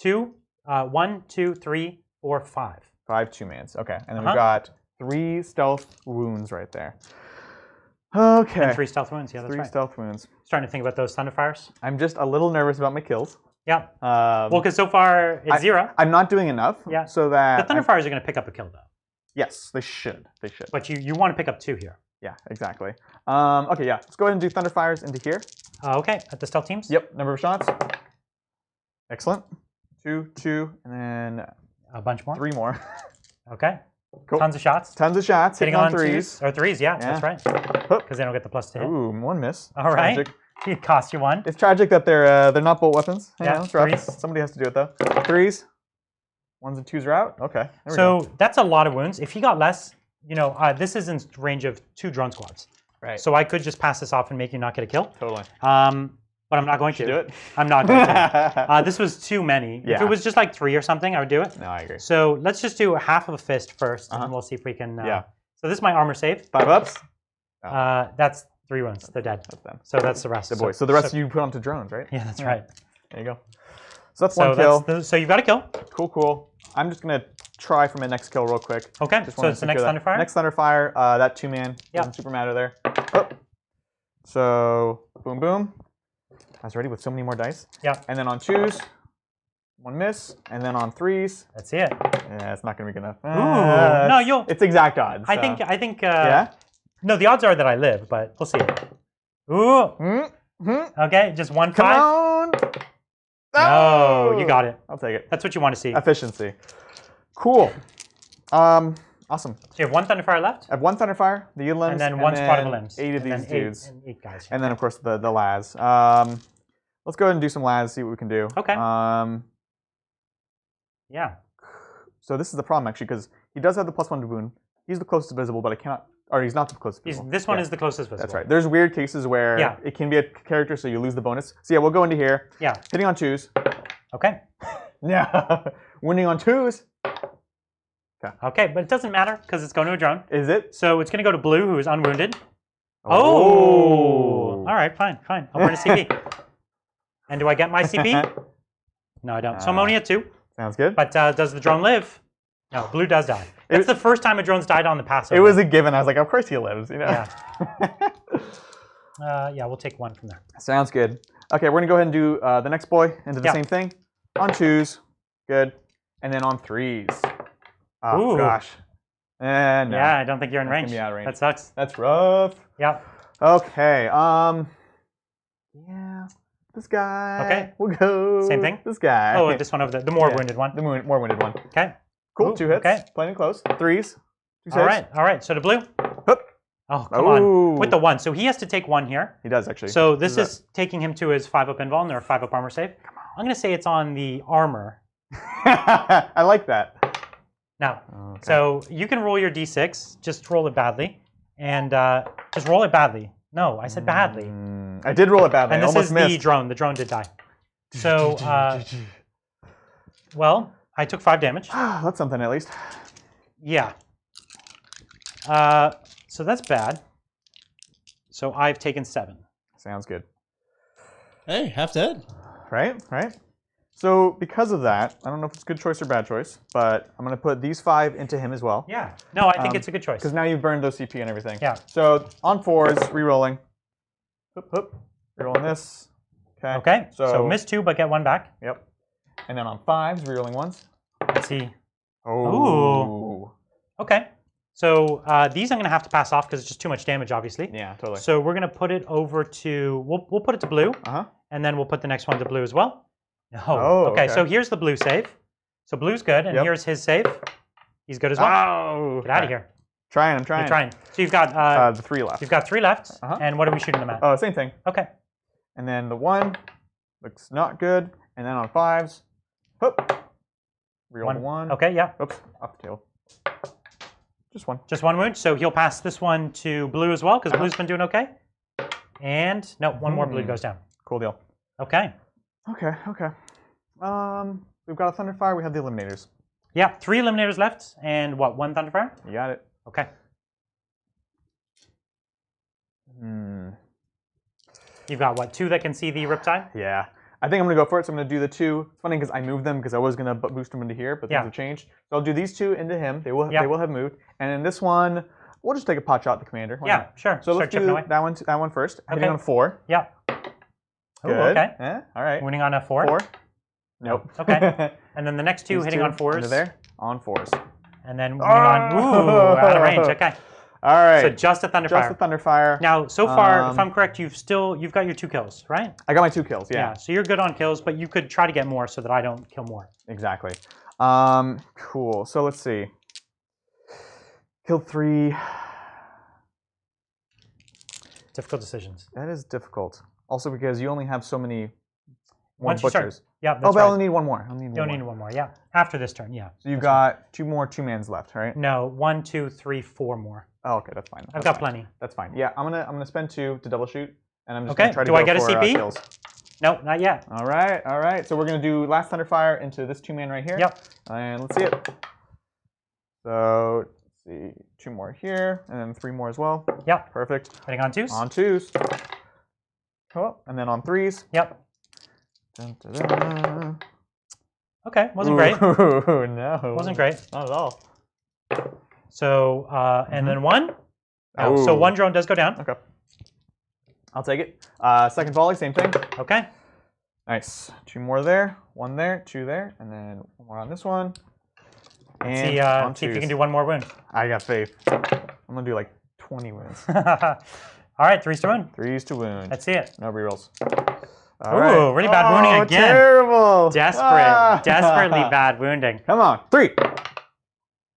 A: 2, 1, 2, 3, 4, 5.
B: 5 2-mans. Okay. And then we've got 3 stealth wounds right there. Okay.
A: And 3 stealth wounds. Yeah, that's
B: 3
A: right.
B: stealth wounds.
A: Starting to think about those Thunderfires.
B: I'm just a little nervous about my kills.
A: Yeah. Well, because so far it's 0.
B: I'm not doing enough.
A: Yeah.
B: So that
A: The Thunderfires are going to pick up a kill, though.
B: yes, they should. They should.
A: But you want to pick up 2 here.
B: Yeah, exactly. Okay, yeah. Let's go ahead and do Thunderfires into here.
A: Okay, at the stealth teams?
B: Yep, number of shots. Excellent. 2, 2, and then
A: A bunch more?
B: 3 more.
A: Okay.
B: Cool.
A: Tons of shots.
B: Tons of shots. Hitting on 3s.
A: 2s. Or 3s, yeah, that's right. Because they don't get the plus to hit.
B: Ooh, 1 miss.
A: All right.
B: Tragic.
A: It cost you 1.
B: It's tragic that they're not bolt weapons.
A: Yeah,
B: it's rough.
A: 3s.
B: Somebody has to do it though. 3s. 1s and 2s are out. Okay. There we
A: So
B: go.
A: that's a lot of wounds. If he got less, you know, this is in range of 2 drone squads.
B: Right.
A: So I could just pass this off and make you not get a kill.
B: Totally.
A: But I'm not going to.
B: Do it.
A: I'm not going to. This was too many. If
B: Yeah.
A: it was just like 3 or something, I would do it.
B: No, I agree.
A: So let's just do half of a fist first, and then we'll see if we can.
B: Yeah.
A: So this is my armor save.
B: 5 ups.
A: That's 3 wounds. They're dead.
B: That's them.
A: So that's the rest.
B: The boys. So the rest you put onto drones, right?
A: Yeah, that's right.
B: There you go. So that's 1 kill.
A: So you've got a kill.
B: Cool, cool. I'm just gonna try for my next kill real quick.
A: Okay.
B: Just
A: So
B: wanted
A: it's
B: to
A: the next
B: secure that.
A: Thunderfire.
B: Next Thunderfire. That 2-man.
A: Yeah.
B: Doesn't super matter there. Oh. So boom, boom. I was ready with so many more dice.
A: Yeah.
B: And then on 2s, 1 miss, and then on 3s.
A: That's it.
B: Yeah, it's not gonna be good enough.
A: Ooh. No, you'll.
B: It's exact odds.
A: I
B: so.
A: think.
B: Yeah.
A: No, the odds are that I live, but we'll see. Ooh.
B: Mm-hmm.
A: Okay, just 1
B: Come
A: 5.
B: on.
A: No, you got it.
B: I'll take it.
A: That's what you want to see.
B: Efficiency. Cool. Awesome.
A: So you have 1 Thunderfire left,
B: I have 1 Thunderfire, the Yield limbs,
A: and then 1 Squad of limbs.
B: 8 of
A: and
B: these
A: then
B: dudes.
A: And 8 guys.
B: And then, of course, the Laz. Let's go ahead and do some Laz, see what we can do.
A: Okay. Yeah.
B: So this is the problem, actually, because he does have the +1 to wound. He's the closest visible, but I cannot... Or he's not the closest visible.
A: This one is the closest visible.
B: That's right. There's weird cases where it can be a character, so you lose the bonus. So yeah, we'll go into here.
A: Yeah.
B: Hitting on 2s.
A: Okay.
B: Yeah. Winning on 2s.
A: Okay, but it doesn't matter because it's going to a drone.
B: Is it?
A: So it's going to go to Blue, who is unwounded. Oh. All right, fine. I'll burn a CP. And do I get my CP? No, I don't. So I'm only at 2.
B: Sounds good.
A: But does the drone live? No, Blue does die. It's the first time a drone's died on the Passover.
B: It was a given. I was like, of course he lives, you know?
A: Yeah. Yeah, we'll take 1 from there.
B: Sounds good. Okay, we're going to go ahead and do the next boy and do the same thing. On 2s. Good. And then on 3s. Oh, gosh. No.
A: Yeah, I don't think you're in range.
B: Gonna be out of range.
A: That sucks.
B: That's rough.
A: Yeah.
B: Okay. Yeah. This guy.
A: Okay.
B: We'll go.
A: Same thing?
B: This guy.
A: Oh, this one over there. The more wounded one.
B: The more wounded one.
A: Okay.
B: Cool.
A: Ooh,
B: 2 hits.
A: okay.
B: Plenty close. 3s. 2 saves.
A: All right. So to Blue.
B: Hup.
A: Oh, come on. With the 1. So he has to take 1 here.
B: He does, actually.
A: So this is taking him to his 5-up invuln or 5-up armor save. Come on. I'm going to say it's on the armor.
B: I like that.
A: Now, so you can roll your d6. Just roll it badly. And just roll it badly. No, I said badly.
B: I did roll it badly.
A: And this
B: almost
A: is
B: missed.
A: the drone. The drone did die. So, well, I took 5 damage.
B: That's something, at least.
A: Yeah. So that's bad. So I've taken 7.
B: Sounds good.
C: Hey, half dead.
B: Right? So because of that, I don't know if it's a good choice or bad choice, but I'm going to put these 5 into him as well.
A: Yeah. No, I think it's a good choice.
B: Because now you've burned those CP and everything.
A: Yeah.
B: So on 4s, re-rolling. Hoop. Re-rolling this.
A: Okay. So miss 2, but get 1 back.
B: Yep. And then on 5s, re-rolling 1s.
A: Let's see.
B: Oh.
A: Ooh. Okay. So these I'm going to have to pass off because it's just too much damage, obviously.
B: Yeah, totally.
A: So we're going to put it over to, we'll put it to Blue. And then we'll put the next one to Blue as well. No.
B: Oh,
A: okay. So here's the Blue save. So Blue's good, and here's his save. He's good as well.
B: Oh.
A: Get out of here.
B: I'm trying.
A: You're trying. So you've got
B: the 3 left.
A: You've got 3 left. And what are we shooting them at?
B: Oh, same thing.
A: Okay.
B: And then the 1 looks not good. And then on 5s, Hoop. Reroll one.
A: Okay, yeah.
B: Oops, off the table. Just one.
A: Just one wound. So he'll pass this one to blue as well, because blue's been doing okay. And no, one more blue goes down.
B: Cool deal.
A: Okay.
B: Okay. We've got a Thunderfire. We have the Eliminators.
A: Yeah, 3 Eliminators left, and what, 1 Thunderfire?
B: You got it.
A: Okay. You've got what, 2 that can see the Riptide?
B: Yeah. I think I'm going to go for it, so I'm going to do the 2. It's funny because I moved them because I was going to boost them into here, but things have changed. So I'll do these 2 into him. They will have moved. And in this one, we'll just take a pot shot at the commander. Why not?
A: Sure.
B: So let's do that one first. Hitting on 4.
A: Yeah.
B: Good.
A: Ooh, okay.
B: All right.
A: Winning on a 4?
B: 4. Nope.
A: Okay. And then the next 2 hitting on 4s.
B: Into there. On 4s.
A: And then winning on, out of range. Okay.
B: All right.
A: So just a Thunderfire.
B: Just a Thunderfire.
A: Now, so far, if I'm correct, you've got your 2 kills, right?
B: I got my 2 kills, yeah.
A: So you're good on kills, but you could try to get more so that I don't kill more.
B: Exactly. Cool. So let's see. Killed 3.
A: Difficult decisions.
B: That is difficult. Also because you only have so many
A: Once you
B: butchers.
A: Start, yeah,
B: that's right. I only need one more.
A: You only need one more, yeah. After this turn, yeah.
B: So you've got 2 more 2-mans left, right?
A: No, 1, 2, 3, 4 more.
B: Oh, okay, that's fine.
A: I've got plenty.
B: That's fine. Yeah, I'm gonna spend 2 to double shoot, and I'm just
A: okay.
B: gonna try to
A: Do
B: go
A: I get
B: for,
A: a CP?
B: kills.
A: No, not yet.
B: All right. So we're gonna do last Thunderfire into this 2-man right here.
A: Yep.
B: And let's see it. So let's see, 2 more here, and then 3 more as well.
A: Yep.
B: Perfect.
A: Hitting on 2s.
B: On 2s. Oh, and then on 3s.
A: Yep.
B: Dun, dun, dun.
A: Okay, wasn't great.
B: No.
A: Wasn't great.
B: Not at all.
A: So, and then 1. Oh, so 1 drone does go down.
B: Okay. I'll take it. Second volley, same thing.
A: Okay.
B: Nice. 2 more there, 1 there, 2 there, and then 1 more on this one. And
A: see if you can do 1 more wound.
B: I got faith. I'm gonna do like 20 wounds.
A: All right, 3s to wound.
B: 3s to wound.
A: Let's see it.
B: No rerolls.
A: Ooh, really bad wounding again.
B: Terrible.
A: Desperately bad wounding.
B: Come on, 3.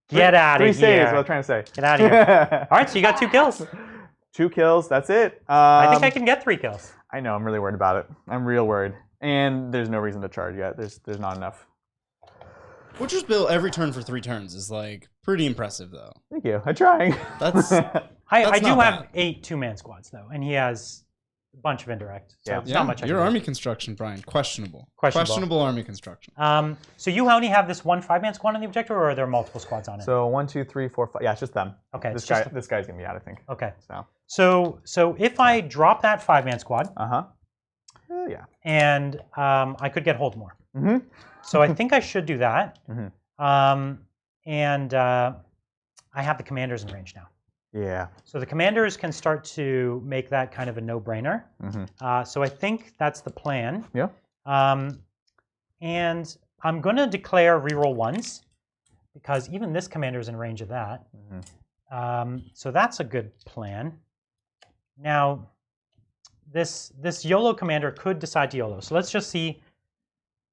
A: Get out of here.
B: 3 saves, what I was trying to say.
A: Get out of here. All right, so you got 2 kills.
B: 2 kills, that's it.
A: I think I can get 3 kills.
B: I know, I'm really worried about it. I'm real worried. And there's no reason to charge yet. There's not enough.
C: Butcher's Bill every turn for 3 turns is like pretty impressive though.
B: Thank you. I'm trying.
C: That's
A: I do
C: not
A: have
C: bad.
A: 8 2-man squads though, and he has a bunch of indirect. So
B: Yeah.
A: it's not much.
C: Your army construction, Brian, questionable.
A: Questionable.
C: Questionable army construction.
A: So you only have this 1 5-man squad on the objective, or are there multiple squads on it?
B: So 1, 2, 3, 4, 5. Yeah, it's just them.
A: Okay,
B: This guy's gonna be out, I think.
A: Okay.
B: So.
A: So if I drop that 5-man squad,
B: Yeah.
A: and I could get hold more.
B: Mm-hmm.
A: So I think I should do that.
B: Mm-hmm.
A: And I have the commanders in range now.
B: Yeah.
A: So the commanders can start to make that kind of a no-brainer.
B: Mm-hmm.
A: So I think that's the plan.
B: Yeah.
A: And I'm going to declare reroll 1s, because even this commander's in range of that.
B: Mm-hmm.
A: So that's a good plan. Now, this YOLO commander could decide to YOLO. So let's just see.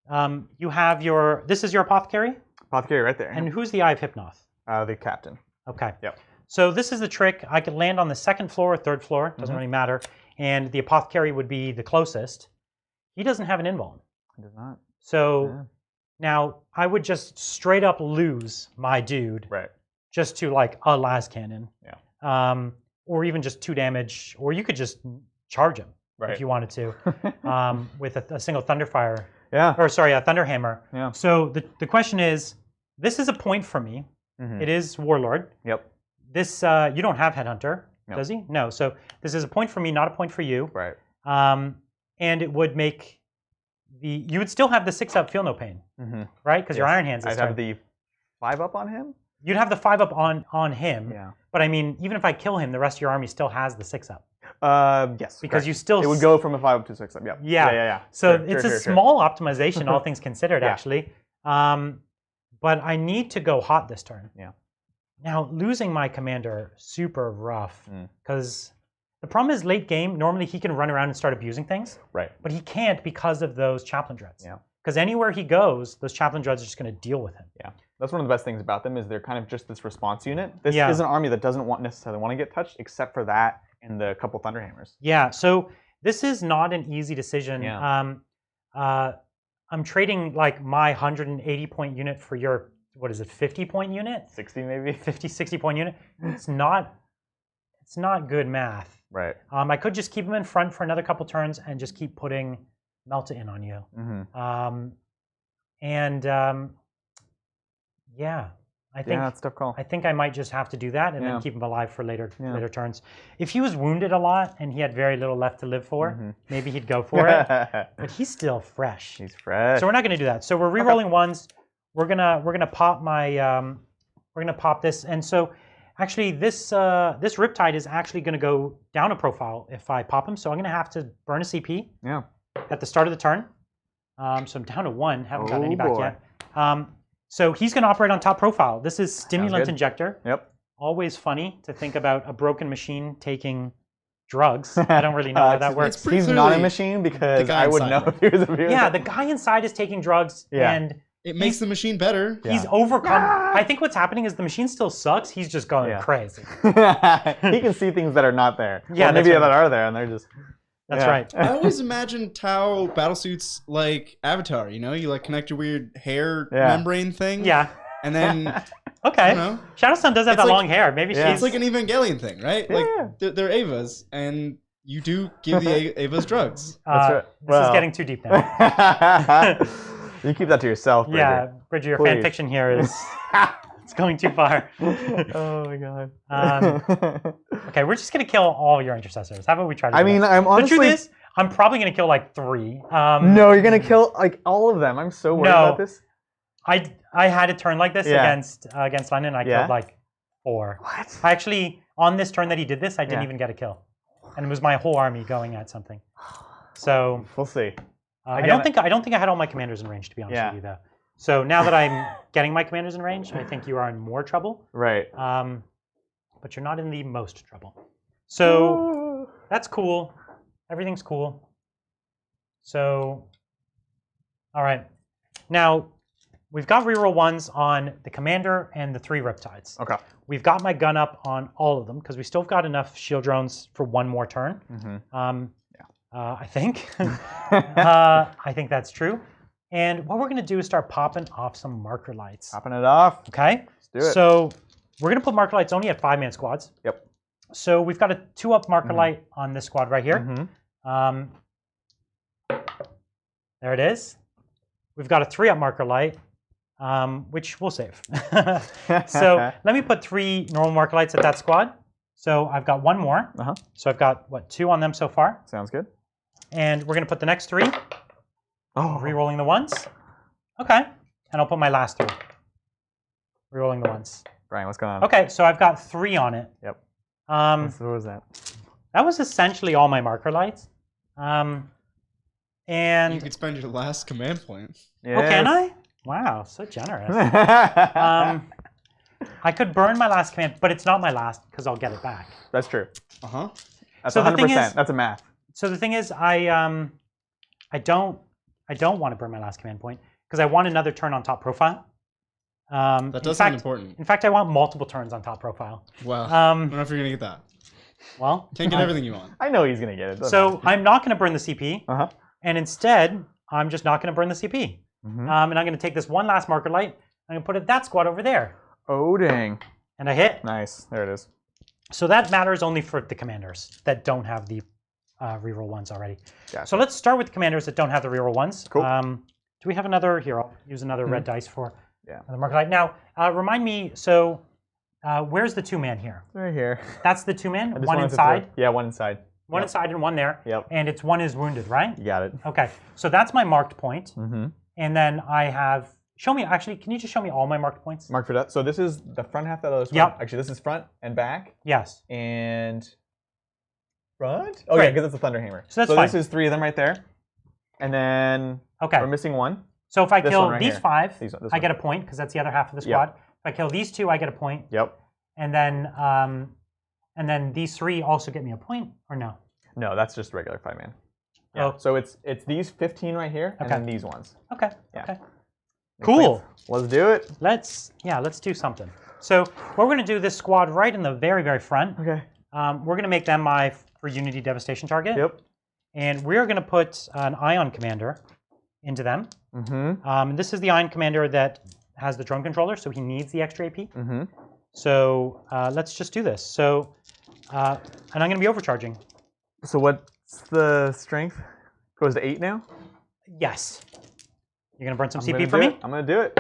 A: You have this is your apothecary?
B: Apothecary right there.
A: And who's the Eye of Hypnoth?
B: The captain.
A: Okay.
B: Yep.
A: So this is the trick. I could land on the 2nd floor or 3rd floor. Doesn't really matter. And the apothecary would be the closest. He doesn't have an invuln.
B: He does not.
A: So now I would just straight up lose my dude.
B: Right.
A: Just to like a las cannon.
B: Yeah.
A: Or even just 2 damage. Or you could just charge him if you wanted to with a single Thunderfire.
B: Yeah.
A: Or sorry, a Thunderhammer.
B: Yeah.
A: So the question is, this is a point for me.
B: Mm-hmm.
A: It is Warlord.
B: Yep.
A: This you don't have Headhunter,
B: Nope.
A: does he? No. So this is a point for me, not a point for you.
B: Right.
A: And it would make you would still have the 6-up Feel No Pain, right? Because your Iron Hands.
B: I'd have the 5-up on him.
A: You'd have the 5-up on him.
B: Yeah.
A: But I mean, even if I kill him, the rest of your army still has the 6-up.
B: Yes.
A: Because
B: correct.
A: you still.
B: It would go from a 5-up to 6-up. Yep.
A: Yeah. So it's a small optimization, all things considered, actually. But I need to go hot this turn.
B: Yeah.
A: Now, losing my commander, super rough. Because the problem is late game, normally he can run around and start abusing things.
B: Right.
A: But he can't because of those Chaplain Dreads.
B: Yeah.
A: Because anywhere he goes, those Chaplain Dreads are just going to deal with him.
B: Yeah. That's one of the best things about them is they're kind of just this response unit. This is an army that doesn't necessarily want to get touched, except for that and the couple Thunderhammers.
A: Yeah. So this is not an easy decision.
B: Yeah.
A: I'm trading like my 180 point unit for your, what is it, 50 point unit?
B: 60 maybe?
A: 50, 60 point unit. It's not good math.
B: Right.
A: I could just keep him in front for another couple turns and just keep putting Melta in on you. Yeah, I think
B: that's a tough call.
A: I think I might just have to do that and then keep him alive for later turns. If he was wounded a lot and he had very little left to live for, maybe he'd go for it. But he's still fresh.
B: He's fresh.
A: So we're not going to do that. So we're re-rolling ones. We're gonna pop my we're gonna pop this, and so actually this this Riptide is actually going to go down a profile if I pop him. So I'm going to have to burn a CP. At the start of the turn. So I'm down to 1. Haven't got any back yet. So he's going to operate on top profile. This is Stimulant Injector. Always funny to think about a broken machine taking drugs. I don't really know how that works.
B: He's not a machine because I would know if he was a virus.
A: Yeah, the guy inside is taking drugs and
C: it makes the machine better.
A: He's overcome. I think what's happening is the machine still sucks. He's just going crazy.
B: He can see things that are not there.
A: Yeah,
B: maybe that are there and they're just...
A: That's right.
C: I always imagine Tau battlesuits like Avatar, you know? You like connect your weird hair membrane thing.
A: Yeah.
C: And then...
A: Okay. Shadowstone does have that long hair. Maybe she's...
C: It's like an Evangelion thing, right? Like, they're Avas, and you do give the Avas drugs.
A: That's right. This is getting too deep now.
B: You keep that to yourself, Bridger.
A: Yeah, Bridger, your fan fiction here is... It's going too far.
B: Oh my god.
A: Okay, we're just gonna kill all your intercessors. How about we try to?
B: I'm honestly.
A: The truth is, I'm probably gonna kill like 3.
B: No, you're gonna kill like all of them. I'm so worried about this.
A: I had a turn like this against London. I killed like 4.
B: What?
A: I actually on this turn that he did this, I didn't even get a kill, and it was my whole army going at something. So
B: we'll see.
A: I don't think I had all my commanders in range, to be honest with you, though. So now that I'm getting my commanders in range, I think you are in more trouble.
B: Right.
A: But you're not in the most trouble. So that's cool. Everything's cool. So, all right. Now, we've got reroll 1s on the commander and the 3 Riptides.
B: Okay.
A: We've got my gun up on all of them because we still have got enough shield drones for 1 more turn. I think. I think that's true. And what we're going to do is start popping off some marker lights.
B: Popping it off.
A: Okay.
B: Let's do it.
A: So we're going to put marker lights only at 5-man squads.
B: Yep.
A: So we've got a 2-up marker light on this squad right here. There it is. We've got a 3-up marker light, which we'll save. So let me put 3 normal marker lights at that squad. So I've got 1 more. So I've got, 2 on them so far.
B: Sounds good.
A: And we're going to put the next 3.
B: Oh.
A: Rerolling the 1s. Okay. And I'll put my last 3. Rerolling the 1s.
B: Brian, what's going on?
A: Okay, so I've got 3 on it.
B: Yep.
A: What
B: was that?
A: That was essentially all my marker lights. And
C: you could spend your last command point.
A: Yes. Oh, can I? Wow, so generous. I could burn my last command, but it's not my last because I'll get it back.
B: That's true. That's
A: so
B: 100%. That's a math.
A: So the thing is, I don't want to burn my last command point because I want another turn on top profile.
C: That does sound important.
A: In fact, I want multiple turns on top profile.
C: Wow. I don't know if you're going to get that.
A: Well,
C: can't get everything you want.
B: I know he's going to get it.
A: So I'm not going to burn the CP. And instead, I'm just not going to burn the CP. And I'm going to take this one last marker light. I'm going to put it that squad over there.
B: Oh, dang.
A: And I hit.
B: Nice. There it is.
A: So that matters only for the commanders that don't have the reroll 1s already.
B: Gotcha.
A: So let's start with the commanders that don't have the reroll 1s.
B: Cool.
A: Do we have another? Here, I'll use another red dice for the marker light. Now, remind me, so where's the 2-man here?
B: Right here.
A: That's the 2-man? 1 inside?
B: Yeah, 1 inside.
A: 1 inside and 1 there.
B: Yep.
A: And it's 1 is wounded, right?
B: You got it.
A: Okay. So that's my marked point. And then I have, show me, actually, can you just show me all my marked points?
B: Mark for that. So this is the front half of the other squad.
A: Yep.
B: Actually, this is front and back.
A: Yes.
B: And front? Oh, yeah, because it's a Thunderhammer.
A: So that's fine.
B: This is 3 of them right there. And then we're missing 1.
A: So if I kill
B: right
A: these
B: here.
A: 5,
B: this
A: I get a point because that's the other half of the squad.
B: Yep.
A: If I kill these 2, I get a point.
B: Yep.
A: And then these 3 also get me a point, or no?
B: No, that's just regular 5-man.
A: Yeah. Oh.
B: So it's these 15 right here, and then these ones.
A: Okay.
B: Yeah.
A: Okay. Cool.
B: Let's do it.
A: Let's do something. So what we're going to do, this squad right in the very, very front.
B: Okay.
A: We're going to make them my for Unity Devastation target.
B: Yep.
A: And we're going to put an Ion Commander into them.
B: Mm-hmm.
A: This is the Ion Commander that has the drone controller, so he needs the extra AP.
B: Mm-hmm.
A: So let's just do this. So, and I'm going to be overcharging.
B: So what's the strength? Goes to 8 now?
A: Yes. You're going to burn some CP for me?
B: I'm going to do it.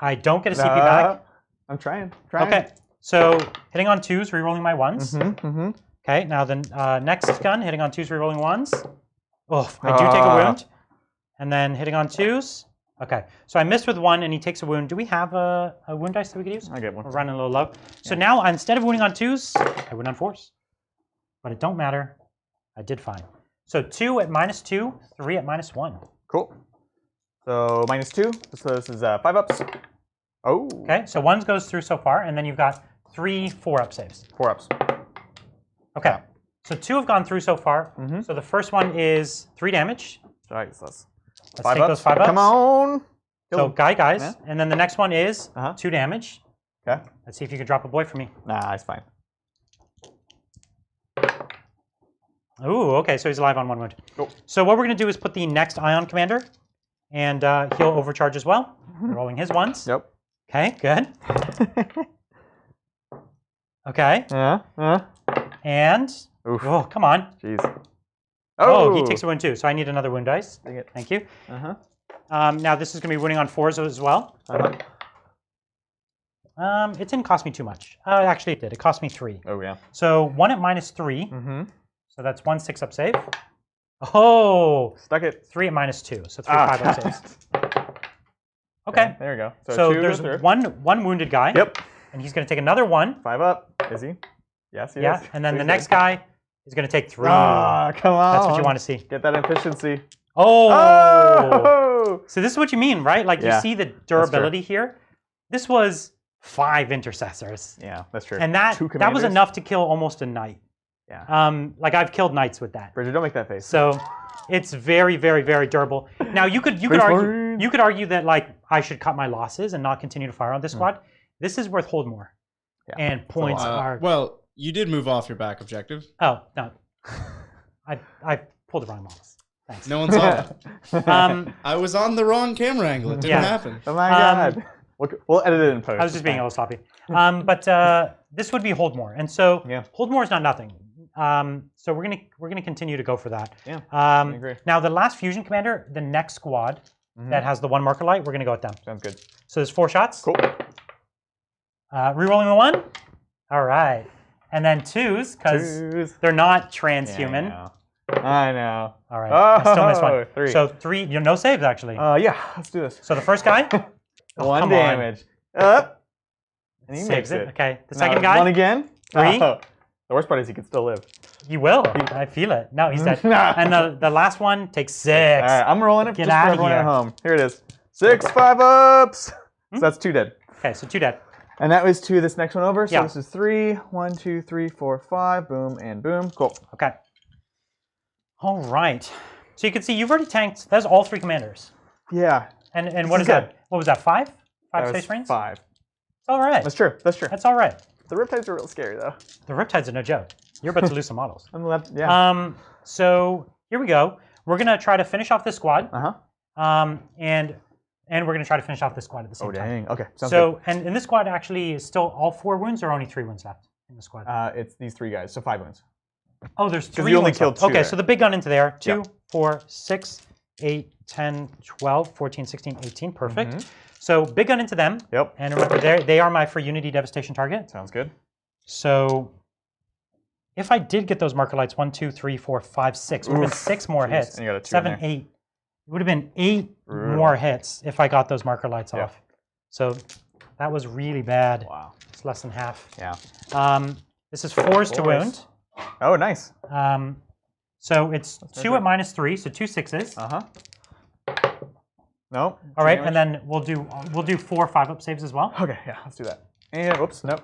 A: I don't get a CP back.
B: I'm trying.
A: Okay. So hitting on 2s, rerolling my 1s.
B: Mm-hmm. Mm-hmm.
A: Okay, now the next gun, hitting on 2s, rerolling 1s. Oh, I do take a wound. And then hitting on 2s. Okay, so I missed with 1 and he takes a wound. Do we have a wound dice that we could use?
B: I get one.
A: We're running a little low. So now instead of wounding on 2s, I wound on 4s. But it don't matter. I did fine. So 2 at -2, 3 at -1.
B: Cool. So -2. So this is 5 ups. Oh.
A: Okay, so 1s goes through so far, and then you've got 3 4-up saves.
B: 4 ups.
A: Okay, so 2 have gone through so far.
B: Mm-hmm.
A: So the first one is 3 damage.
B: Let's
A: take those 5 ups.
B: Come on.
A: So guys,
B: yeah.
A: And then the next one is 2 damage.
B: Okay.
A: Let's see if you can drop a boy for me.
B: Nah, it's fine.
A: Ooh, okay, so he's alive on 1 wound.
B: Cool.
A: So what we're going to do is put the next Ion Commander, and he'll overcharge as well. Rolling his 1s.
B: Yep.
A: Okay, good. Okay.
B: Yeah.
A: And,
B: Oof.
A: oh, come on.
B: Jeez.
A: Oh, he takes a wound too, so I need another wound dice.
B: Dang it.
A: Thank you.
B: Uh-huh.
A: Now this is going to be wounding on 4s as well.
B: Uh-huh.
A: It didn't cost me too much. Actually, it did. It cost me 3.
B: Oh, yeah.
A: So 1 at -3.
B: Mm-hmm.
A: So that's 1 6-up save. Oh!
B: Stuck it.
A: 3 at -2. So 3 5-up saves. Okay.
B: Yeah, there we go.
A: So
B: two
A: there's
B: through.
A: one wounded guy.
B: Yep.
A: And he's going to take another 1.
B: 5 up. Is he? Yes, he is.
A: Yeah. And then the next guy is going to take 3.
B: Ah, come on.
A: That's what you want to see.
B: Get that efficiency.
A: Oh!
B: Oh!
A: So this is what you mean, right? Like you see the durability here. This was 5 intercessors.
B: Yeah, that's true.
A: And that was enough to kill almost a knight.
B: Yeah.
A: Like I've killed knights with that.
B: Bridget, don't make that face.
A: So it's very, very, very durable. Now you could argue that like I should cut my losses and not continue to fire on this squad. This is worth hold more.
B: Yeah.
A: And points are
C: well, you did move off your back objective.
A: Oh no. I pulled the wrong models. Thanks.
C: No one saw it. I was on the wrong camera angle. It didn't happen.
B: Oh my god. We'll edit it in post.
A: I was just being a little sloppy. But this would be hold more, and so hold more is not nothing. So we're gonna continue to go for that.
B: Yeah. I agree.
A: Now the last fusion commander, the next squad that has the 1 marker light, we're gonna go with them.
B: Sounds good.
A: So there's 4 shots.
B: Cool.
A: Rerolling the 1. All right, and then 2s because they're not transhuman.
B: Yeah, I know.
A: All right. I still missed 1.
B: 3.
A: So 3. You no saves actually.
B: Yeah. Let's do this.
A: So the first guy.
B: 1 damage. Up. And he
A: Saves
B: makes it.
A: Okay. The second guy.
B: 1 again.
A: 3.
B: Oh. The worst part is he can still live.
A: He will. I feel it. No, he's dead. And the last one takes 6.
B: All right, I'm rolling it
A: Get
B: just for
A: out of
B: everyone
A: here.
B: at home. Here it is. 6 5-ups. So that's 2 dead.
A: Okay, so 2 dead.
B: And that was 2 this next one over. So
A: Yeah.
B: this is 3. 1, 2, 3, 4, 5. Boom and boom. Cool.
A: Okay. All right. So you can see you've already tanked. That's all 3 commanders.
B: Yeah.
A: And what is that? What was that? 5? 5
B: That
A: Space
B: was
A: Marines?
B: 5.
A: It's all right.
B: That's true. That's true.
A: That's all right.
B: The Riptides are real scary though.
A: The Riptides are no joke. You're about to lose some models.
B: Yeah.
A: So here we go. We're gonna try to finish off this squad. And we're gonna try to finish off this squad at the same time.
B: Oh dang. Okay. Sounds
A: So and this squad actually is still all 4 wounds or only 3 wounds left in the squad?
B: good. It's these 3 guys. So 5 wounds.
A: Oh, there's 3
B: you only
A: wounds
B: killed
A: left.
B: 2
A: Okay,
B: there.
A: so the big gun into there. 2,
B: Yeah.
A: 4, 6, 8, 10, 12, 14, 16, 18. Perfect. So big gun into them.
B: Yep.
A: And remember, they are my for Unity Devastation target.
B: Sounds good.
A: So if I did get those marker lights, 1, 2, 3, 4, 5, 6, it would have been 6 more hits.
B: And you got a 2 in
A: 7,
B: there.
A: 8. It would have been 8
B: Brutal.
A: more hits if I got those marker lights
B: Yeah.
A: off. So that was really bad.
B: Wow.
A: It's less than half.
B: Yeah.
A: This is 4s to wound.
B: Oh, nice.
A: So it's 2 at -3, so 2 6s.
B: Nope.
A: All right, and then we'll do 4 5-up saves as well.
B: Okay, yeah, let's do that. And whoops, nope.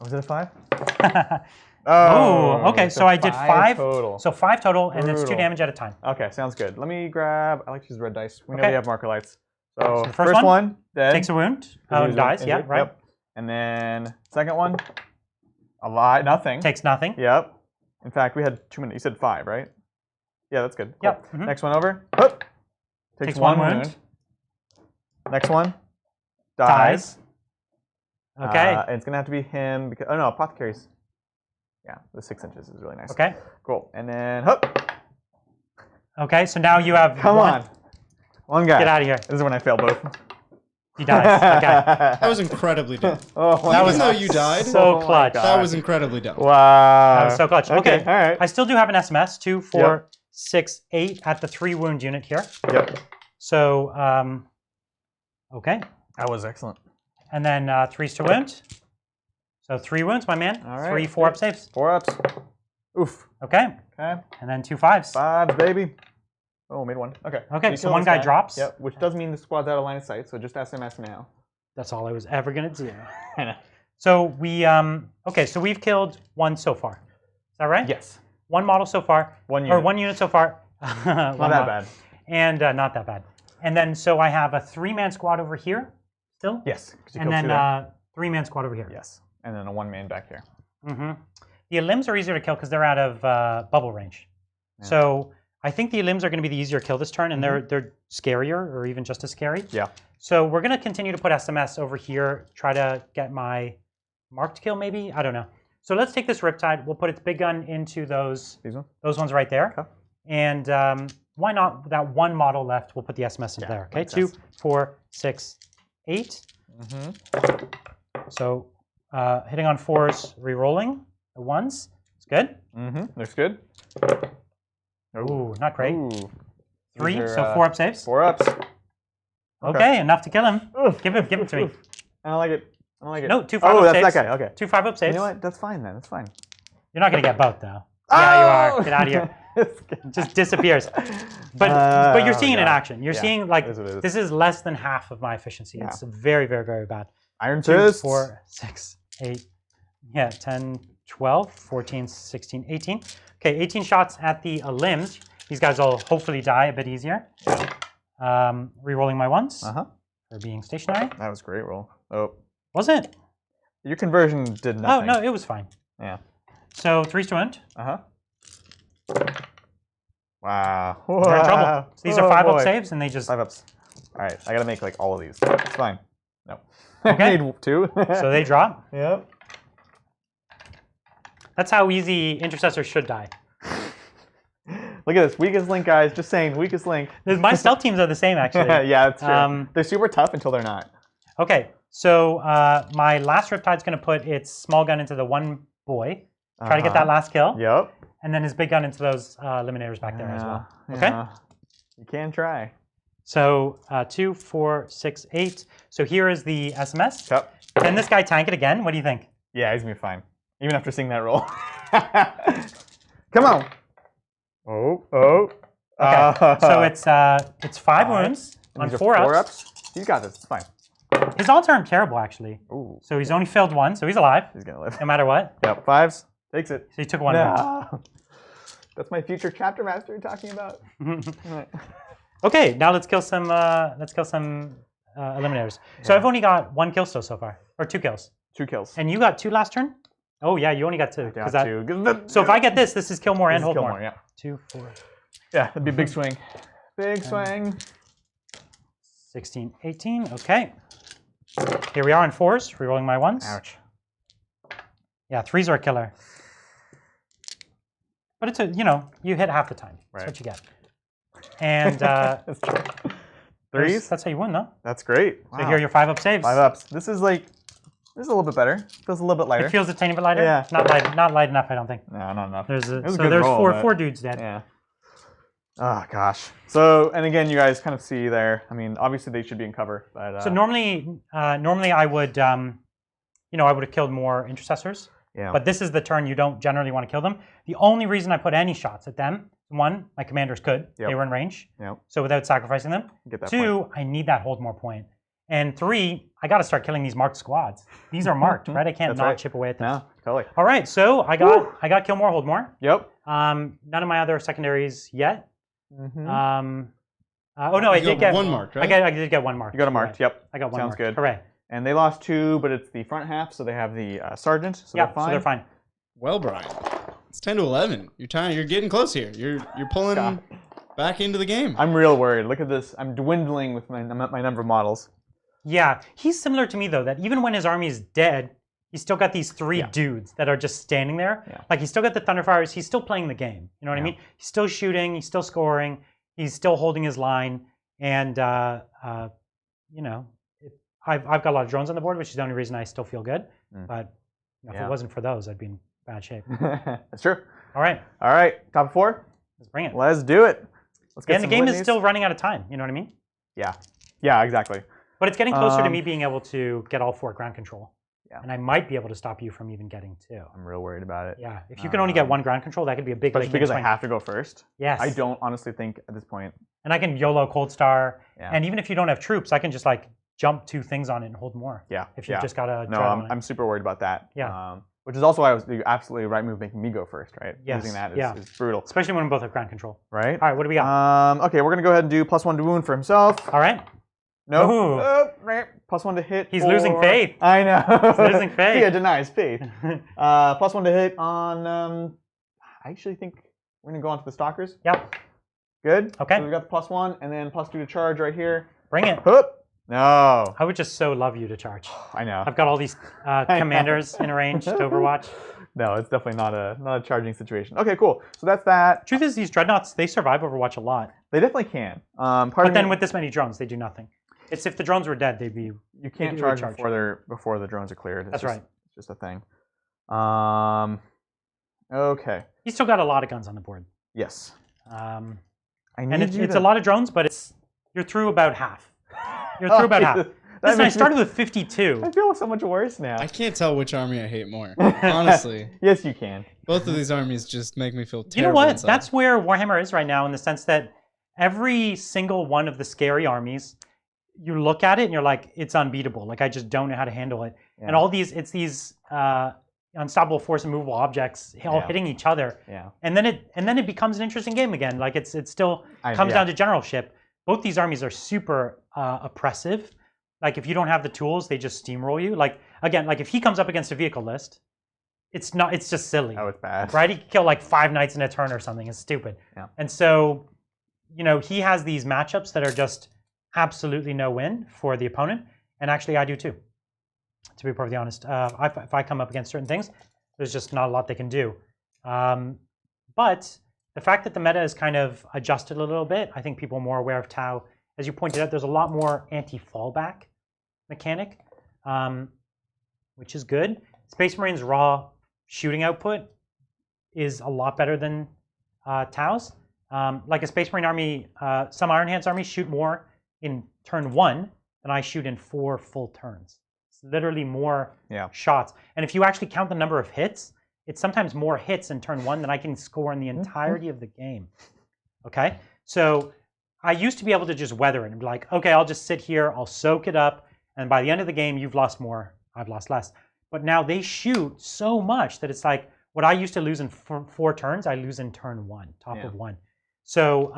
B: Was it a 5?
A: Oh, okay. So I did 5
B: total.
A: So 5 total, and it's 2
B: Brutal.
A: damage at a time.
B: Okay, sounds good. Let me grab. I like to use red dice. We know
A: Okay.
B: they have marker lights. So,
A: the first
B: one dead.
A: Takes a wound. Oh, and dies. Yeah, right.
B: Yep. And then second one, a lot, nothing.
A: Takes nothing.
B: Yep. In fact, we had 2 minutes. You said 5, right? Yeah, that's good. Cool.
A: Yep.
B: Next one over. Hup.
A: Takes one wound.
B: Next one. Dies.
A: Okay.
B: And it's going to have to be him because... Oh, no, apothecaries. Yeah, the 6 inches is really nice.
A: Okay.
B: Cool. And then... Hup.
A: Okay, so now you have
B: Come on. One guy.
A: Get out of here.
B: This is when I fail both.
A: He dies. Okay.
C: That was incredibly dumb.
B: That
C: Even though you died,
A: so clutch.
C: that was incredibly dumb.
B: Wow.
A: That was so clutch. Okay.
B: All right.
A: I still do have an SMS. 2, 4, 6, 8 at the 3 wound unit here.
B: Yep.
A: So, okay.
B: That was excellent.
A: And then 3's to wound. So 3 wounds, my man.
B: All right.
A: 3 4-up saves.
B: 4-ups. Oof.
A: Okay.
B: Okay.
A: And then 2 5s.
B: 5s, baby. Oh, made one. Okay.
A: Okay, so one guy drops.
B: Yep, which does mean the squad's out of line of sight, so just SMS now.
A: That's all I was ever going to do.
B: I know.
A: So we, okay, so we've killed 1 so far. Is that right?
B: Yes.
A: 1 model so far.
B: 1 unit.
A: Or 1 unit so far.
B: Not that bad.
A: And not that bad. And then, so I have a 3-man squad over here still.
B: Yes.
A: And then 3-man squad over here.
B: Yes. And then a 1-man back here.
A: Mm-hmm. The limbs are easier to kill because they're out of bubble range. Yeah. So I think the limbs are going to be the easier kill this turn, and they're scarier, or even just as scary.
B: Yeah.
A: So we're going to continue to put SMS over here, try to get my marked kill, maybe? I don't know. So let's take this Riptide. We'll put its big gun into those ones right there. Okay. And why not, that 1 model left, we'll put the SMS into there. Okay, 2, 4, 6, 8. So hitting on 4s, re-rolling the 1s. It's good.
B: Looks good.
A: Ooh, not great.
B: Ooh.
A: 3, so 4-up saves.
B: 4-ups.
A: Okay, enough to kill him. Give it to me.
B: I don't like it. I don't like it.
A: No, 2 5-up saves.
B: Oh, that's that guy. Okay.
A: 2 5-up saves.
B: You know what? That's fine then. That's fine.
A: You're not going to get both, though.
B: Oh!
A: Yeah, you are. Get out of here. Just disappears. But you're seeing it in action. You're seeing, like, this is less than half of my efficiency. Yeah. It's very, very, very bad.
B: Iron
A: 2,
B: Fist.
A: 4, 6, 8, yeah, 10, 12, 14, 16, 18. Okay, 18 shots at the limbs. These guys will hopefully die a bit easier. Rerolling my 1s for being stationary.
B: That was a great roll. Oh.
A: Was it?
B: Your conversion did nothing.
A: Oh, no, it was fine.
B: Yeah.
A: So 3's to wound.
B: Wow.
A: They're in trouble. So these are 5-up saves, and they just...
B: 5-ups. All right, I got to make like all of these. It's fine. No.
A: Okay.
B: I need 2.
A: So they drop.
B: Yep.
A: That's how easy intercessors should die.
B: Look at this. Weakest link, guys. Just saying, weakest link.
A: My stealth teams are the same, actually.
B: Yeah, that's true. They're super tough until they're not.
A: Okay, so my last Riptide's going to put its small gun into the 1 boy. Try to get that last kill.
B: Yep.
A: And then his big gun into those eliminators back there as well. Okay?
B: You can try.
A: So 2, 4, 6, 8. So here is the SMS.
B: Yep.
A: Can this guy tank it again? What do you think?
B: Yeah, he's going to be fine. Even after seeing that roll. Come on. Oh.
A: Okay, so it's 5 wounds on 4-ups.
B: He's got this. It's fine.
A: His odds aren't terrible, actually.
B: Ooh.
A: So he's only failed 1, so he's alive.
B: He's going to live.
A: No matter what.
B: Yep, 5s. Takes it.
A: So he took 1 wound.
B: That's my future chapter master you're talking about.
A: Okay, now let's kill some eliminators. So I've only got 1 kill still so far, or 2 kills.
B: 2 kills.
A: And you got 2 last turn? Oh yeah, you only got 2.
B: I got 2.
A: So if I get this is kill more and hold
B: kill
A: more.
B: Yeah.
A: 2, 4.
B: Yeah, that'd be a big swing. Big swing.
A: 16, 18. Okay. Here we are on 4s, rerolling my 1s.
B: Ouch.
A: Yeah, 3s are a killer. But it's you hit half the time. That's what you get. And
B: That's true. 3s?
A: That's how you win, though.
B: That's great.
A: So here are your 5-up saves.
B: 5-ups. This is a little bit better. Feels a little bit lighter.
A: It feels a tiny bit lighter?
B: Yeah.
A: Not light enough, I don't think.
B: No, not enough.
A: There's
B: roll,
A: four dudes dead.
B: Yeah. Oh gosh. So, and again, you guys kind of see there. I mean, obviously they should be in cover, but
A: so normally I would, I would have killed more intercessors.
B: Yeah.
A: But this is the turn you don't generally want to kill them. The only reason I put any shots at them, 1, my commanders could. Yep. They were in range.
B: Yep.
A: So without sacrificing them.
B: Get that
A: 2,
B: point.
A: I need that hold more point. And 3, I got to start killing these marked squads. These are marked, right? I can't not chip away at them.
B: No, totally.
A: All right, so I got kill more, hold more.
B: Yep.
A: None of my other secondaries yet.
B: Mm-hmm.
A: I did get
C: 1 marked, right?
A: I did get 1 marked.
B: You got a marked.
A: Right.
B: Yep.
A: I got 1
B: Sounds
A: marked.
B: good.
A: Hooray.
B: And they lost 2, but it's the front half, so they have the sergeant, so they're fine.
A: So they're fine.
C: Well, Brian, it's 10 to 11. You're getting close here. You're pulling back into the game.
B: I'm real worried. Look at this. I'm dwindling with my number of models.
A: Yeah, he's similar to me though. That even when his army is dead, he's still got these three dudes that are just standing there.
B: Yeah.
A: Like he's still got the Thunderfires. He's still playing the game. You know what I mean? He's still shooting. He's still scoring. He's still holding his line. And you know, I've got a lot of drones on the board, which is the only reason I still feel good. But if it wasn't for those, I'd be in bad shape.
B: That's true.
A: All right.
B: All right. Top 4.
A: Let's bring it.
B: Let's do it. Let's get
A: and the game is still running out of time. You know what I mean?
B: Yeah. Yeah, exactly.
A: But it's getting closer to me being able to get all 4 ground control.
B: Yeah.
A: And I might be able to stop you from even getting 2.
B: I'm real worried about it.
A: Yeah. If you can only get 1 ground control, that could be a big
B: Especially because I have to go first.
A: Yes.
B: I don't honestly think at this point.
A: And I can YOLO Cold Star.
B: Yeah.
A: And even if you don't have troops, I can just like jump 2 things on it and hold more.
B: Yeah.
A: If you've just got a
B: No, I'm super worried about that.
A: Yeah.
B: Which is also why I was the absolutely right move making me go first, right?
A: Yes.
B: Using that is brutal.
A: Especially when we both have ground control.
B: Right?
A: All right, what do we got?
B: Okay, we're going to go ahead and do +1 to wound for himself.
A: All right.
B: No.
A: Ooh.
B: +1 to hit.
A: He's losing faith.
B: I know.
A: He's losing faith.
B: He denies faith. +1 to hit on. I actually think we're going to go on to the stalkers.
A: Yep.
B: Good.
A: Okay.
B: So we got the +1 and then +2 to charge right here.
A: Bring it.
B: Hoop. No.
A: I would just so love you to charge.
B: I know.
A: I've got all these commanders in range to Overwatch.
B: No, it's definitely not a charging situation. Okay, cool. So that's that.
A: Truth is, these dreadnoughts, they survive Overwatch a lot.
B: They definitely can.
A: But then with this many drones, they do nothing. It's if the drones were dead, they'd be.
B: You can't charge before the drones are cleared.
A: That's right.
B: It's just a thing. Okay.
A: He's still got a lot of guns on the board.
B: Yes.
A: And it's a lot of drones, but you're through about half. You're through about half. Listen, I started with 52.
B: I feel so much worse now.
C: I can't tell which army I hate more, honestly.
B: Yes, you can.
C: Both of these armies just make me feel terrible.
A: You know what?
C: Inside.
A: That's where Warhammer is right now, in the sense that every single one of the scary armies, you look at it and you're like, it's unbeatable. Like, I just don't know how to handle it. Yeah. And all it's these unstoppable force and movable objects all hitting each other.
B: Yeah.
A: And then it becomes an interesting game again. Like, it still comes down to generalship. Both these armies are super oppressive. Like, if you don't have the tools, they just steamroll you. Like, again, like if he comes up against a vehicle list, it's just silly.
B: Oh, it's bad.
A: Right? He could kill like 5 knights in a turn or something. It's stupid. Yeah. And so, you know, he has these matchups that are just absolutely no win for the opponent. And actually, I do too, to be perfectly honest. If I come up against certain things, there's just not a lot they can do. But the fact that the meta is kind of adjusted a little bit, I think people are more aware of Tau. As you pointed out, there's a lot more anti-fallback mechanic, which is good. Space Marine's raw shooting output is a lot better than Tau's. Like a Space Marine army, some Iron Hands armies shoot more in turn 1 than I shoot in 4 full turns. It's literally more shots. And if you actually count the number of hits, it's sometimes more hits in turn 1 than I can score in the entirety of the game. Okay? So I used to be able to just weather it and be like, okay, I'll just sit here, I'll soak it up, and by the end of the game, you've lost more, I've lost less. But now they shoot so much that it's like, what I used to lose in 4 turns, I lose in turn 1, top of 1. So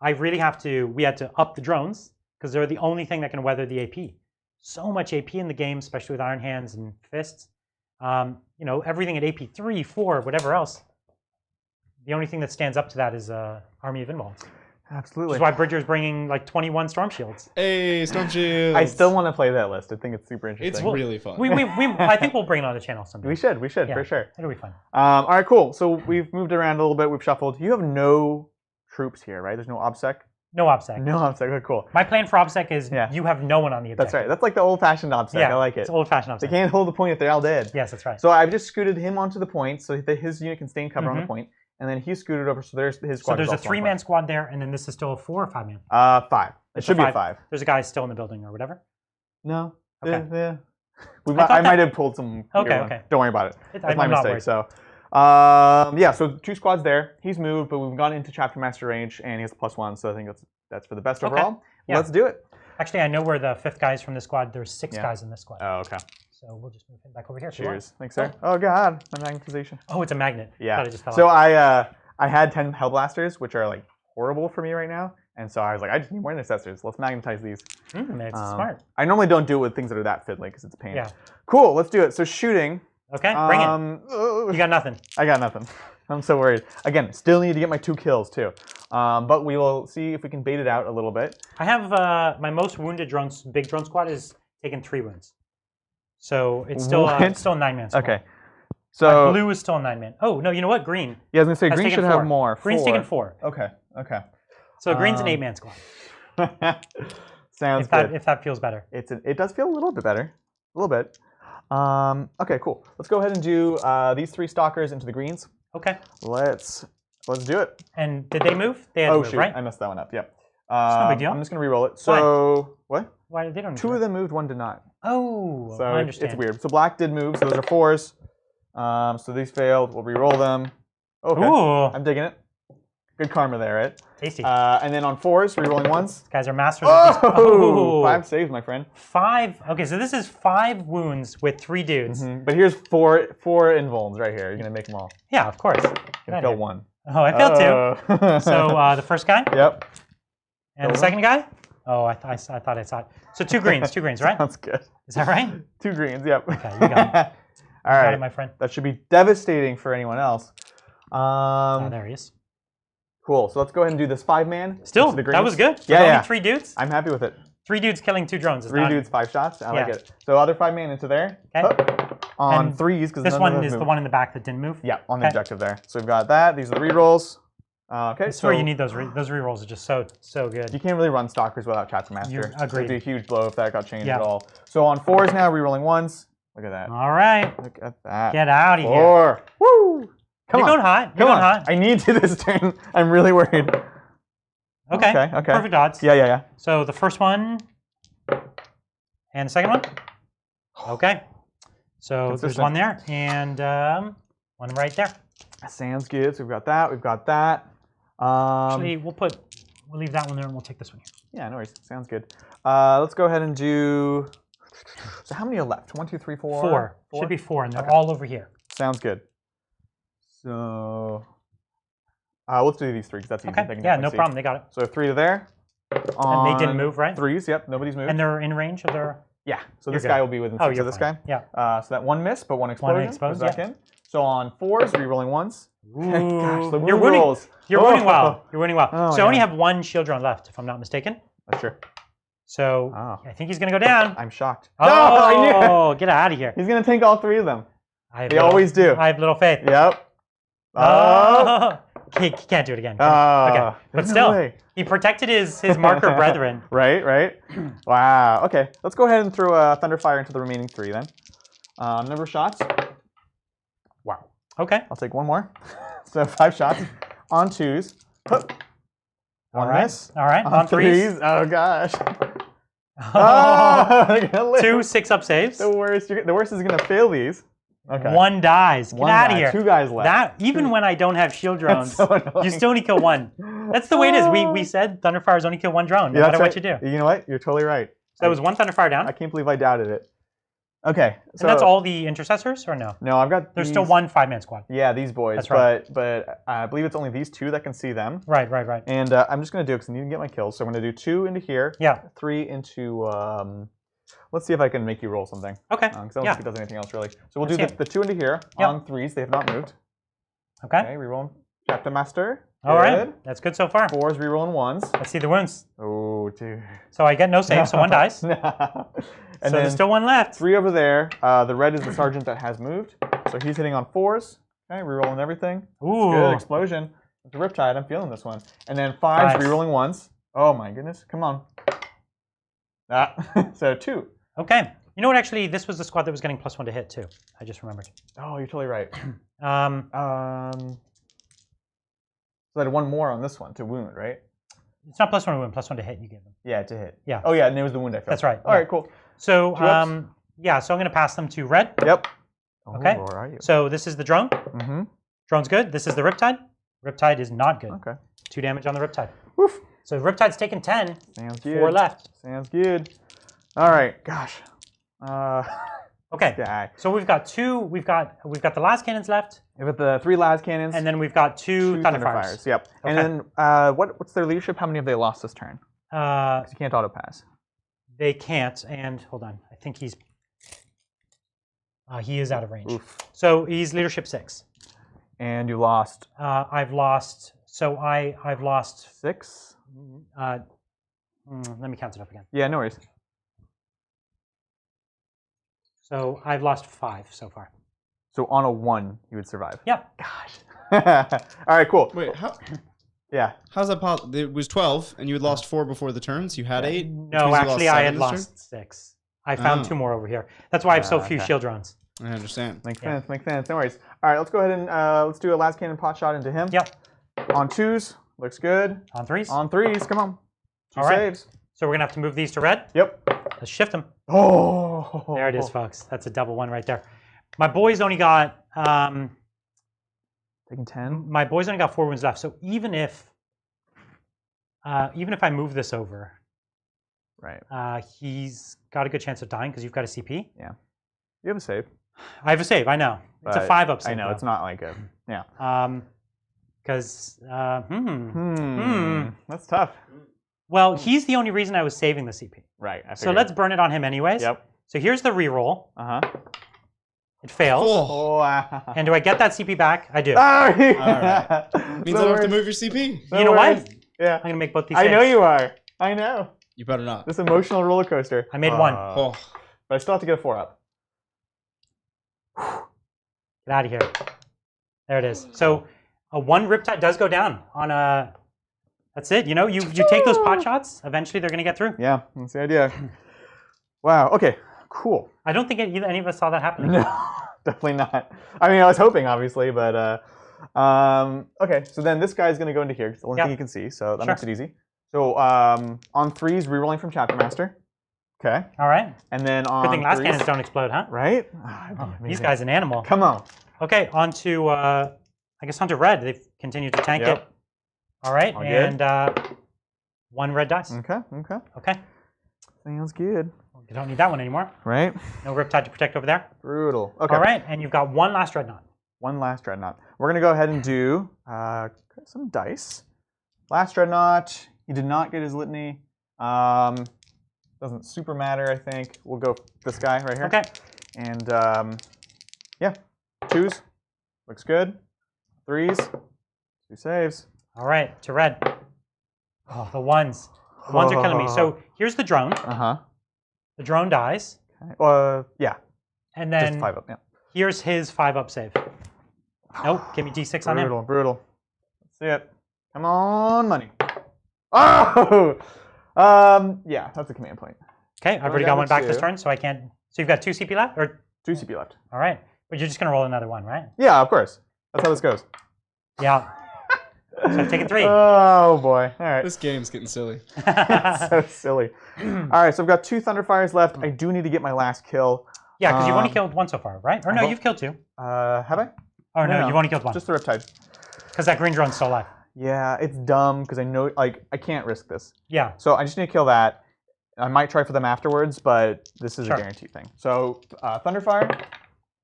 A: I really we had to up the drones, because they're the only thing that can weather the AP. So much AP in the game, especially with Iron Hands and Fists. You know, everything at AP 3, 4, whatever else. The only thing that stands up to that is Army of Invulns.
B: Absolutely.
A: Which is why Bridger's bringing like 21 Storm Shields.
C: Hey, Storm Shields!
B: I still want to play that list. I think it's super interesting.
C: It's really fun.
A: I think we'll bring it on the channel someday.
B: We should, for sure.
A: It'll be fun.
B: All right, cool. So we've moved around a little bit. We've shuffled. You have no troops here, right? There's no OBSEC?
A: No OBSEC.
B: No OBSEC. Okay, cool.
A: My plan for OBSEC is you have no one on the objective.
B: That's right. That's like the old-fashioned OBSEC.
A: Yeah,
B: I like it.
A: It's old-fashioned OBSEC.
B: They can't hold the point if they're all dead.
A: Yes, that's right.
B: So I've just scooted him onto the point so that his unit can stay in cover on the point. And then he's scooted over, so there's his squad.
A: So there's a 3-man squad there, and then this is still a 4 or 5-man?
B: 5. It should be a 5.
A: There's a guy still in the building or whatever?
B: No.
A: Okay.
B: Yeah. I might have pulled some.
A: Okay.
B: Don't worry about it. That's my mistake. So, so 2 squads there. He's moved, but we've gone into Chapter Master range, and he has +1, so I think that's for the best overall. Yeah. Let's do it.
A: Actually, I know where the 5th guy is from this squad. There's 6 guys in this squad.
B: Oh, okay.
A: So we'll just move him back over here.
B: Cheers. Thanks, sir. Oh, God. My magnetization.
A: Oh, it's a magnet.
B: Yeah.
A: I just fell
B: so
A: off.
B: I had 10 Hellblasters, which are like horrible for me right now. And so I was like, I just need more intercessors. Let's magnetize these.
A: It's smart.
B: I normally don't do it with things that are that fiddly because it's a pain.
A: Yeah.
B: Cool. Let's do it. So shooting.
A: Okay, bring it. You got nothing.
B: I got nothing. I'm so worried. Again, still need to get my 2 kills too. But we will see if we can bait it out a little bit.
A: I have my most wounded drones. Big drone squad is taking 3 wounds. So it's still a 9-man squad.
B: Okay. So
A: blue is still a 9-man. Oh no, you know what? Green.
B: Yeah, I was gonna say green should have more.
A: Green's taking 4.
B: Okay. Okay.
A: So green's an 8-man squad.
B: Sounds good.
A: If that feels better.
B: It does feel a little bit better. A little bit. Okay, cool. Let's go ahead and do these 3 stalkers into the greens.
A: Okay.
B: Let's do it.
A: And did they move? They had to move,
B: shoot,
A: right?
B: I messed that one up. Yep.
A: It's no big deal.
B: I'm just gonna re-roll it. So what?
A: Why they don't?
B: 2 of them moved, 1 did not.
A: Oh,
B: so
A: I understand.
B: It's weird. So black did move. So those are 4s. So these failed. We'll re-roll them. Okay.
A: Ooh.
B: I'm digging it. Good karma there, right?
A: Tasty.
B: And then on 4s, re-rolling 1s.
A: These guys are masters of these.
B: Oh! 5 saves, my friend.
A: 5. Okay, so this is 5 wounds with 3 dudes.
B: But here's 4 invulns right here. You're gonna make them all.
A: Yeah, of course.
B: You can kill 1.
A: Oh, I failed 2. So the first guy.
B: Yep.
A: And the second guy. Oh, I thought I saw it. So 2 greens, 2 greens, right?
B: Sounds good.
A: Is that right?
B: 2 greens. Yep.
A: Okay, you got it.
B: All right,
A: got it, my friend.
B: That should be devastating for anyone else.
A: Oh, there he is.
B: Cool. So let's go ahead and do this 5-man.
A: Still, that was good.
B: Yeah,
A: only
B: yeah.
A: 3 dudes.
B: I'm happy with it.
A: 3 dudes killing 2 drones.
B: 3 dudes, 5 shots. I like it. So other 5-man into there.
A: Okay.
B: On
A: and
B: 3s because
A: this one is the one in the back that didn't move.
B: Yeah, on the objective there. So we've got that. These are the rerolls. Okay.
A: That's where you need those rerolls are just so good.
B: You can't really run stalkers without Chapter Master.
A: Agreed.
B: It'd be a huge blow if that got changed at all. So on 4s now, rerolling 1s. Look at that.
A: All right.
B: Look at that.
A: Get out of
B: 4.
A: here.
B: Woo! Come
A: You're
B: on.
A: going hot.
B: You're going hot. I need to this turn. I'm really worried.
A: Okay. Perfect odds.
B: Yeah.
A: So the first one and the second one. Okay. So there's one there and one right there.
B: Sounds good. So we've got that. We've got that.
A: Actually, we'll leave that one there and we'll take this one here.
B: Yeah, no worries. Sounds good. Let's go ahead and do. So how many are left? 1, 2, 3, 4.
A: 4. Should be 4, and they're all over here.
B: Sounds good. So let's do these 3 because that's easy.
A: Okay. Yeah, no problem. They got it.
B: So 3 to there.
A: And they didn't move, right?
B: 3s. Yep. Nobody's moved.
A: And they're in range of their.
B: Yeah. So this guy will be within 6 of this guy.
A: Yeah.
B: So that 1 miss, but 1 explosion.
A: 1 exposed.
B: Back in. So on 4s, rerolling 1s.
A: Ooh.
B: Gosh, the
A: You're winning.
B: rolls.
A: You're winning well. You're winning well.
B: Oh,
A: so I only have 1 shield drone left, if I'm not mistaken.
B: That's true.
A: So I think he's gonna go down.
B: I'm shocked.
A: Oh,
B: no, I knew it.
A: Get out of here.
B: He's gonna tank all 3 of them. They
A: little,
B: always do.
A: I have little faith.
B: Yep.
A: Oh. He can't do it again. Okay. But still, he protected his marker brethren.
B: Right. Wow. Okay. Let's go ahead and throw a Thunderfire into the remaining 3 then. Number of shots. Wow.
A: Okay.
B: I'll take 1 more. So 5 shots on 2s. One miss.
A: All right. On 3s.
B: Oh gosh.
A: Oh. 2 6-up saves.
B: The worst is gonna fail these. Okay.
A: 1 dies. Get out of here.
B: 2 guys left.
A: Even when I don't have shield drones, you still only kill 1. That's the way it is. We said Thunderfires only kill 1 drone, no matter what you do.
B: You know what? You're totally right.
A: So it was 1 Thunderfire down.
B: I can't believe I doubted it. Okay. So
A: and that's all the intercessors, or no?
B: No, I've got.
A: There's still 1 5-man squad.
B: Yeah, these boys.
A: That's right.
B: But I believe it's only these 2 that can see them.
A: Right.
B: And I'm just gonna do it because I need to get my kills. So I'm gonna do 2 into here.
A: Yeah.
B: 3 into. Let's see if I can make you roll something.
A: Okay.
B: Because I don't think it does anything else really. So we'll do the 2 into here on 3s. They have not moved.
A: Okay.
B: Okay. Reroll. Chapter Master.
A: All right. That's good so far.
B: 4s rerolling 1s.
A: Let's see the wounds.
B: Oh, dude.
A: So I get no save, so 1 dies.
B: And
A: so there's still 1 left.
B: 3 over there. The red is the sergeant that has moved. So he's hitting on 4s. Okay, rerolling everything.
A: Ooh.
B: Good explosion. It's a Riptide. I'm feeling this one. And then 5s rerolling 1s. Oh my goodness. Come on. So 2.
A: Okay. You know what? Actually, this was the squad that was getting +1 to hit too. I just remembered.
B: Oh, you're totally right. So I had 1 more on this one to wound, right?
A: It's not +1 to wound, +1 to hit. You give them.
B: Yeah, to hit.
A: Yeah.
B: Oh yeah, and it was the wound I felt.
A: That's right.
B: All right, cool.
A: So yeah, so I'm going to pass them to red.
B: Yep.
A: Okay.
B: Where are you?
A: So this is the drone.
B: Mm-hmm.
A: Drone's good. This is the Riptide. Riptide is not good.
B: Okay.
A: 2 damage on the Riptide.
B: Woof.
A: So Riptide's taken 10.
B: Sounds good.
A: 4 left.
B: Sounds good. All right. Gosh.
A: Okay.
B: Guy.
A: So we've got 2. We've got the last cannons left.
B: We've got the 3 las cannons.
A: And then we've got 2 Thunderfires.
B: Yep.
A: Okay.
B: And then what's their leadership? How many have they lost this turn? Because you can't auto pass.
A: They can't. And hold on. I think he is out of range.
B: Oof.
A: So he's leadership 6.
B: And you lost
A: I've lost. So I've lost
B: 6.
A: Let me count it up again.
B: Yeah, no worries.
A: So I've lost 5 so far.
B: So on a 1, you would survive.
A: Yeah.
B: Gosh. All right, cool.
C: Wait, how?
B: Yeah.
C: How's that possible? It was 12, and you had lost 4 before the turns. You had 8.
A: No, actually, I had lost 6. I found 2 more over here. That's why I have so few
B: okay.
A: shield drones.
C: I understand.
B: Makes sense. Makes sense. No worries. All right, let's go ahead and let's do a last cannon pot shot into him.
A: Yep.
B: On 2s, looks good.
A: On 3s.
B: On 3s, come on. 2
A: All right.
B: saves.
A: So we're gonna have to move these to red.
B: Yep.
A: Let's shift them.
B: Oh.
A: There it is, folks. That's a double 1 right there. My boys only got
B: Taking 10.
A: my boys only got 4 wounds left. So even if I move this over,
B: Right.
A: he's got a good chance of dying because you've got a CP.
B: Yeah. You have a save.
A: I have a save. I know. It's a
B: But
A: 5-up save.
B: I know,
A: though.
B: it's not like a... Yeah.
A: Because
B: That's tough.
A: well, he's the only reason I was saving the CP.
B: Right. I
A: So
B: figured.
A: let's burn it on him anyways.
B: Yep.
A: So here's the reroll.
B: Uh-huh.
A: It fails.
C: Cool.
B: Wow.
A: And do I get that CP back? I do.
B: Oh,
C: right. Means
B: no
C: I don't have to
B: worries.
C: move your CP.
B: No
A: You know what?
B: worries. Yeah.
A: I'm gonna make both these.
B: I know
A: saves.
B: you are. I know.
C: You better not.
B: This emotional roller coaster.
A: I made 1.
C: Oh.
B: But I still have to get a 4-up.
A: Get out of here. There it is. So a 1 Riptide does go down on a. That's it. You know, you take those pot shots. Eventually, they're gonna get through.
B: Yeah, that's the idea. Wow. Okay. Cool.
A: I don't think any of us saw that happening.
B: No, definitely not. I mean, I was hoping, obviously, but okay. So then this guy's gonna go into here. It's the only thing you can see, so that makes it easy. So on 3s, rerolling from Chapter Master. Okay.
A: All right.
B: And then on
A: Good thing last
B: 3s,
A: cannons don't explode, huh?
B: right?
A: Oh, these guys an animal.
B: Come on.
A: Okay, on to I guess onto red. They've continued to tank it. All right,
B: All good.
A: and 1 red dice.
B: Okay. Okay.
A: Okay.
B: Sounds good.
A: You don't need that one anymore.
B: Right.
A: No Riptide to protect over there.
B: Brutal. Okay.
A: All right, and you've got 1 last dreadnought.
B: One last dreadnought. We're gonna go ahead and do some dice. Last dreadnought. He did not get his litany. Doesn't super matter, I think. We'll go this guy right here.
A: Okay.
B: And yeah, 2s. Looks good. 3s. 2 saves.
A: All right, to red. Oh, the 1s. The 1s are killing me. So here's the drone.
B: Uh-huh.
A: The drone dies.
B: Okay. Yeah.
A: And
B: Just
A: then
B: 5-up. Yeah.
A: here's his 5-up save. Nope, give me D6 on him.
B: Brutal. Brutal. Let's see it. Come on, money. Oh! Yeah, that's a command point.
A: Okay, I've already
B: down
A: got 1
B: to
A: back this
B: 2.
A: turn, so I can't. So you've got 2 CP left? Or
B: 2 CP left.
A: all right. But you're just gonna roll another 1, right?
B: Yeah, of course. That's how this goes.
A: Yeah. So I've taken 3.
B: Oh boy. All right.
C: This game's getting silly.
B: So silly. All right, so I've got 2 Thunderfires left. I do need to get my last kill.
A: Yeah, because you've only killed 1 so far, right? Or no, you've killed 2.
B: Have I?
A: Oh no, you've only killed 1.
B: Just the Riptide.
A: Because that green drone's still alive.
B: Yeah, it's dumb because I know, like, I can't risk this.
A: Yeah.
B: So I just need to kill that. I might try for them afterwards, but this is a guaranteed thing. So Thunderfire.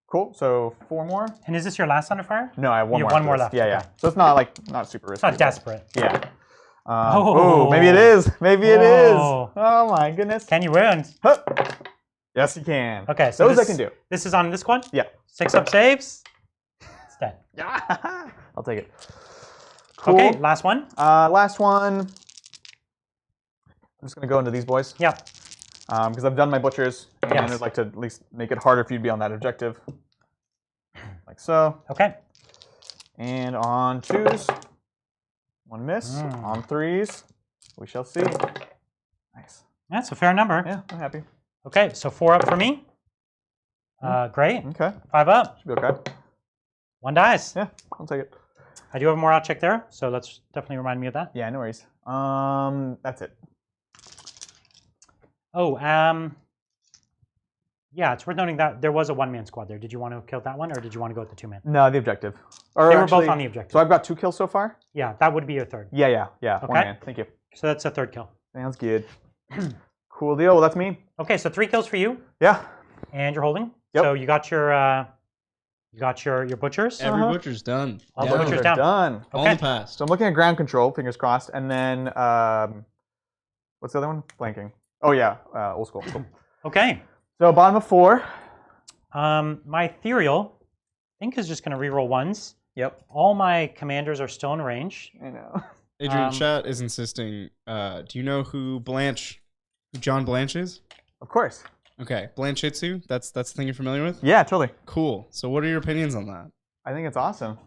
B: Cool. So 4 more.
A: And is this your last Thunderfire?
B: No, I have 1
A: You
B: more.
A: have 1
B: after
A: more
B: this.
A: left.
B: Yeah, yeah.
A: Okay.
B: So it's not like not super risky.
A: It's not desperate.
B: Yeah.
A: Oh.
B: Maybe it is. Maybe it is.
A: Oh.
B: Oh my goodness.
A: Can you wound?
B: Huh. Yes, you can.
A: Okay, so
B: those I can do.
A: This is on this one?
B: Yeah.
A: 6-up saves. It's dead.
B: Yeah. I'll take it. Cool.
A: Okay, last one.
B: Last one. I'm just gonna go into these boys.
A: Yeah.
B: Because I've done my butchers, and
A: Yes.
B: I'd like to at least make it harder for you to be on that objective. Like so.
A: Okay.
B: And on 2s, 1 miss. On 3s, we shall see. Nice.
A: That's a fair number.
B: Yeah, I'm happy.
A: Okay, so 4-up for me. Great.
B: Okay.
A: 5-up.
B: Should be okay.
A: 1 dice.
B: Yeah, I'll take it.
A: I do have a morale check there, so let's definitely remind me of that.
B: Yeah, no worries. That's it.
A: Oh, yeah, it's worth noting that there was a 1-man squad there. Did you want to kill that one, or did you want to go with the 2-man?
B: No, the objective. Or
A: They were
B: actually,
A: both on the objective.
B: So I've got 2 kills so far?
A: Yeah, that would be your 3rd.
B: Yeah.
A: Okay.
B: 1 man. Thank you.
A: So that's a 3rd kill.
B: Sounds good. Cool deal. Well, that's me.
A: Okay, so 3 kills for you,
B: Yeah.
A: and you're holding.
B: Yep.
A: So you got your butchers.
C: Every butcher's done.
A: All the
C: Down.
A: butchers
B: They're
A: down.
B: done.
C: All
A: Okay.
C: in the past.
B: So I'm looking at ground control, fingers crossed, and then what's the other one? Blanking. Oh yeah, old school. Cool.
A: Okay.
B: So bottom of 4.
A: My ethereal, I think, is just going to reroll 1s.
B: Yep.
A: All my commanders are still in range.
B: I know.
C: Adrian, chat is insisting. Do you know who John Blanche is?
B: Of course.
C: Okay, Blanchitsu. That's the thing you're familiar with.
B: Yeah, totally.
C: Cool. So, what are your opinions on that?
B: I think it's awesome.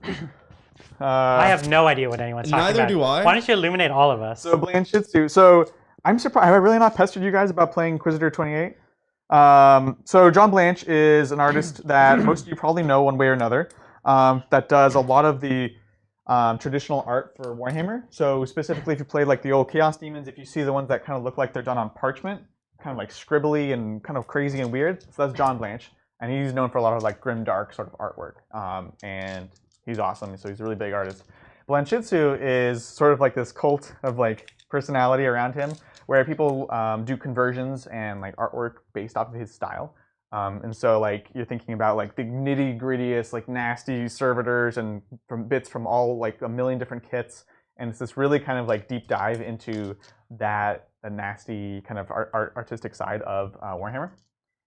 A: I have no idea what anyone's talking about.
C: Neither do I.
A: Why don't you illuminate all of us?
B: So Blanchitsu. So I'm surprised. Have I really not pestered you guys about playing Inquisitor 28? So John Blanche is an artist that most of you probably know one way or another. That does a lot of the traditional art for Warhammer. So specifically, if you play like the old Chaos Demons, if you see the ones that kind of look like they're done on parchment, kind of like scribbly and kind of crazy and weird. So that's John Blanche, and he's known for a lot of like grim dark sort of artwork. And he's awesome. So he's a really big artist. Blanchitsu is sort of like this cult of like personality around him, where people do conversions and like artwork based off of his style. And so like you're thinking about like the nitty grittiest, like nasty servitors and from bits from all like a million different kits. And it's this really kind of like deep dive into that nasty kind of artistic side of Warhammer.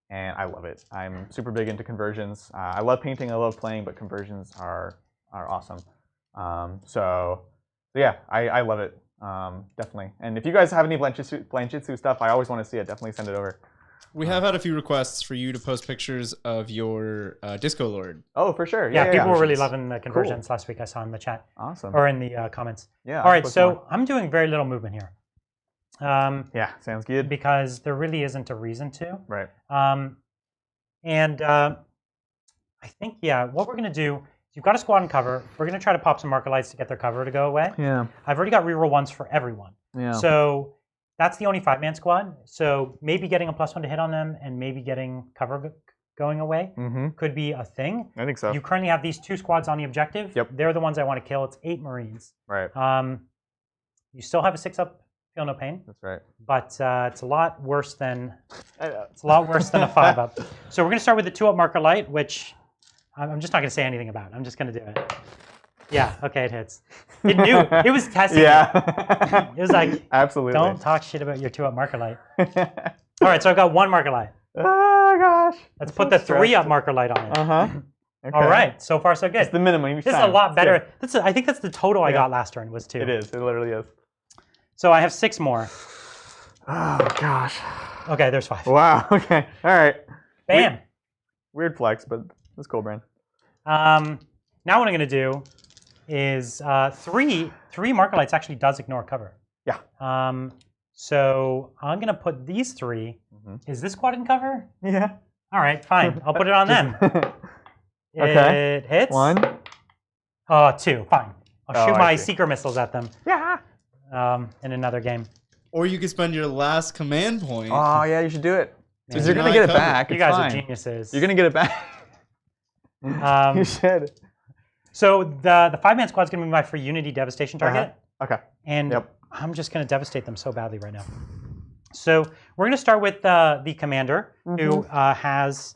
B: And I love it. I'm super big into conversions. I love painting, I love playing, but conversions are awesome. So yeah, I love it. Definitely. And if you guys have any Blanchitsu stuff, I always want to see it. Definitely send it over.
C: We have had a few requests for you to post pictures of your Disco Lord.
B: Oh, for sure.
A: Yeah, people were really loving the conversions last week. I saw in the chat.
B: Awesome.
A: Or in the comments.
B: Yeah.
A: All right, so I'm doing very little movement here.
B: Yeah, sounds good.
A: Because there really isn't a reason to.
B: Right.
A: And I think, yeah, what we're going to do, you've got a squad in cover. We're going to try to pop some marker lights to get their cover to go away.
B: Yeah.
A: I've already got reroll ones for everyone.
B: Yeah.
A: So that's the only 5-man squad. So maybe getting a +1 to hit on them and maybe getting cover going away could be a thing.
B: I think so.
A: You currently have these 2 squads on the objective.
B: Yep.
A: They're the ones I want to kill. It's 8 Marines.
B: Right.
A: You still have a 6-up, feel no pain.
B: That's right.
A: But it's a lot worse than a 5-up. So we're going to start with the 2-up marker light, which I'm just not going to say anything about. I'm just going to do it. Yeah, okay, it hits. It knew. It was testing.
B: Yeah.
A: It was like,
B: absolutely.
A: Don't talk shit about your 2-up marker light. All right, so I've got 1 marker light.
B: Oh, gosh.
A: Let's put the 3-up marker light on it.
B: Okay.
A: All right, so far so good.
B: It's the minimum.
A: This is a lot better. I think that's the total I got last turn was 2.
B: It is. It literally is.
A: So I have 6 more.
B: Oh, gosh.
A: Okay, there's 5.
B: Wow. Okay. All right.
A: Bam.
B: Weird flex, but it's cool, Brand.
A: Now what I'm going to do is 3 marker lights actually does ignore cover.
B: Yeah.
A: So I'm going to put these 3. Is this squad in cover?
B: Yeah.
A: All right, fine. I'll put it on them.
B: Okay.
A: It hits.
B: 1.
A: 2. Fine. I'll shoot my seeker missiles at them.
B: Yeah.
A: In another game.
C: Or you could spend your last command point.
B: Oh, yeah, you should do it. Because
C: you're
B: you're going to get it
C: covered.
B: back.
A: You
B: It's
A: guys
B: fine.
A: are geniuses.
B: You're going to get it back. You should.
A: So the 5-man squad's going to be my free Unity devastation target.
B: Okay.
A: And I'm just going to devastate them so badly right now. So we're going to start with the commander, who has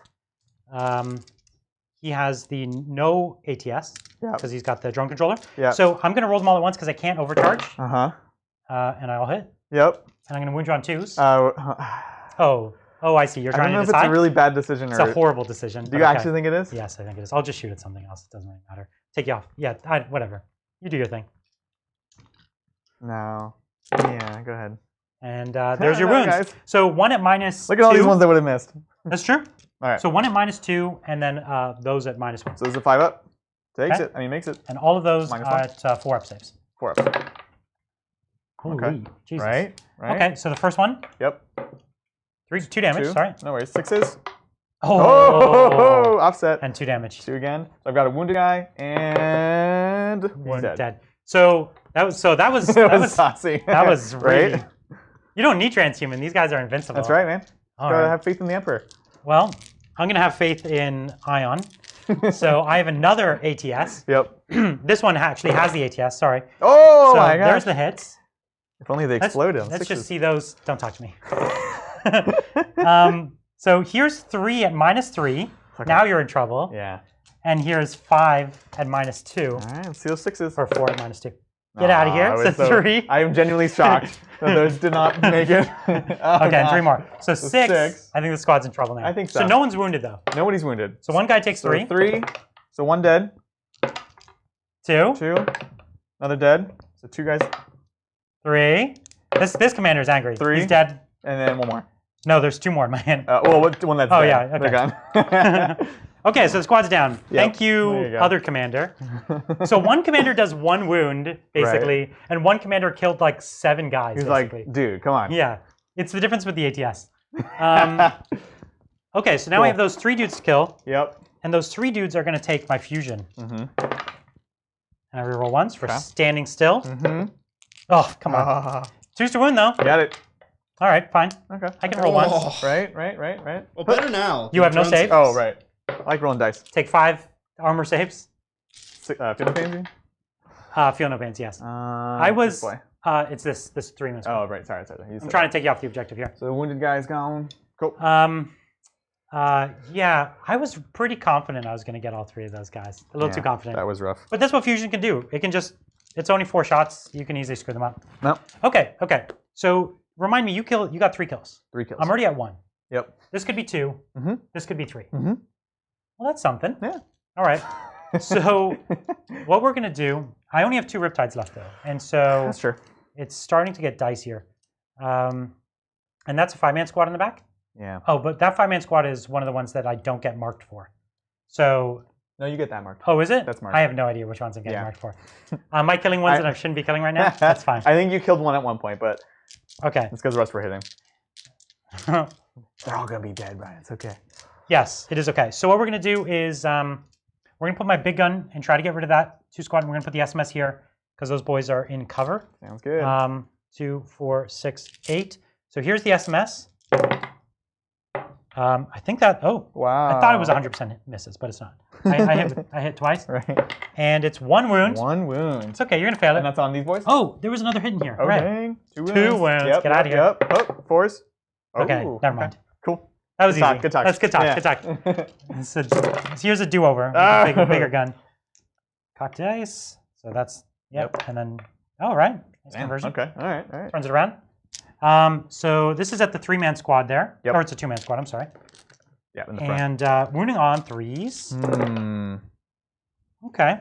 A: he has the no ATS because he's got the drone controller.
B: Yeah.
A: So I'm going to roll them all at once because I can't overcharge.
B: Uh-huh.
A: And I'll hit.
B: Yep.
A: And I'm going to wound you on 2s. Oh, I see. You're
B: I
A: trying
B: don't know
A: to
B: if
A: decide.
B: it's a really bad decision
A: It's
B: or
A: a horrible decision.
B: Do you actually think it is?
A: Yes, I think it is. I'll just shoot at something else. It doesn't really matter. Take you off. Yeah, whatever. You do your thing.
B: No. Yeah, go ahead.
A: And there's your
B: No,
A: wounds.
B: guys.
A: So 1 at -2.
B: Look at all these ones that would have missed.
A: That's true.
B: All right.
A: So 1 at -2, and then those at -1.
B: So there's a 5-up. Takes
A: Okay.
B: it. I mean, makes it.
A: And all of those
B: -1.
A: at 4-up saves.
B: 4-up.
A: Holy
B: Okay.
A: Jesus.
B: Right.
A: Okay, so the first one.
B: Yep.
A: 2 damage,
B: 2.
A: sorry.
B: No worries. 6s.
A: Oh!
B: Offset.
A: And 2 damage.
B: 2 again. So I've got a wounded guy and he's dead.
A: So that was
B: that was saucy.
A: That was really.
B: Right?
A: You don't need transhuman. These guys are invincible.
B: That's right, man. Gotta have faith in the Emperor.
A: Well, I'm gonna have faith in Ion. So I have another ATS.
B: Yep.
A: This one actually has the ATS. Sorry.
B: Oh
A: so
B: my gosh.
A: there's the hits.
B: If only they exploded.
A: Let's just see those. Don't talk to me. So here's 3 at -3. Okay. Now you're in trouble.
B: Yeah.
A: And here's 5 at -2.
B: All right, let's see those 6s.
A: Or 4 at -2. Get out of here. So 3.
B: I am genuinely shocked that those did not make it.
A: Okay, and 3 more. So 6. I think the squad's in trouble now.
B: I think so.
A: So no one's wounded though.
B: Nobody's wounded.
A: So 1 guy takes 3.
B: So 3. So 1 dead.
A: 2.
B: 2. Another dead. So 2 guys.
A: 3. This commander is angry.
B: 3.
A: He's dead.
B: And then 1 more.
A: No, there's 2 more in my hand.
B: Well, one that's
A: Oh,
B: dead.
A: yeah, okay.
B: They're gone.
A: Okay, so the squad's down.
B: Yep.
A: Thank you,
B: There you go.
A: other commander. So one commander does 1 wound, basically, and one commander killed like 7 guys,
B: He's
A: basically.
B: like, dude, come on.
A: Yeah, it's the difference with the ATS. Okay, so now
B: Cool.
A: we have those 3 dudes to kill,
B: Yep.
A: and those 3 dudes are going to take my fusion.
B: Mm-hmm.
A: And I reroll once for
B: Okay.
A: standing still.
B: Mm-hmm.
A: Oh, come on. 2s to wound, though.
B: Got it.
A: All right, fine.
B: Okay.
A: I can roll once.
C: Oh.
B: Right.
C: Well, better now.
A: You have no
C: Drones-
A: save?
B: Oh, right. I like rolling dice.
A: Take 5 armor saves.
B: Feel pain?
A: Feel no pains, yes.
B: I
A: was- It's this 3-man squad.
B: Oh, right. Sorry.
A: I'm trying to take you off the objective here.
B: So the wounded guy's gone. Cool.
A: Yeah, I was pretty confident I was going to get all 3 of those guys. A little too confident.
B: That was rough.
A: But that's what fusion can do. It can just, it's only 4 shots. You can easily screw them up.
B: No.
A: Okay. So remind me, you got 3 kills.
B: 3 kills.
A: I'm already at 1.
B: Yep.
A: This could be 2.
B: Mm-hmm.
A: This could be 3.
B: Mm-hmm.
A: Well, that's something.
B: Yeah.
A: All right. So what we're going to do, I only have 2 Riptides left though. And so
B: That's true.
A: it's starting to get dicier. And that's a 5-man squad in the back?
B: Yeah.
A: Oh, but that 5-man squad is one of the ones that I don't get marked for. So,
B: No, you get that marked.
A: oh, is it?
B: That's marked.
A: I have no idea which ones I'm getting
B: Yeah.
A: marked for. Am I killing ones that I shouldn't be killing right now? That's fine.
B: I think you killed one at one point, but
A: Okay.
B: it's because the rest were hitting. They're all gonna be dead, Brian. It's okay.
A: Yes, it is okay. So what we're going to do is we're going to put my big gun and try to get rid of that 2 squad. And we're going to put the SMS here because those boys are in cover.
B: Sounds good.
A: 2, 4, 6, 8. So here's the SMS. I think that, oh,
B: Wow.
A: I thought it was 100% misses, but it's not. I hit twice.
B: Right.
A: And it's 1 wound.
B: 1 wound.
A: It's okay, you're going to fail
B: And
A: it.
B: that's on these boys?
A: Oh, there was another hit in here.
B: Oh,
A: Right.
B: dang. 2 wounds.
A: 2 wounds.
B: Yep,
A: Get out of here.
B: Yep. Oh, 4s.
A: Okay,
B: Oh,
A: never mind.
B: Cool.
A: That was easy.
B: Good talk.
A: That's good talk.
B: Yeah.
A: Good talk. So here's a do-over with
B: Ah.
A: a bigger gun. Cock dice. So that's, yep. And then, all right. Nice
B: Damn,
A: conversion.
B: okay. All right.
A: Turns it around. So this is at the 3-man squad there.
B: Yep.
A: Or it's a 2-man squad, I'm sorry.
B: Yeah, in the front.
A: And wounding on 3s.
B: Hmm.
A: Okay.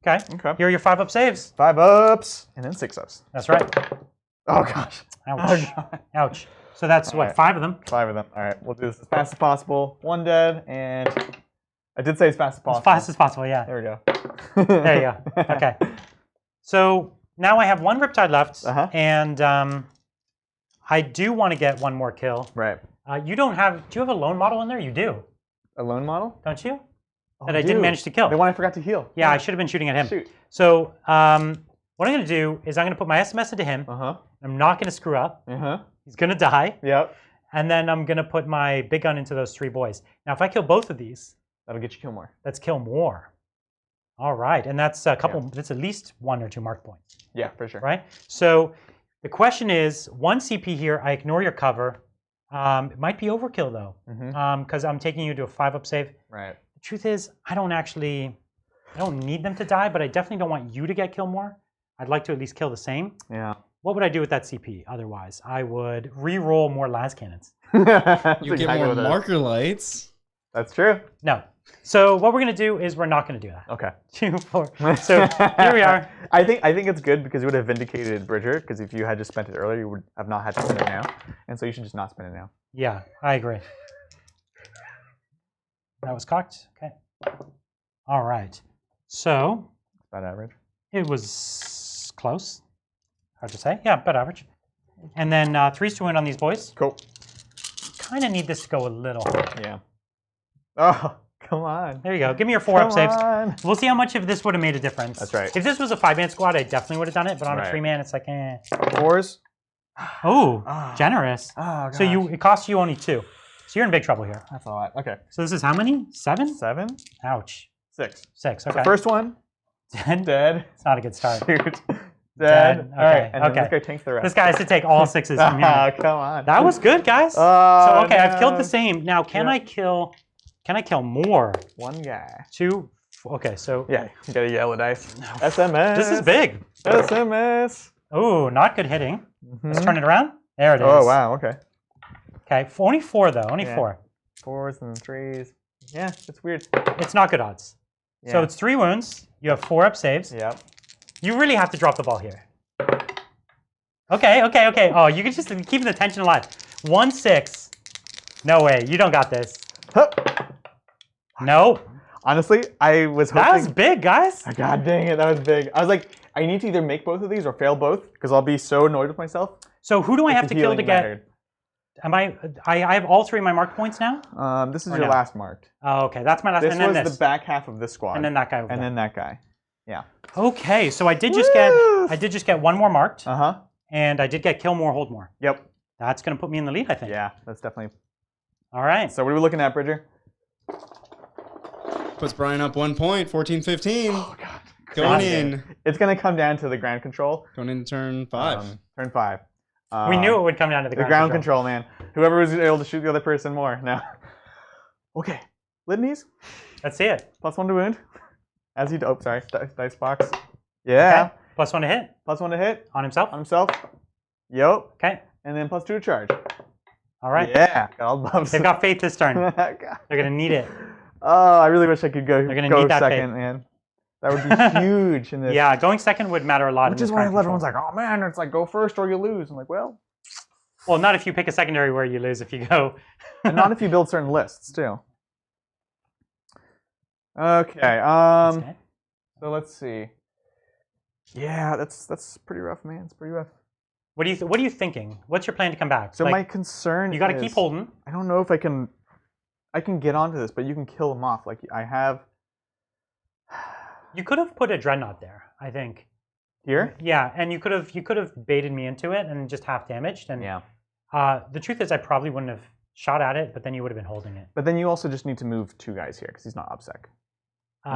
B: Okay.
A: Here are your 5-up saves.
B: 5 ups and then 6 ups.
A: That's right.
B: Oh gosh.
A: Ouch.
B: Oh, God.
A: Ouch. So that's
B: All
A: what,
B: right.
A: 5 of them?
B: 5 of them. All right. We'll do this as fast as possible. 1 dead, and I did say as fast as possible.
A: As fast as possible, yeah.
B: There we go.
A: There you go. Okay. So now I have 1 Riptide left, and I do want to get 1 more kill.
B: Right.
A: You don't have, do you have a lone model in there? You do,
B: A lone model?
A: don't you?
B: Oh,
A: That I didn't manage to kill.
B: The one I forgot to heal.
A: Yeah, I should have been shooting at him.
B: Shoot.
A: So what I'm going to do is I'm going to put my SMS into him.
B: Uh-huh.
A: I'm not going to screw up.
B: Uh-huh.
A: He's going to die.
B: Yep.
A: And then I'm going to put my big gun into those 3 boys. Now, if I kill both of these,
B: That'll get you kill more.
A: let's kill more. All right. And that's a couple, that's at least 1 or 2 mark points,
B: Yeah, for sure.
A: right? So the question is, 1 CP here, I ignore your cover. It might be overkill, though, because I'm taking you to a 5-up save.
B: Right.
A: The truth is, I don't need them to die, but I definitely don't want you to get kill more. I'd like to at least kill the same.
B: Yeah.
A: What would I do with that CP otherwise? I would re-roll more las cannons.
C: You
B: That's
C: get
B: exactly
C: more
B: what it is.
C: marker lights.
B: That's true.
A: No. So what we're going to do is we're not going to do that.
B: Okay.
A: 2, 4. So here we are.
B: I think it's good because it would have vindicated Bridger, because if you had just spent it earlier, you would have not had to spend it now. And so you should just not spend it now.
A: Yeah, I agree. That was cocked. Okay. All right. So
B: About average.
A: it was close. Hard to say. Yeah, about average. And then 3s to win on these boys.
B: Cool.
A: Kind of need this to go a little higher.
B: Yeah. Oh, come on.
A: There you go. Give me your 4-up saves.
B: On.
A: We'll see how much of this would have made a difference.
B: That's right.
A: If this was a 5-man squad, I definitely would have done it. But on a
B: Right.
A: 3-man, it's like, eh.
B: 4s.
A: Oh,
B: Ah.
A: generous.
B: Oh, gosh.
A: So it costs you only 2. So you're in big trouble here.
B: That's a lot. Okay.
A: So this is how many? 7?
B: 7.
A: Ouch.
B: 6.
A: 6. Okay.
B: The first one.
A: Dead.
B: Dead.
A: It's not a good start.
B: Shoot.
A: Dead.
B: Dead. All right.
A: Okay,
B: And then
A: okay.
B: this guy tanks the rest.
A: This guy has to take all 6s from you.
B: Ah, come on.
A: That was good, guys. So
B: Oh,
A: okay, I've killed
B: no.
A: the same. Now can
B: Yeah.
A: I kill more?
B: 1 guy.
A: 2. Okay, so
B: Yeah, you gotta yell at dice. SMS.
A: this is big.
B: SMS.
A: Oh, not good hitting. Let's turn it around. There it is.
B: Oh, wow. Okay.
A: Okay, only 4 though. Only
B: Yeah.
A: 4.
B: 4s and 3s. Yeah, it's weird.
A: It's not good odds.
B: Yeah.
A: So it's 3 wounds. You have 4 up saves.
B: Yep.
A: You really have to drop the ball here. Okay. Oh, you can just keep the tension alive. 1-6. No way. You don't got this.
B: Huh.
A: No.
B: Honestly, I was hoping.
A: That was big, guys.
B: God dang it, that was big. I was like, I need to either make both of these or fail both because I'll be so annoyed with myself.
A: So who do I have to kill to get?
B: Mattered.
A: Am I have all 3 of my mark points now?
B: This is your last marked.
A: Oh, okay. That's my last.
B: This
A: and then
B: was
A: this.
B: the back half of this squad.
A: And then that guy over
B: and
A: there.
B: then that guy. Yeah.
A: Okay, so I did just get 1 more marked.
B: Uh-huh.
A: And I did get kill more, hold more.
B: Yep.
A: That's gonna put me in the lead, I think.
B: Yeah, that's definitely.
A: All right.
B: So what are we looking at, Bridger?
C: Puts Brian up 1 point, 14-15.
B: Oh God.
C: Going in.
B: It's gonna come down to the ground control.
C: Going into turn 5.
B: Turn 5.
A: We knew it would come down to the
B: ground control, man. Whoever was able to shoot the other person more. No. Okay. Litanies.
A: Let's see it.
B: +1 to wound. As he. Oh, sorry. Dice box. Yeah.
A: Okay. +1 to hit.
B: +1 to hit.
A: On himself.
B: On himself. Yep.
A: Okay.
B: And then +2 to charge.
A: All right.
B: Yeah. Got all the bumps.
A: They've got faith this turn.
B: God.
A: They're gonna need it.
B: Oh, I really wish I could go.
A: They're gonna need that
B: second,
A: faith.
B: man. That would be huge in this.
A: Yeah, going second would matter a lot.
B: Which is why everyone's like, "Oh man, it's like go first or you lose." I'm like, well.
A: Well, not if you pick a secondary where you lose if you go.
B: And not if you build certain lists too. Okay. So let's see. Yeah, that's pretty rough, man. It's pretty rough.
A: What are you thinking? What's your plan to come back?
B: So my concern
A: you got to keep holding.
B: I don't know if I can get onto this, but you can kill them off. Like I have.
A: You could have put a dreadnought there, I think.
B: Here?
A: Yeah, and you could have baited me into it and just half damaged. And
B: yeah.
A: The truth is, I probably wouldn't have shot at it, but then you would have been holding it.
B: But then you also just need to move 2 guys here because he's not obsec.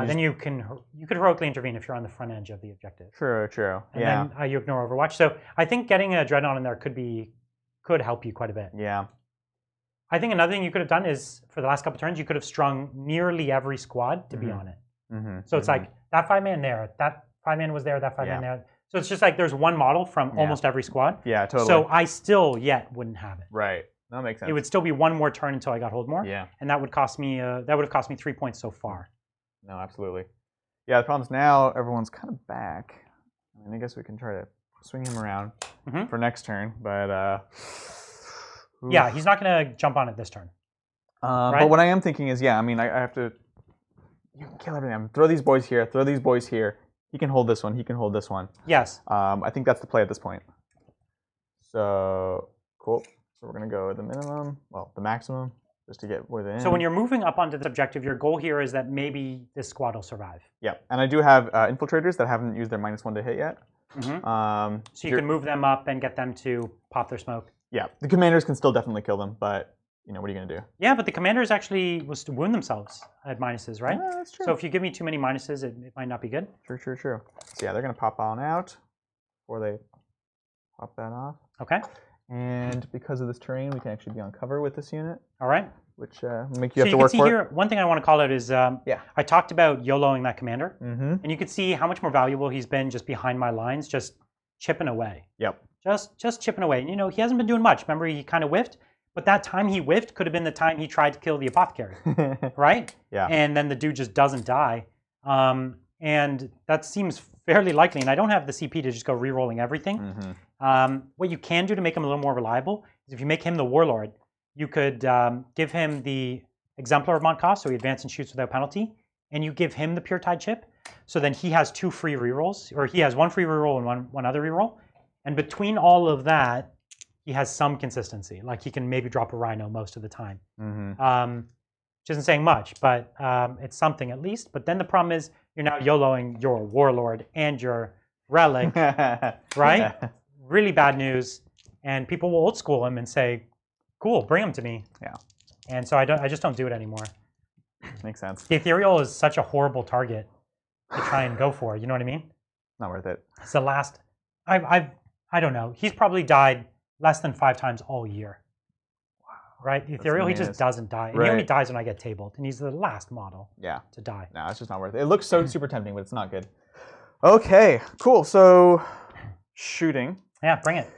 A: Then you could heroically intervene if you're on the front edge of the objective.
B: True.
A: And then you ignore Overwatch. So I think getting a dreadnought in there could help you quite a bit.
B: Yeah.
A: I think another thing you could have done is for the last couple turns, you could have strung nearly every squad to be on it.
B: Mm-hmm.
A: So it's like that 5-man there, that 5-man was there, that 5-man there. So it's just like there's one model from almost every squad.
B: Yeah, totally.
A: So I still yet wouldn't have it.
B: Right. That makes sense.
A: It would still be 1 more turn until I got hold more.
B: Yeah.
A: And that would cost me 3 points so far.
B: No, absolutely. Yeah, the problem is now everyone's kind of back. I mean, I guess we can try to swing him around for next turn, but
A: yeah, he's not going to jump on it this turn. Right?
B: But what I am thinking is, I mean, I have to. You can kill everything. Throw these boys here. Throw these boys here. He can hold this one. He can hold this one.
A: Yes.
B: I think that's the play at this point. So cool. So we're gonna go the minimum, well, the maximum, just to get within.
A: So when you're moving up onto this objective, your goal here is that maybe this squad will survive.
B: Yeah, and I do have infiltrators that haven't used their -1 to hit yet.
A: So you can move them up and get them to pop their smoke.
B: Yeah, the commanders can still definitely kill them, but you know, what are you gonna do?
A: Yeah, but the commanders actually was to wound themselves at minuses, right?
B: Yeah, that's true.
A: So if you give me too many minuses, it might not be good.
B: True. So yeah, they're gonna pop on out before they pop that off.
A: Okay.
B: And because of this terrain, we can actually be on cover with this unit.
A: All right.
B: Which make you have to work for. So you can see here,
A: one thing I want to call out is I talked about YOLOing that commander. And you can see how much more valuable he's been just behind my lines, just chipping away.
B: Yep.
A: Just chipping away. And, you know, he hasn't been doing much. Remember, he kind of whiffed. But that time he whiffed could have been the time he tried to kill the apothecary, right?
B: Yeah.
A: And then the dude just doesn't die. And that seems fairly likely. And I don't have the CP to just go re-rolling everything. What you can do to make him a little more reliable is if you make him the warlord, you could give him the exemplar of Mont'ka, so he advances and shoots without penalty, and you give him the pure tide chip. So then he has 2 free rerolls, or he has 1 free reroll and one other reroll. And between all of that, he has some consistency. Like he can maybe drop a rhino most of the time. Which isn't saying much, but it's something at least. But then the problem is you're now YOLOing your warlord and your relic, right? Really bad news. And people will old school him and say, cool, bring him to me.
B: Yeah.
A: And so I just don't do it anymore.
B: Makes sense.
A: The ethereal is such a horrible target to try and go for. You know what I mean?
B: Not worth it.
A: It's the last. I don't know. He's probably died less than 5 times all year. Wow. Right? The ethereal, he just doesn't die. And he only dies when I get tabled. And he's the last model to die.
B: No, it's just not worth it. It looks so super tempting, but it's not good. Okay, cool. So shooting.
A: Yeah, bring it.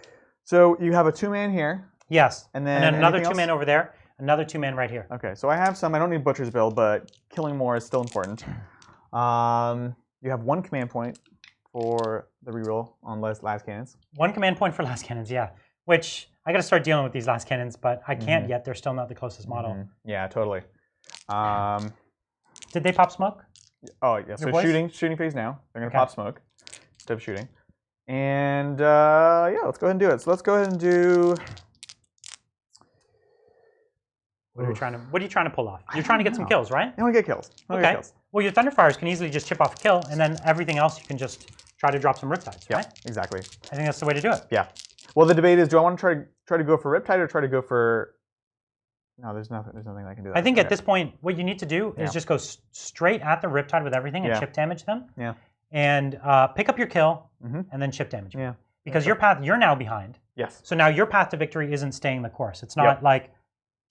B: So you have a 2-man here.
A: Yes.
B: And then
A: another 2-man over there. Another 2-man right here.
B: Okay, so I have some. I don't need Butcher's Bill, but killing more is still important. You have 1 command point for the reroll on las cannons.
A: 1 command point for las cannons, yeah. Which I got to start dealing with these las cannons, but I can't yet. They're still not the closest model.
B: Yeah, totally.
A: Did they pop smoke?
B: Oh yeah, so shooting phase now. They're gonna pop smoke instead of shooting. And yeah, let's go ahead and do it. So let's go ahead and do.
A: What are you trying to pull off? You're trying to get some kills, right?
B: I want to get kills.
A: Okay. Well, your Thunderfires can easily just chip off a kill, and then everything else you can just try to drop some Riptides, right?
B: Exactly.
A: I think that's the way to do it.
B: Yeah. Well, the debate is: do I want to try to go for Riptide or try to go for? No, there's nothing I can do.
A: I think at this point, what you need to do is just go straight at the Riptide with everything and chip damage them.
B: Yeah.
A: And pick up your kill and then chip damage.
B: Yeah.
A: Because you're now behind.
B: Yes.
A: So now your path to victory isn't staying the course. It's not like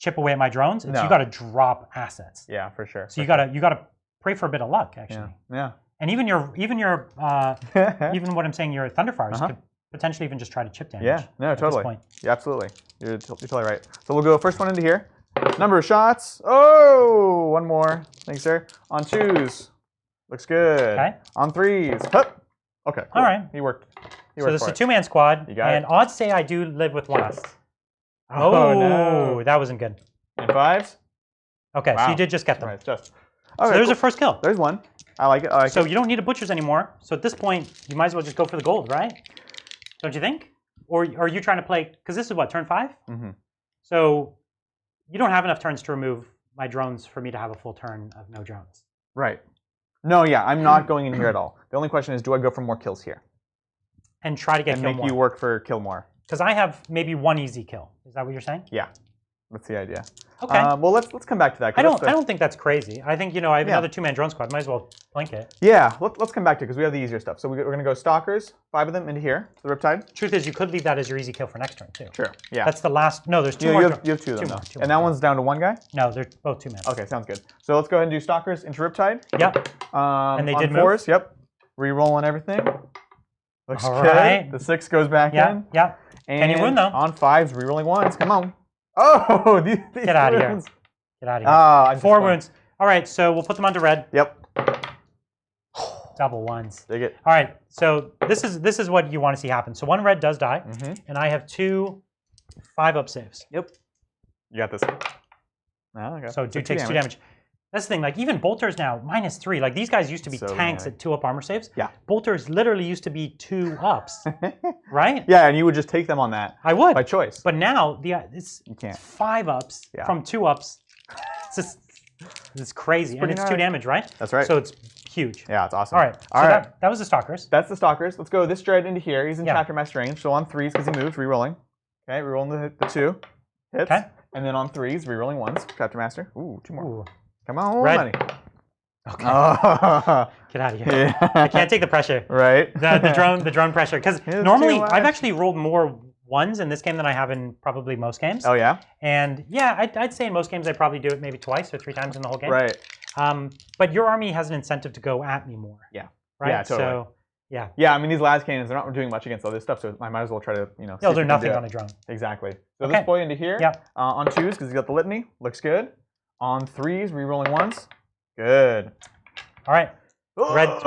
A: chip away at my drones. It's you got to drop assets.
B: Yeah, for sure.
A: So you gotta pray for a bit of luck, actually.
B: Yeah.
A: And even your even what I'm saying, your Thunderfires could potentially even just try to chip damage.
B: Yeah. No, totally.
A: At this point.
B: Yeah, absolutely. You're totally right. So we'll go first one into here. Number of shots. Oh, 1 more. Thanks, sir. On 2s. Looks good.
A: Okay.
B: On 3s. Hup. Okay. Cool.
A: All right.
B: He worked.
A: So this is a 2-man squad.
B: You got
A: and odds say I do live with last.
B: Oh, no.
A: That wasn't good.
B: And 5s.
A: Okay, so you did just get them.
B: Right, just.
A: So there's a first kill.
B: There's 1. I like it.
A: So you don't need a butchers anymore. So at this point, you might as well just go for the gold, right? Don't you think? Or are you trying to play? Because this is what, turn 5?
B: Mm-hmm.
A: So you don't have enough turns to remove my drones for me to have a full turn of no drones.
B: Right. No, yeah, I'm not going in here at all. The only question is, do I go for more kills here?
A: And try to get kill more.
B: And make you work for kill more.
A: Because I have maybe 1 easy kill. Is that what you're saying?
B: Yeah. That's the idea.
A: Okay.
B: Well, let's come back to that.
A: I don't think that's crazy. I think I have another 2-man drone squad. Might as well blink it.
B: Yeah. Let's come back to it because we have the easier stuff. So we're gonna go stalkers, 5 of them into here. The Riptide.
A: Truth is, you could leave that as your easy kill for next turn too.
B: Sure. Yeah.
A: That's the last. No, there's 2 more.
B: You have 2 of them though. And that one's down to 1 guy.
A: No, they're both 2-man.
B: Okay, sounds good. So let's go ahead and do stalkers into Riptide.
A: Yep. And they did
B: 4s,
A: move.
B: Yep. Re-rolling everything. Looks
A: All
B: good.
A: right.
B: The 6 goes back in.
A: Yeah.
B: And
A: can you win though?
B: On 5s, re-rolling 1s. Come on. Oh, these
A: Get out of here.
B: wounds.
A: Get out of here. 4
B: wounds.
A: wounds. All right, so we'll put them onto red.
B: Yep.
A: Double 1s.
B: Dig it.
A: All right, so this is what you want to see happen. So 1 red does die, and I have 2 5-up saves.
B: Yep. You got this. Oh, okay.
A: So dude takes 2 damage. That's the thing, like even bolters now, -3. Like these guys used to be tanks at 2-up armor saves.
B: Yeah.
A: Bolters literally used to be 2-ups, right?
B: Yeah, and you would just take them on that.
A: I would.
B: By choice.
A: But now it's
B: you can't.
A: 5-ups from 2-ups. It's crazy. And it's 2 damage, right?
B: That's right.
A: So it's huge.
B: Yeah, it's awesome.
A: All right.
B: All
A: so
B: right.
A: That was the stalkers.
B: That's the stalkers. Let's go this dread into here. He's in chapter master range. So on 3s because he moves, re-rolling. Okay, re-rolling the 2 hits. Okay. And then on 3s, re-rolling 1s. Chapter master. Ooh, 2 more. Ooh. Come on,
A: red.
B: money.
A: Okay. Get out of here. Yeah. I can't take the pressure.
B: Right.
A: The drone pressure. Because normally I've actually rolled more 1s in this game than I have in probably most games.
B: Oh yeah.
A: And yeah, I'd say in most games I probably do it maybe 2 or 3 times in the whole game.
B: Right.
A: But your army has an incentive to go at me more.
B: Yeah.
A: Right.
B: Yeah, totally.
A: So yeah.
B: Yeah, I mean these las cannons, they're not doing much against other stuff, so I might as well try to
A: they'll do nothing on a drone.
B: Exactly. So this boy into here.
A: Yeah.
B: On 2s because he's got the litany. Looks good. On 3s, re-rolling 1s. Good.
A: All right.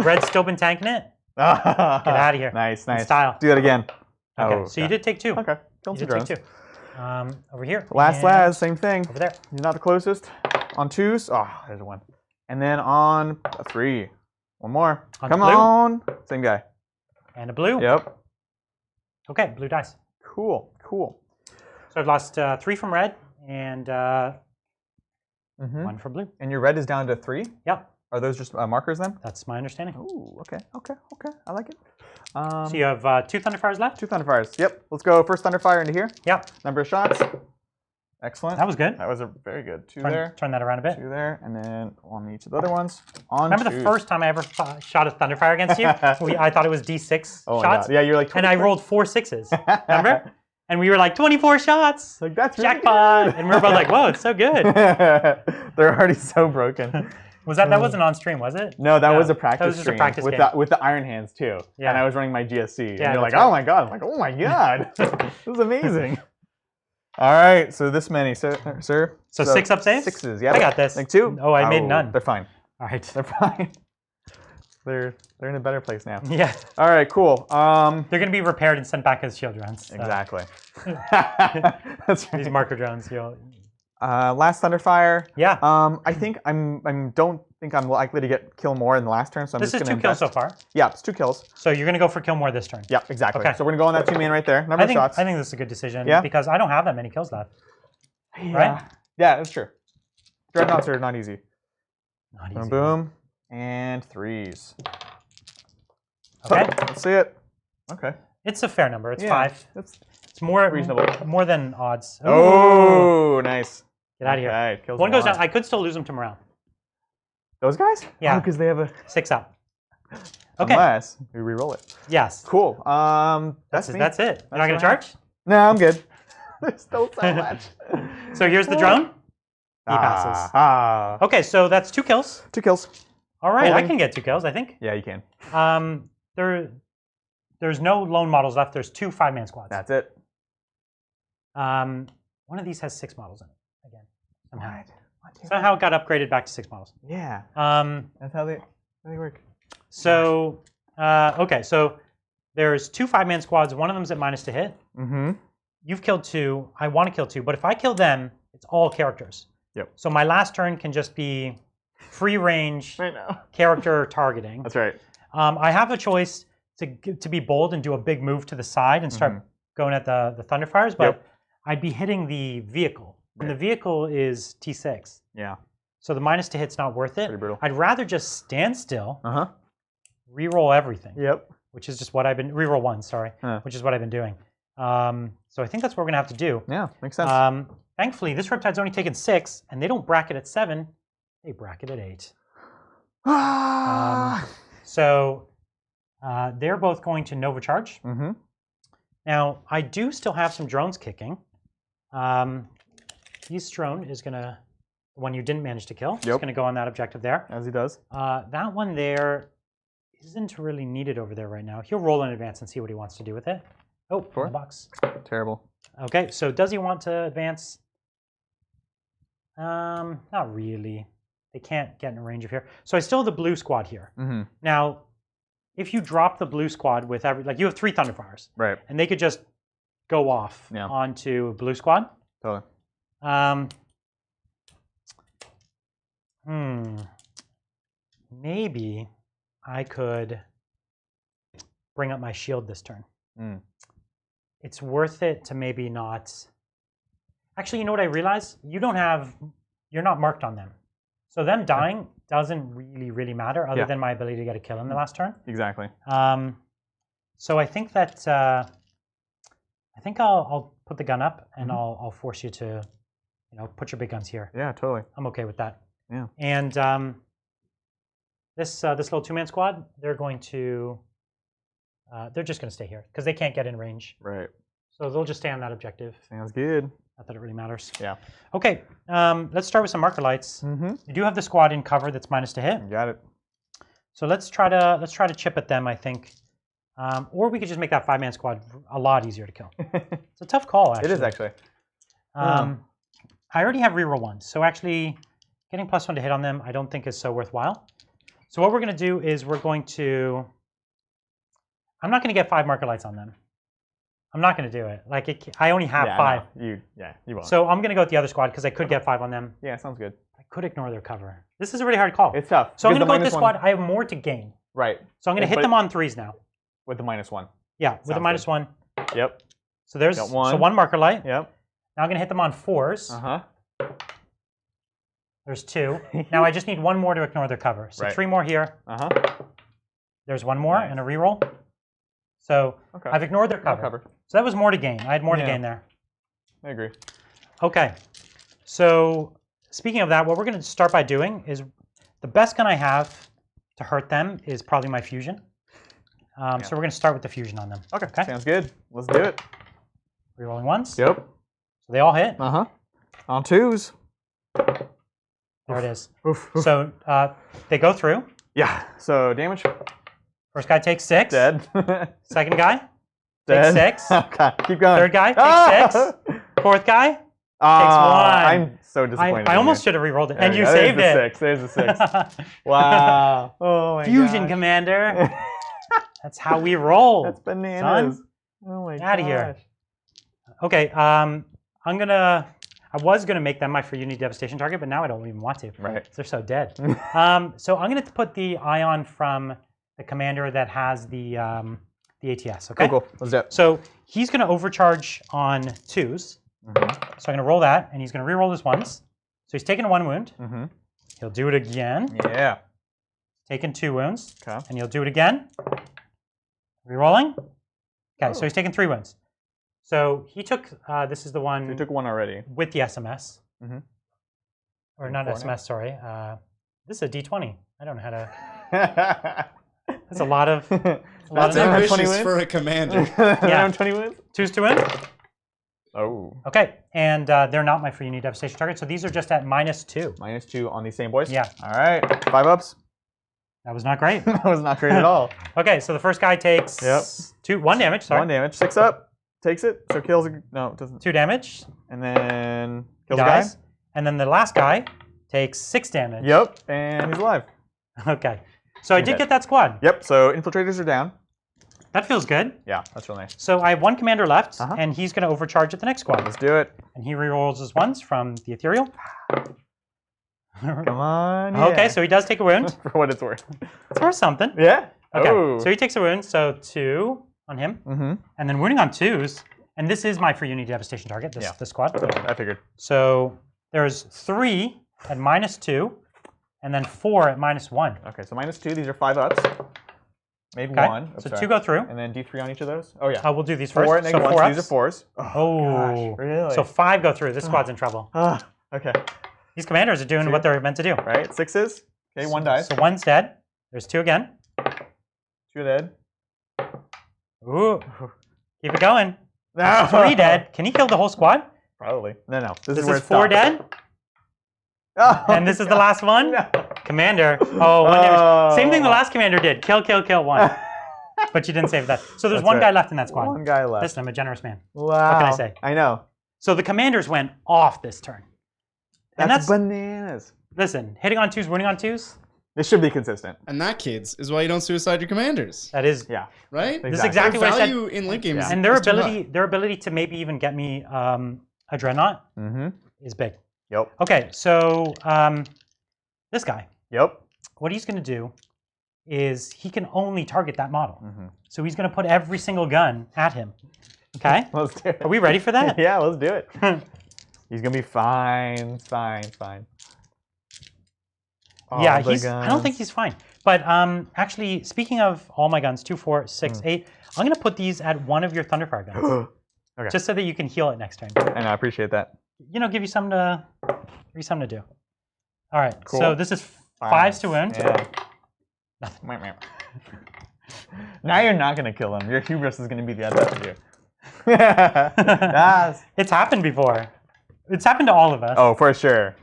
A: Red's still been tanking it. Get out of here.
B: Nice.
A: In style.
B: Do that again.
A: Okay, so you did take 2.
B: Okay. Kill some drones.
A: Take 2. Over here.
B: Last las, same thing.
A: Over there.
B: He's not the closest. On 2s. Oh, there's a 1. And then on a 3. 1 more. Come
A: blue.
B: on. Same guy.
A: And a blue.
B: Yep.
A: Okay, blue dice.
B: Cool.
A: So I've lost 3 from red and 1 from blue.
B: And your red is down to 3?
A: Yep.
B: Are those just markers then?
A: That's my understanding.
B: Ooh, okay. I like it.
A: So you have 2 Thunderfires left?
B: 2 Thunderfires. Yep. Let's go first Thunderfire into here.
A: Yep.
B: Number of shots. Excellent.
A: That was good.
B: That was a very good. 2 there.
A: Turn that around a bit.
B: 2 there, and then on each of the other ones. On
A: Remember the first time I ever shot a Thunderfire against you? I thought it was D6 shots.
B: Yeah, you're like 24.
A: And I rolled 4 6s. Remember? And we were like 24 shots.
B: Like that's
A: jackpot.
B: Really
A: and we were both like, whoa, it's so good.
B: They're already so broken.
A: That wasn't on stream, was it?
B: No, that was a practice
A: that was just
B: stream
A: a practice
B: with the Iron Hands too.
A: Yeah.
B: And I was running my GSC.
A: Yeah,
B: and you're like, oh my god. I'm like, oh my god. This is amazing. All right, so this many, sir.
A: So 6 up saves?
B: 6s, yeah.
A: I got this.
B: Like 2?
A: Oh, I made none.
B: They're fine.
A: All right.
B: They're fine. They're in a better place now.
A: Yeah.
B: All right, cool.
A: They're going to be repaired and sent back as shield drones. So.
B: Exactly. That's right.
A: These marker drones,
B: last Thunderfire.
A: Yeah.
B: I think don't think I'm likely to kill more in the last turn, so I'm
A: this
B: just going to
A: This is 2 kills so far.
B: Yeah, it's 2 kills.
A: So you're going to go for kill more this turn.
B: Yeah, exactly.
A: Okay.
B: So we're going to go on that 2 main right there. Number of shots.
A: I think this is a good decision.
B: Yeah.
A: Because I don't have that many kills left.
B: Yeah.
A: Right?
B: Yeah, that's true. Dreadnoughts are not easy.
A: Not easy.
B: Boom, boom, and 3s.
A: Okay.
B: Let's see it. Okay.
A: It's a fair number. It's
B: Yeah,
A: 5. It's more
B: reasonable.
A: More than odds.
B: Oh, nice.
A: Get out of here.
B: Okay, kills
A: One goes
B: one.
A: down. I could still lose them to morale.
B: Those guys?
A: Yeah.
B: because they have a
A: 6 up. Okay.
B: Unless we re-roll it.
A: Yes.
B: Cool. That's
A: it.
B: me.
A: That's it. You're not going to
B: what I
A: charge?
B: No, I'm good. There's still so much.
A: So here's the drone. He passes. Okay, so that's 2 kills.
B: 2 kills.
A: All right, I
B: Holding.
A: can get 2 kills, I think.
B: Yeah, you can.
A: There's no lone models left. There's 2 5-man squads.
B: That's it.
A: One of these has 6 models in it again. Somehow.
B: What?
A: Somehow it got upgraded back to 6 models.
B: Yeah. That's how they work.
A: So okay, so there's 2 5-man squads. One of them's at -to hit.
B: Mm-hmm.
A: You've killed 2. I want to kill 2, but if I kill them, it's all characters.
B: Yep.
A: So my last turn can just be free range
B: I know.
A: character targeting.
B: That's right.
A: I have a choice to be bold and do a big move to the side and start going at the Thunderfires, but I'd be hitting the vehicle. And the vehicle is T6.
B: Yeah.
A: So the -to hit's not worth it.
B: Pretty brutal.
A: I'd rather just stand still,
B: Uh-huh.
A: re-roll everything.
B: Yep.
A: Which is just what I've been re-roll 1, sorry, which is what I've been doing. So I think that's what we're gonna have to do.
B: Yeah, makes sense.
A: Thankfully, this Riptide's only taken 6, and they don't bracket at 7; they bracket at 8. So they're both going to Nova Charge.
B: Mm-hmm.
A: Now I do still have some drones kicking. This drone is gonna, the one you didn't manage to kill, is gonna go on that objective there.
B: As he does.
A: That one there isn't really needed over there right now. He'll roll in advance and see what he wants to do with it. Oh, in the box.
B: Terrible.
A: Okay, so does he want to advance? Not really. They can't get in range of here. So I still have the blue squad here.
B: Mm-hmm.
A: Now, if you drop the blue squad with like you have 3 Thunderfires,
B: right,
A: and they could just go off onto blue squad.
B: Totally.
A: Maybe I could bring up my shield this turn. It's worth it to maybe not. Actually, you know what I realized? You're not marked on them. So them dying doesn't really matter other than my ability to get a kill in the last turn.
B: Exactly.
A: So I think that I'll put the gun up and I'll force you to, put your big guns here.
B: Yeah, totally.
A: I'm okay with that.
B: Yeah.
A: And this little 2-man squad, they're going to, they're just going to stay here because they can't get in range.
B: Right.
A: So they'll just stay on that objective.
B: Sounds good.
A: Not that it really matters.
B: Yeah.
A: Okay. Let's start with some marker lights. You do have the squad in cover that's -to hit.
B: You got it. So
A: let's try to chip at them, I think. Or we could just make that 5-man squad a lot easier to kill. It's a tough call, actually.
B: It is, actually.
A: I already have reroll 1, so actually getting +1 to hit on them I don't think is so worthwhile. So what we're going to do is we're going to... I'm not going to get 5 marker lights on them. I'm not going to do it. Like I only have 5.
B: No. You won't.
A: So I'm going to go with the other squad because I could get 5 on them.
B: Yeah, sounds good.
A: I could ignore their cover. This is a really hard call.
B: It's tough.
A: So I'm going to go with this squad. I have more to gain.
B: Right.
A: So I'm going to hit them on 3s now.
B: With the -1.
A: Yeah, with the -1.
B: Yep.
A: So there's
B: one.
A: 1 marker light.
B: Yep.
A: Now I'm going to hit them on 4s. There's 2. Now I just need 1 more to ignore their cover. So 3 more here. There's 1 more and a reroll. So I've ignored their cover. So that was more to gain. I had more to gain there.
B: I agree.
A: Okay. So speaking of that, what we're going to start by doing is the best gun I have to hurt them is probably my fusion. So we're going to start with the fusion on them.
B: Okay. Sounds good. Let's do it.
A: Rerolling 1s.
B: Yep.
A: So they all hit.
B: On 2s.
A: There it is. So they go through.
B: Yeah. So damage.
A: First guy takes 6.
B: Dead.
A: Second guy
B: Dead.
A: takes 6.
B: Okay. Keep going.
A: Third guy takes 6. Fourth guy
B: I'm so disappointed.
A: I almost should have re-rolled it, and you
B: There's
A: saved
B: the
A: it.
B: 6. There's the 6. Wow. Oh my
A: Fusion
B: gosh.
A: Commander. That's how we roll.
B: That's bananas.
A: Son.
B: Oh my
A: Get
B: gosh.
A: out of here. Okay, I was gonna make them my for unity devastation target, but now I don't even want to.
B: Right.
A: They're so dead. So I'm gonna put the ion from the commander that has the ATS. Okay.
B: Cool. Let's do it.
A: So he's gonna overcharge on 2s. So I'm gonna roll that, and he's gonna re-roll his 1s. So he's taking 1 wound. He'll do it again.
B: Yeah.
A: Taking 2 wounds.
B: Okay.
A: And he'll do it again. Re-rolling. Okay, so he's taking 3 wounds. So he took, this is the one.
B: You took 1 already.
A: With the SMS. Or not SMS,
B: now?
A: sorry. This is a D20. I don't know how to. That's a lot of.
C: That's ambitious for a commander.
A: Yeah.
B: 20 wins?
A: 2s to win.
B: Oh.
A: Okay, and they're not my free unity devastation target, so these are just at -2.
B: -2 on these same boys?
A: Yeah.
B: All right. 5 ups.
A: That was not great.
B: That was not great at all.
A: Okay, so the first guy takes 1 damage. Sorry.
B: 1 damage. 6 up. Takes it. So kills. No, it doesn't.
A: 2 damage.
B: And then kills a
A: Dies.
B: guy.
A: And then the last guy takes 6 damage.
B: Yep. And he's alive.
A: Okay. So I did get that squad.
B: Yep. So infiltrators are down.
A: That feels good.
B: Yeah, that's real nice.
A: So I have 1 commander left, and he's going to overcharge at the next squad.
B: Let's do it.
A: And he rerolls his 1s from the Ethereal.
B: Come on. Yeah.
A: Okay, so he does take a wound.
B: For what it's worth.
A: It's worth something.
B: Yeah.
A: Okay,
B: Oh.
A: so he takes a wound, so 2 on him. And then wounding on 2s, and this is my free unity devastation target, this squad.
B: I figured.
A: So there's 3 at -2, and then 4 at -1.
B: Okay, so -2, these are 5 ups. Made
A: Okay,
B: 1.
A: so 2 go through.
B: And then D3 on each of those? Oh, yeah.
A: We'll do these first.
B: 4 and
A: so
B: negative
A: 4
B: 1s,
A: ups.
B: these are 4s.
A: Oh,
B: gosh, really?
A: So 5 go through. This squad's in trouble.
B: Okay.
A: These commanders are doing what they're meant to do.
B: Right, 6s. Okay, 1 dies.
A: So 1's dead. There's 2 again.
B: 2 dead.
A: Ooh, keep it going.
B: No.
A: 3 dead. Can he kill the whole squad?
B: Probably. No.
A: This
B: is where
A: is
B: it
A: 4
B: stops.
A: dead.
B: Oh,
A: And this is the last one.
B: No.
A: Commander. Oh, 1 damage. Same thing the last commander did. Kill, 1. But you didn't save that. So there's
B: That's
A: 1 guy
B: right.
A: left in that squad.
B: 1 guy left.
A: Listen, I'm a generous man.
B: Wow.
A: What can I say?
B: I know.
A: So the commanders went off this turn. And
B: That's bananas.
A: Listen, hitting on 2s, winning on 2s.
B: This should be consistent.
C: And that, kids, is why you don't suicide your commanders.
A: That is,
B: Yeah.
C: Right?
A: this is exactly
C: Their
A: what I said.
C: value in late games
B: Yeah.
A: And their
C: is too high.
A: ability to maybe even get me a dreadnought is big.
B: Yep.
A: Okay, so this guy,
B: Yep.
A: what he's going to do is he can only target that model. So he's going to put every single gun at him. Okay?
B: Let's do it.
A: Are we ready for that?
B: Yeah, let's do it. He's going to be fine.
A: Yeah,
B: All the
A: I don't think
B: guns.
A: he's fine. But actually, speaking of all my guns, 2, 4, 6, 8, I'm going to put these at one of your Thunderfire guns.
B: Okay.
A: Just so that you can heal it next turn.
B: And I appreciate that.
A: You know, give you something to do. All right,
B: Cool.
A: so this is 5s to wound.
B: Yeah. Nothing. Now you're not going to kill him. Your hubris is going to be the death of you. Yes.
A: It's happened before. It's happened to all of us.
B: Oh, for sure.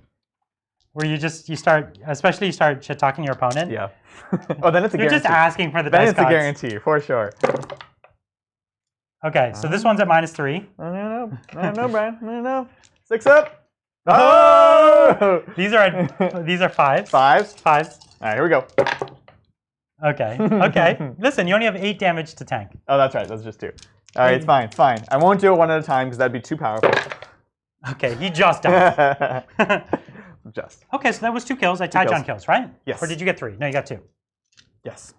A: Where you start shit talking your opponent.
B: Yeah. Oh, then it's a
A: You're
B: guarantee.
A: just asking for the
B: Then
A: dice
B: it's a
A: gods.
B: guarantee, for sure.
A: Okay, so this one's at -3.
B: No, Brian. No. 6 up. Oh!
A: These are 5s.
B: 5s.
A: 5s.
B: All right, here we go.
A: Okay. Listen, you only have 8 damage to tank.
B: Oh, that's right. That's just 2. All right, it's fine. I won't do it one at a time because that'd be too powerful.
A: Okay, he just died.
B: Just.
A: Okay, so that was 2 kills. I tied
B: kills.
A: John kills, right?
B: Yes.
A: Or did you get 3? No, you got 2.
B: Yes.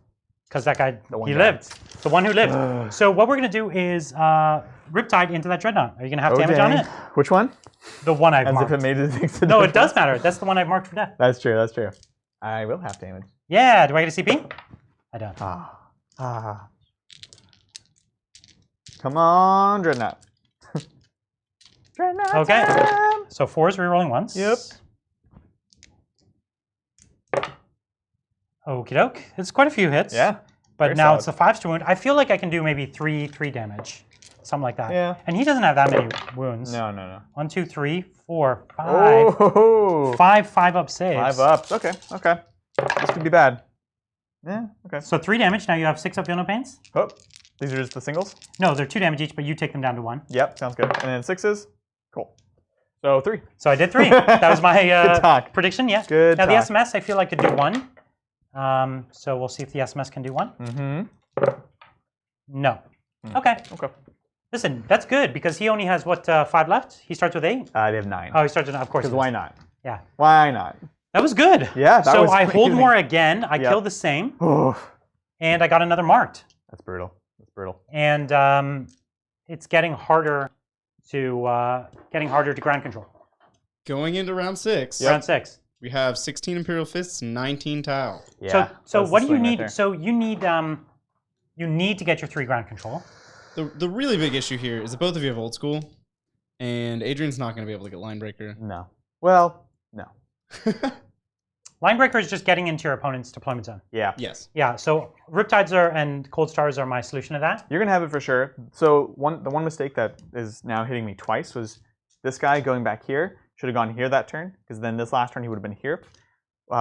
A: Because that guy,
B: The one
A: he
B: guy.
A: lived. The one who lived. So what we're going to do is Riptide into that Dreadnought. Are you going to have damage on it?
B: Which one?
A: The one I've
B: As
A: marked.
B: if it made a difference.
A: No, it does matter. That's the one I've marked for death.
B: That's true. I will have damage.
A: Yeah, do I get a CP? I don't.
B: Come on, Dreadnought. Dreadnought
A: Okay.
B: time.
A: So 4s rerolling once.
B: Yep.
A: Okie doke. It's quite a few hits.
B: Yeah.
A: But
B: very
A: now
B: solid.
A: it's the 5s to wound. I feel like I can do maybe 3 damage. Something like that.
B: Yeah.
A: And he doesn't have that many wounds.
B: No.
A: 1, 2, 3, 4, 5.
B: Oh.
A: 5 up saves.
B: 5 ups. Okay. This could be bad. Yeah. Okay.
A: So 3 damage. Now you have 6 up Yono Pains.
B: Oh. These are just the singles?
A: No, they're 2 damage each, but you take them down to 1.
B: Yep. Sounds good. And then 6s. Cool. So 3.
A: So I did 3. That was my prediction. Yeah.
B: Good.
A: Now
B: talk.
A: the SMS, I feel like could do 1. So we'll see if the SMS can do 1.
B: Mm-hmm.
A: No. Okay.
B: Okay.
A: Listen, that's good because he only has what 5 left. He starts with 8.
B: They have 9.
A: Oh, he starts with 9. Of course.
B: Because why not?
A: Yeah.
B: Why not?
A: That was good.
B: Yeah. That
A: so
B: was
A: I hold
B: crazy.
A: more again. I kill the same,
B: Oof.
A: and I got another marked.
B: That's brutal. That's brutal.
A: And it's getting harder to ground control.
C: Going into round 6.
A: Round 6.
C: We have 16 Imperial Fists, 19 Tau.
B: Yeah.
A: So what do you need?
B: Right
A: So you need to get your 3 ground control.
C: The really big issue here is that both of you have old school, and Adrian's not going to be able to get line breaker.
B: No. Well, no.
A: Line breaker is just getting into your opponent's deployment zone.
B: Yeah.
C: Yes.
A: Yeah. So Riptides and Cold Stars are my solution to that.
B: You're gonna have it for sure. So the one mistake that is now hitting me twice was this guy going back here. Should have gone here that turn, because then this last turn he would have been here,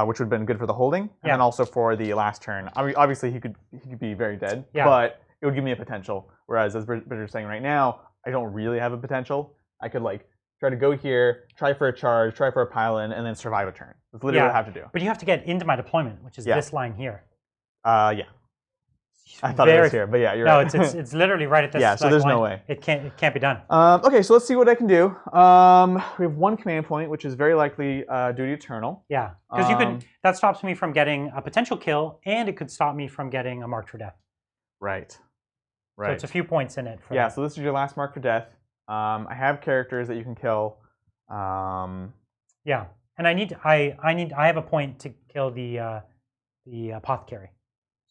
B: which would have been good for the holding, and then also for the last turn. I mean, obviously he could be very dead, but it would give me a potential. Whereas as Bridger's saying right now, I don't really have a potential. I could like try to go here, try for a charge, try for a pile-in, and then survive a turn. That's literally what I have to do.
A: But you have to get into my deployment, which is this line here.
B: Yeah. I thought it was here, but yeah, you're right.
A: No, it's literally right at this.
B: Yeah, so there's
A: line.
B: no way.
A: It can't be done.
B: Okay, so let's see what I can do. We have 1 command point, which is very likely Duty Eternal.
A: Yeah, because that stops me from getting a potential kill, and it could stop me from getting a mark for death.
B: Right.
A: So it's a few points in it.
B: Yeah, so this is your last mark for death. I have characters that you can kill.
A: Yeah, and I have a point to kill the apothecary.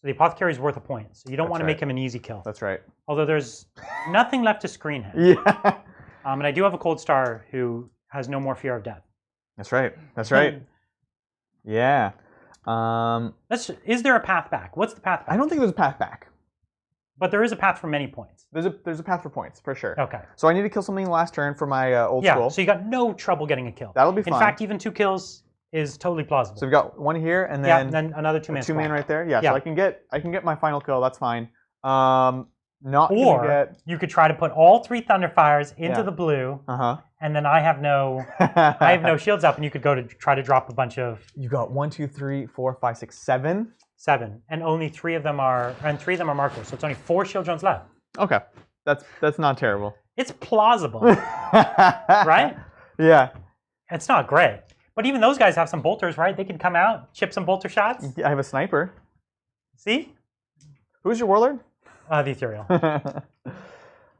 A: So the apothecary is worth a point. So you don't want to make him an easy kill.
B: That's right.
A: Although there's nothing left to screen him.
B: Yeah.
A: And I do have a Cold Star who has no more fear of death.
B: That's right. That's right. Yeah.
A: Is there a path back? What's the path back?
B: I don't think there's a path back.
A: But there is a path for many points.
B: There's a path for points, for sure.
A: Okay.
B: So I need to kill something last turn for my old school.
A: Yeah, so you got no trouble getting a kill.
B: That'll be fine.
A: In fact, even 2 kills is totally plausible.
B: So we've got 1 here, and then,
A: another 2-man
B: 2-man right there. Yeah, so I can get my final kill. That's fine. You
A: could try to put all 3 Thunderfires into the blue, and then I have no shields up, and you could go to try to drop a bunch of.
B: You got 1, 2, 3, 4, 5, 6, 7.
A: 7, and only 3 of them are markers, so it's only 4 shield drones left.
B: Okay, that's not terrible.
A: It's plausible, right?
B: Yeah.
A: It's not great, but even those guys have some bolters, right? They can come out, chip some bolter shots.
B: Yeah, I have a sniper.
A: See?
B: Who's your warlord?
A: The Ethereal.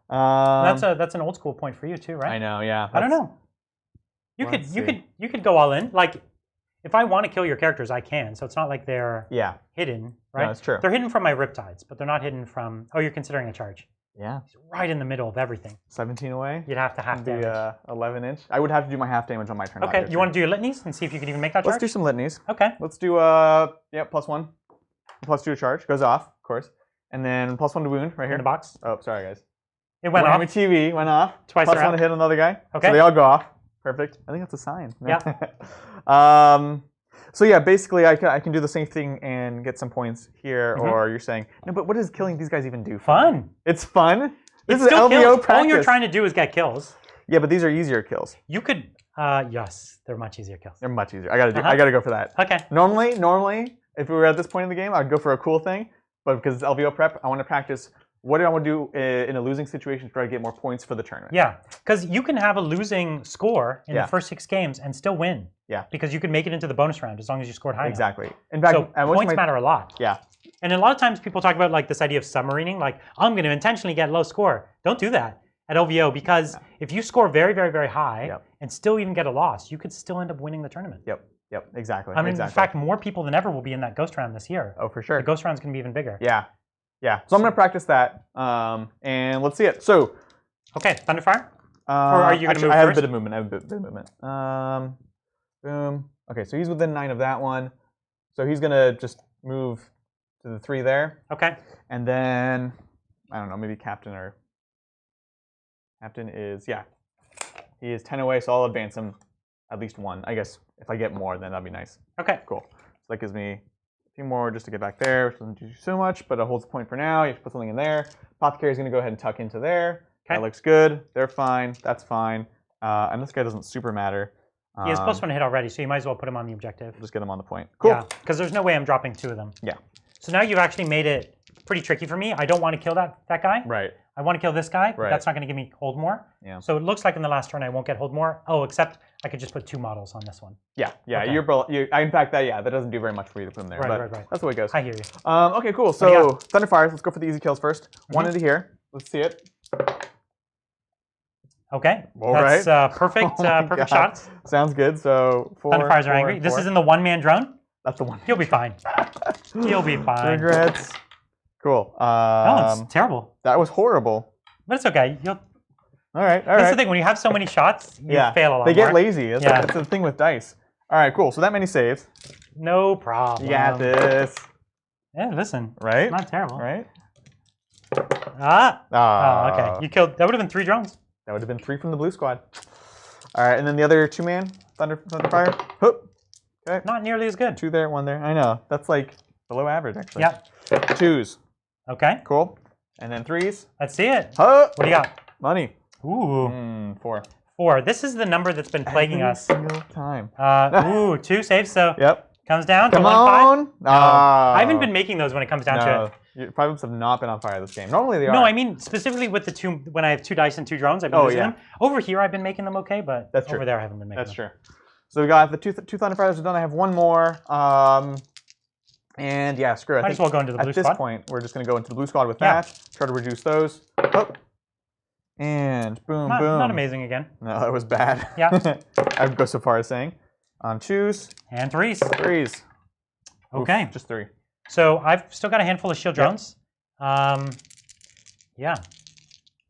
A: That's an old school point for you too, right?
B: I know. Yeah.
A: I don't know. You could go all in. Like, if I want to kill your characters, I can. So it's not like they're hidden, right?
B: No, that's true.
A: They're hidden from my Riptides, but they're not hidden from. Oh, you're considering a charge.
B: Yeah.
A: It's right in the middle of everything.
B: 17 away.
A: You'd have to half damage.
B: 11-inch. I would have to do my half damage on my turn.
A: Okay. You want to do your litanies and see if you can even make that charge?
B: Let's do some litanies.
A: Okay.
B: Let's do +1, +2 charge goes off, of course, and then +1 to wound right here
A: in the box.
B: Oh, sorry guys.
A: It went off.
B: TV went off.
A: Twice
B: +1 to hit another guy.
A: Okay.
B: So they all go off. Perfect. I think that's a sign.
A: Yeah.
B: So yeah, basically I can do the same thing and get some points here, or you're saying, no, but what does killing these guys even do?
A: Fun.
B: It's fun? This
A: is
B: LVO
A: kills.
B: practice.
A: All you're trying to do is get kills.
B: Yeah, but these are easier kills.
A: You could, yes, they're much easier kills.
B: They're much easier. I gotta go for that.
A: Okay.
B: Normally, if we were at this point in the game, I'd go for a cool thing, but because it's LVO prep, I want to practice what do I want to do in a losing situation to try to get more points for the tournament.
A: Yeah, because you can have a losing score in the first 6 games and still win.
B: Yeah.
A: Because you can make it into the bonus round as long as you scored high enough.
B: Exactly. In fact,
A: so points matter a lot.
B: Yeah.
A: And a lot of times people talk about like this idea of submarining, like I'm going to intentionally get low score. Don't do that at LVO because if you score very, very, very high and still even get a loss, you could still end up winning the tournament.
B: Yep. Exactly.
A: I mean, in fact, more people than ever will be in that ghost round this year.
B: Oh, for sure.
A: The ghost round's going to be even bigger.
B: Yeah. So I'm going to practice that, and let's see it. So.
A: Okay, Thunderfire? Or are you going to move first?
B: I have a bit of movement. Boom. Okay, so he's within 9 of that one. So he's going to just move to the 3 there.
A: Okay.
B: And then, I don't know, maybe Captain is, he is 10 away, so I'll advance him at least 1. I guess if I get more, then that'd be nice.
A: Okay.
B: Cool. So that gives me a few more just to get back there, which doesn't do so much, but it holds a point for now. You have to put something in there. Apothecary is going to go ahead and tuck into there. Okay. That looks good. They're fine. That's fine. And this guy doesn't super matter.
A: He has +1 hit already, so you might as well put him on the objective.
B: Just get him on the point. Cool.
A: Yeah, because there's no way I'm dropping 2 of them.
B: Yeah.
A: So now you've actually made it pretty tricky for me. I don't want to kill that guy.
B: Right.
A: I want to kill this guy, but
B: Right.
A: that's not going to give me hold more.
B: Yeah.
A: So it looks like in the last turn I won't get hold more. Oh, except I could just put 2 models on this one.
B: Yeah. Yeah.
A: Okay.
B: In fact, that doesn't do very much for you to put him there.
A: Right,
B: but that's the way it goes.
A: I hear you.
B: Okay, cool. So Thunderfires. Let's go for the easy kills first. One into here. Let's see it.
A: Okay.
B: All
A: that's
B: right.
A: perfect.
B: Oh
A: Perfect
B: God.
A: shots.
B: Sounds good. So 4.
A: Thunderfires are angry. This isn't the one-man drone.
B: That's the one.
A: He'll be fine. He'll be fine.
B: Regrets. Cool.
A: No, it's terrible.
B: That was horrible.
A: But it's okay.
B: All right.
A: That's the thing. When you have so many shots, you fail a lot
B: They get
A: more.
B: lazy. That's the thing with dice. All right, cool. So that many saves.
A: No problem.
B: You got this.
A: Yeah, listen.
B: Right?
A: It's not terrible.
B: Right?
A: Ah. Oh, okay. You killed. That would have been 3 drones.
B: That would have been 3 from the blue squad. All right, and then the other 2-man Thunderfire. Hoop. Okay.
A: Not nearly as good.
B: 2 there, 1 there. I know. That's like below average, actually.
A: Yeah.
B: 2s.
A: Okay.
B: Cool. And then 3s.
A: Let's see it.
B: Huh.
A: What do you got?
B: Money.
A: Ooh.
B: 4.
A: 4. This is the number that's been plaguing
B: Every
A: us.
B: single time.
A: Ooh, 2 saves. So
B: Yep.
A: comes down
B: Come
A: to 1-5.
B: on.
A: No. I haven't been making those when it comes down to it.
B: Your pilots have not been on fire this game. Normally they are.
A: No, I mean specifically with the 2 when I have 2 dice and 2 drones. I've been using them. Over here, I've been making them okay, but
B: That's true.
A: over there, I haven't been making them.
B: That's true. So we got the two Thunderfires are done. I have 1 more. And yeah, screw it.
A: Might as well go into the blue squad.
B: At this point, we're just going to go into the blue squad with
A: Yeah.
B: that. Try to reduce those. Oh. And boom, boom.
A: Not amazing again.
B: No, that was bad.
A: Yeah.
B: I would go so far as saying. On 2s.
A: And 3s.
B: 3s.
A: Okay.
B: Oof, just 3.
A: So I've still got a handful of shield drones. Yeah.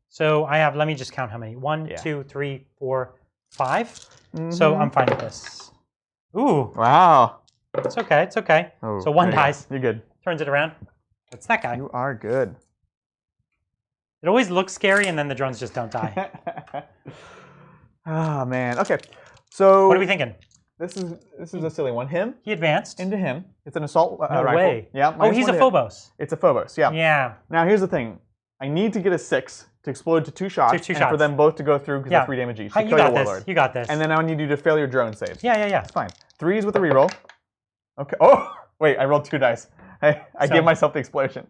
A: So I have, let me just count how many. 1, 2, 3, 4, 5. So I'm fine with this. Ooh.
B: Wow.
A: It's okay. It's okay.
B: Oh,
A: So 1 dies.
B: You're good.
A: Turns it around. It's that guy.
B: You are good.
A: It always looks scary, and then the drones just don't die.
B: Oh, man. Okay. So
A: What are we thinking?
B: This is a silly one. Him
A: He advanced.
B: into him. It's an assault
A: No
B: rifle.
A: way.
B: Yeah.
A: Oh, he's a Phobos.
B: It's a Phobos. Yeah.
A: Yeah.
B: Now here's the thing. I need to get a 6 to explode to 2 shots,
A: Two
B: and for
A: shots.
B: them both to go through because
A: Yeah.
B: they're 3 damage each.
A: Hi,
B: To
A: you
B: kill
A: got
B: your
A: this.
B: warlord.
A: You got this.
B: And then I need you to fail your drone saves.
A: Yeah.
B: It's fine. 3s with a reroll. Okay. Oh, wait. I rolled 2 dice. I gave myself the explosion.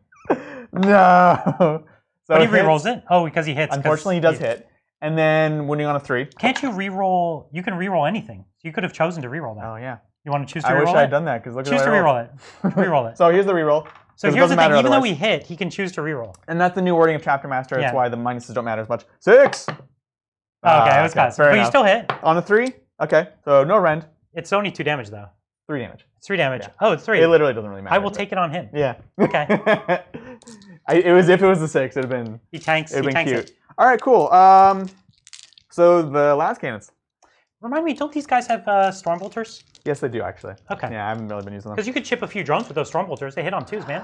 B: No. So
A: But he rerolls it. Oh, because he hits.
B: Unfortunately, he does hit. And then winning on a 3.
A: Can't you reroll? You can reroll anything. You could have chosen to reroll that.
B: Oh yeah.
A: You want to choose to reroll
B: I wish
A: it?
B: I had done that because look
A: Choose
B: at
A: to
B: what I rolled.
A: reroll it. Reroll it.
B: So here's the reroll.
A: So
B: 'cause it
A: here's the
B: doesn't
A: thing.
B: matter
A: Even though
B: otherwise.
A: he hit, he can choose to reroll.
B: And that's the new wording of Chapter Master. That's
A: Yeah.
B: why the minuses don't matter as much. 6.
A: Oh, okay, it was close.
B: fair
A: But you
B: enough.
A: still hit.
B: On a 3. Okay. So no rend.
A: It's only 2 damage though.
B: 3 damage.
A: It's 3 damage.
B: Yeah.
A: Oh, it's 3.
B: It literally doesn't really matter.
A: I will take it on him.
B: Yeah.
A: Okay.
B: It was if it was the 6, it'd have been.
A: He tanks.
B: It'd
A: He
B: have been
A: tanks
B: cute.
A: it.
B: All right. Cool. So the last cannons.
A: Remind me, don't these guys have storm bolters?
B: Yes, they do actually.
A: Okay.
B: Yeah, I haven't really been using them.
A: Because you could chip a few drones with those storm bolters. They hit on 2s, man.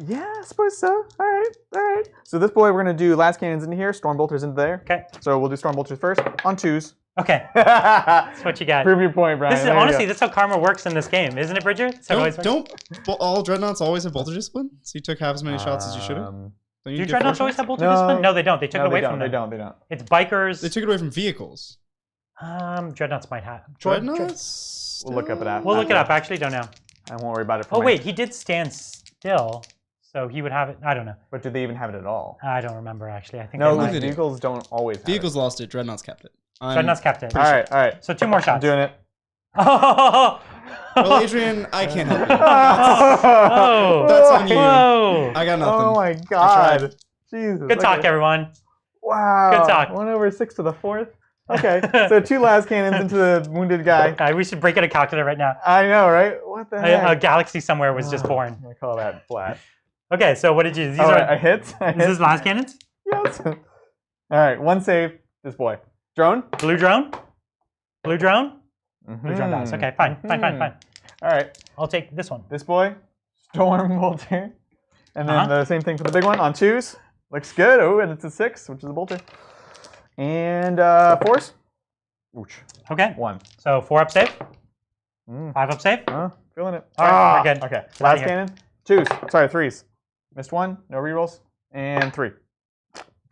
B: Yeah, I suppose so. All right. So this boy, we're gonna do last cannons into here, storm bolters into there.
A: Okay.
B: So we'll do storm bolters first on 2s.
A: Okay. That's what you got.
B: Prove your point, Brian.
A: This is
B: There you
A: honestly,
B: go.
A: that's how karma works in this game, isn't it, Bridger? That's how it always works.
C: Don't all dreadnoughts always have bolter discipline? So you took half as many shots as you should have?
A: Do dreadnoughts always have bolter discipline? No, they don't. They took it away from them.
B: They don't.
A: It's bikers.
C: They took it away from vehicles.
A: Dreadnoughts might have.
C: Dreadnoughts?
B: We'll look up at that.
A: We'll look it up. Actually, don't know.
B: I won't worry about it.
A: Oh wait, he did stand still, so he would have it. I don't know.
B: But do they even have it at all?
A: I don't remember actually. I think
B: No,
A: they might.
B: vehicles don't always have
C: Vehicles lost it. Dreadnoughts kept it.
A: Dreadnoughts kept it.
B: All right.
A: So 2 more
B: I'm
A: shots.
B: doing it.
A: Oh,
C: Well, Adrian, I can't help you.
A: oh,
C: That's on you.
A: Whoa.
C: I got nothing.
B: Oh my God. Jesus.
A: Good talk,
B: okay.
A: everyone.
B: Wow.
A: Good talk.
B: 1 over 6 to the 4th. Okay. So 2 last cannons into the wounded guy.
A: We should break out a calculator right now.
B: I know, right? What the heck?
A: A galaxy somewhere was just born.
B: I call that flat.
A: Okay, so what did you? These
B: All
A: are.
B: right, I hit.
A: Is this last cannons?
B: Yes. All right, 1 save. This boy. Drone.
A: Blue drone. Blue drone.
B: Mm-hmm.
A: Blue drone dies. Okay, fine.
B: All right.
A: I'll take this one.
B: This boy. Storm bolter. And then the same thing for the big one on 2s. Looks good. Oh, and it's a 6, which is a bolter. And 4s. Ouch.
A: Okay.
B: 1.
A: So 4 up save. 5 up save.
B: Feeling it.
A: All right, we're good.
B: Okay.
A: Get
B: Last
A: outta here.
B: cannon. 2s. Sorry, 3s. Missed 1. No rerolls. And 3.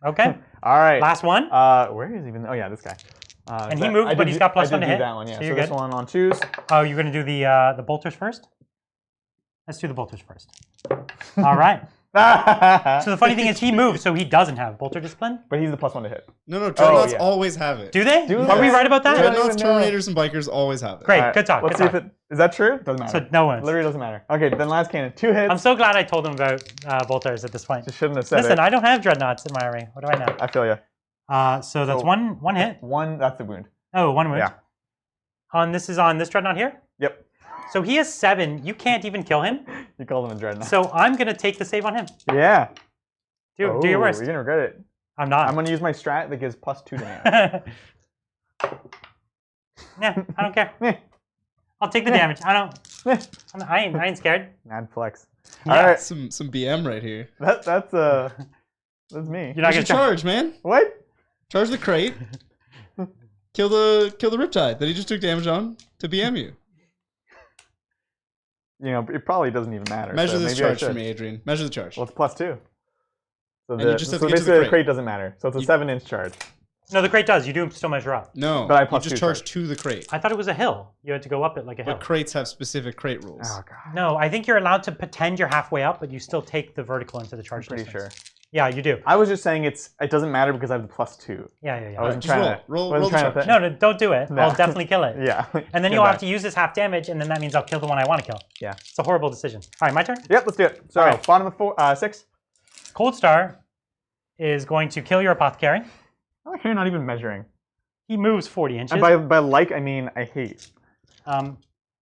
A: Okay.
B: All right.
A: Last one.
B: Where is even? Oh yeah, this guy.
A: And he moved, but he's got +1 to hit.
B: That one, yeah.
A: So
B: So
A: you're
B: this
A: good.
B: one on 2s.
A: Oh, you're going to do the bolters first? Let's do the bolters first. All right. So the funny thing is he moves, so he doesn't have bolter discipline.
B: But he's the +1 to hit.
C: No, Dreadnoughts always have it.
A: Do they?
B: Do
A: Are we right about that?
C: Dreadnoughts, Terminators, and Bikers always have it.
A: Great,
B: Right,
A: good talk.
B: Let's
A: good
B: see
A: talk.
B: if is that true? Doesn't matter.
A: So no one.
B: Literally doesn't matter. Okay, then last cannon. 2 hits.
A: I'm so glad I told him about bolters at this point.
B: Just shouldn't have said
A: Listen,
B: it.
A: I don't have dreadnoughts in my army. What do I know?
B: I feel you.
A: So that's one hit.
B: One, that's the wound.
A: Oh, one wound.
B: Yeah.
A: This is on this dreadnought here?
B: Yep.
A: So he has 7. You can't even kill him.
B: You called him a dreadnought.
A: So I'm going to take the save on him.
B: Yeah.
A: Do your worst.
B: You're going to regret it.
A: I'm not.
B: I'm going to use my strat that gives +2 to damage.
A: Yeah, I don't care. I'll take the damage. I ain't scared.
B: Mad flex.
A: Yeah.
B: All right.
C: Some BM right here.
B: That's me.
A: You're not
C: You should
A: gonna
C: charge, man.
B: What?
C: Charge the crate. Kill the Riptide that he just took damage on to BM you.
B: You know, it probably doesn't even matter.
C: Measure
B: so
C: this
B: maybe I
C: charge for
B: should.
C: me, Adrian. Measure the charge.
B: Well, it's +2. So,
C: you just have to get to the
B: basically
C: crate.
B: crate doesn't matter. So it's a 7-inch charge.
A: No, the crate does. You do still measure up.
C: No,
B: But I
C: you
B: +2
C: just charge
B: charge.
C: to the crate.
A: I thought it was a hill. You had to go up it like a hill.
C: But crates have specific crate rules.
B: Oh god.
A: No, I think you're allowed to pretend you're halfway up, but you still take the vertical into the charge
B: Pretty
A: distance.
B: sure.
A: Yeah, you do.
B: I was just saying it doesn't matter because I have the +2.
A: Yeah.
B: I wasn't
C: just
B: trying to
C: roll
B: wasn't
C: the
B: trying
C: charge.
B: to
A: No, don't do it.
B: No.
A: I'll definitely kill it.
B: Yeah.
A: And then
B: Get
A: you'll have
B: back.
A: to use this half damage, and then that means I'll kill the one I want to kill.
B: Yeah.
A: It's a horrible decision. All right, my turn.
B: Yep, let's do it. So
A: All right.
B: bottom of 6.
A: Cold Star is going to kill your apothecary.
B: I like how you're not even measuring.
A: He moves 40 inches.
B: And by like, I mean I hate.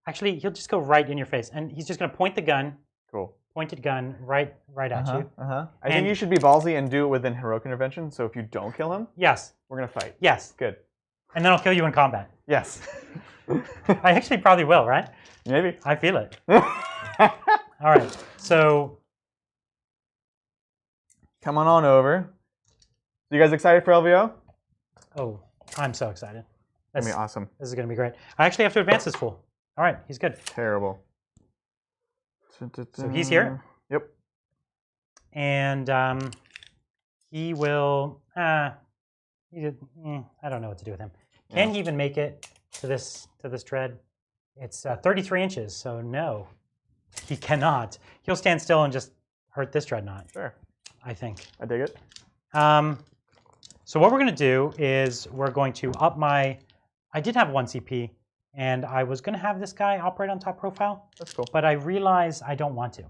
A: Actually, he'll just go right in your face, and he's just going to point the gun,
B: Cool.
A: pointed gun, right at you.
B: I think you should be ballsy and do it within heroic intervention. So if you don't kill him,
A: Yes,
B: we're gonna fight.
A: yes.
B: Good.
A: And then I'll kill you in combat.
B: Yes.
A: I actually probably will, right?
B: Maybe.
A: I feel it. All right, so
B: Come on over. You guys excited for LVO?
A: oh, I'm so excited.
B: It's gonna be awesome.
A: This is going to be great. I actually have to advance this fool. All right, he's good.
B: Terrible.
A: So he's here.
B: Yep.
A: And he will. I don't know what to do with him. Can he even make it to this dread? It's 33 inches, so no, he cannot. He'll stand still and just hurt this dreadnought.
B: Sure.
A: I think.
B: I dig it.
A: So what we're going to do is we're going to up my. I did have 1 CP, and I was going to have this guy operate on top profile.
B: That's cool.
A: But I realize I don't want to,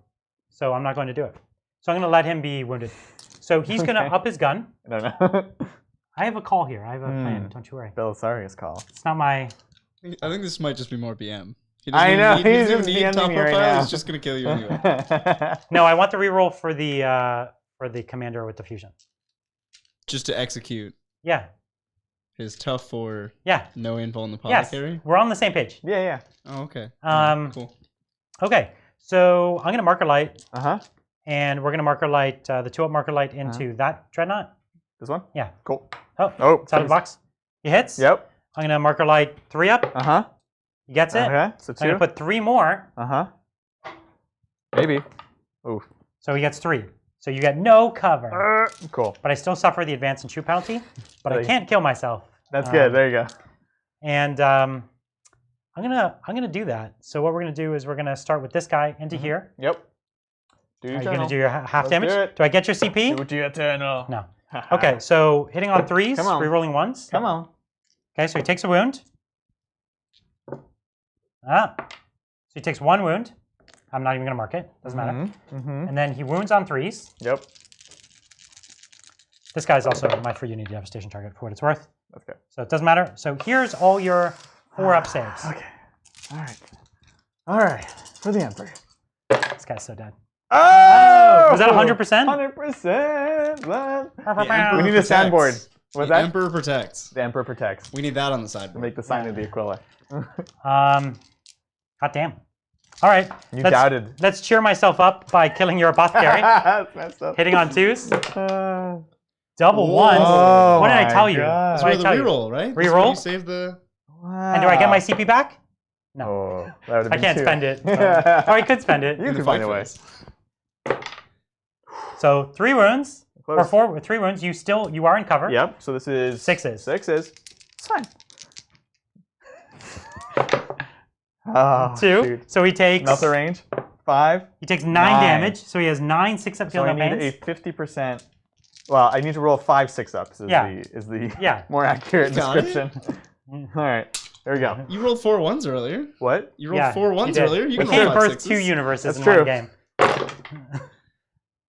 A: so I'm not going to do it. So I'm going to let him be wounded. So he's going to up his gun.
B: I don't know.
A: I have a call here. I have a plan. Don't you worry.
B: Belisarius call.
A: It's not my.
C: I think this might just be more BM. He
B: I know,
C: He
B: he's
C: doesn't
B: just
C: even need top
B: BMing me right
C: profile.
B: now.
C: He's just gonna kill you anyway.
A: No, I want the reroll for the commander with the fusion.
C: Just to execute
A: Yeah.
C: his tough 4.
A: Yeah.
C: No invul in the
A: Yes.
C: apothecary.
A: We're on the same page.
B: Yeah.
C: Oh, okay. Cool.
A: Okay. So I'm going to marker light,
B: Uh-huh.
A: and we're going to marker light the 2-up marker light into that dreadnought.
B: This one?
A: Yeah.
B: Cool.
A: Oh, it's out of the box. He hits.
B: Yep.
A: I'm going to marker light 3-up.
B: Uh-huh.
A: He gets it.
B: Okay. So
A: I'm going
B: 2.
A: to put 3 more.
B: Uh-huh. Maybe. Ooh.
A: So he gets 3. So you get no cover.
B: Cool.
A: But I still suffer the advance and shoot penalty. But I
B: Really?
A: can't kill myself.
B: That's good. There you go.
A: And I'm gonna do that. So what we're gonna do is we're gonna start with this guy into here.
B: Yep. Do your
A: Are you
B: turn.
A: gonna do your half
B: Let's
A: damage?
B: do it.
A: Do I get your CP?
B: Do it to your eternal.
A: No. Okay, so hitting on 3s,
B: Come on.
A: rerolling 1s.
B: Come on.
A: Okay, so he takes a wound. So he takes 1 wound. I'm not even gonna mark it. Doesn't matter.
B: Mm-hmm.
A: And then he wounds on 3s.
B: Yep.
A: This guy's also my free unity devastation target for what it's worth.
B: That's good.
A: So it doesn't matter. So here's all your 4-up saves.
B: Okay. All right. All right. For the Emperor.
A: This guy's so dead.
B: Oh!
A: Was that 100%?
B: 100%. We need a soundboard. What's
C: The
B: that?
C: Emperor protects.
B: The Emperor protects.
C: We need that on the sideboard.
B: Make the sign of the Aquila.
A: God damn. All right.
B: You doubted.
A: Let's cheer myself up by killing your apothecary.
B: That's messed up.
A: Hitting on 2s. Double
C: Whoa.
A: 1s.
B: Oh
A: What did I
B: my
A: tell you?
B: God.
C: That's
A: What
C: where
A: did
C: the
A: I tell you?
C: reroll, right?
A: Reroll?
C: That's where you save the.
A: And do I get my CP back? No.
B: Oh, that would have
A: I
B: been
A: can't
B: 2.
A: spend it. Or I could spend it.
B: You
C: the
B: can find a
C: fight
B: way.
C: phase.
A: So 3 wounds.
B: Close.
A: Or 4 with 3 wounds. You are in cover.
B: Yep. So this is
A: 6s.
B: 6s. It's fine. Oh,
A: 2.
B: Shoot.
A: So he takes.
B: Melt the range. 5.
A: He takes 9 damage. So he has 9 6-up
B: So I
A: healing
B: need
A: pains.
B: a 50%. Well, I need to roll 5 6-ups. Is the more accurate description. All right. There we go.
C: You rolled 4 1s earlier.
B: What?
C: You rolled 4 1s earlier. You
A: We
C: can
A: can't
C: roll 5
A: birth
C: 6s.
A: 2 universes
B: That's
A: in
B: true.
A: one game.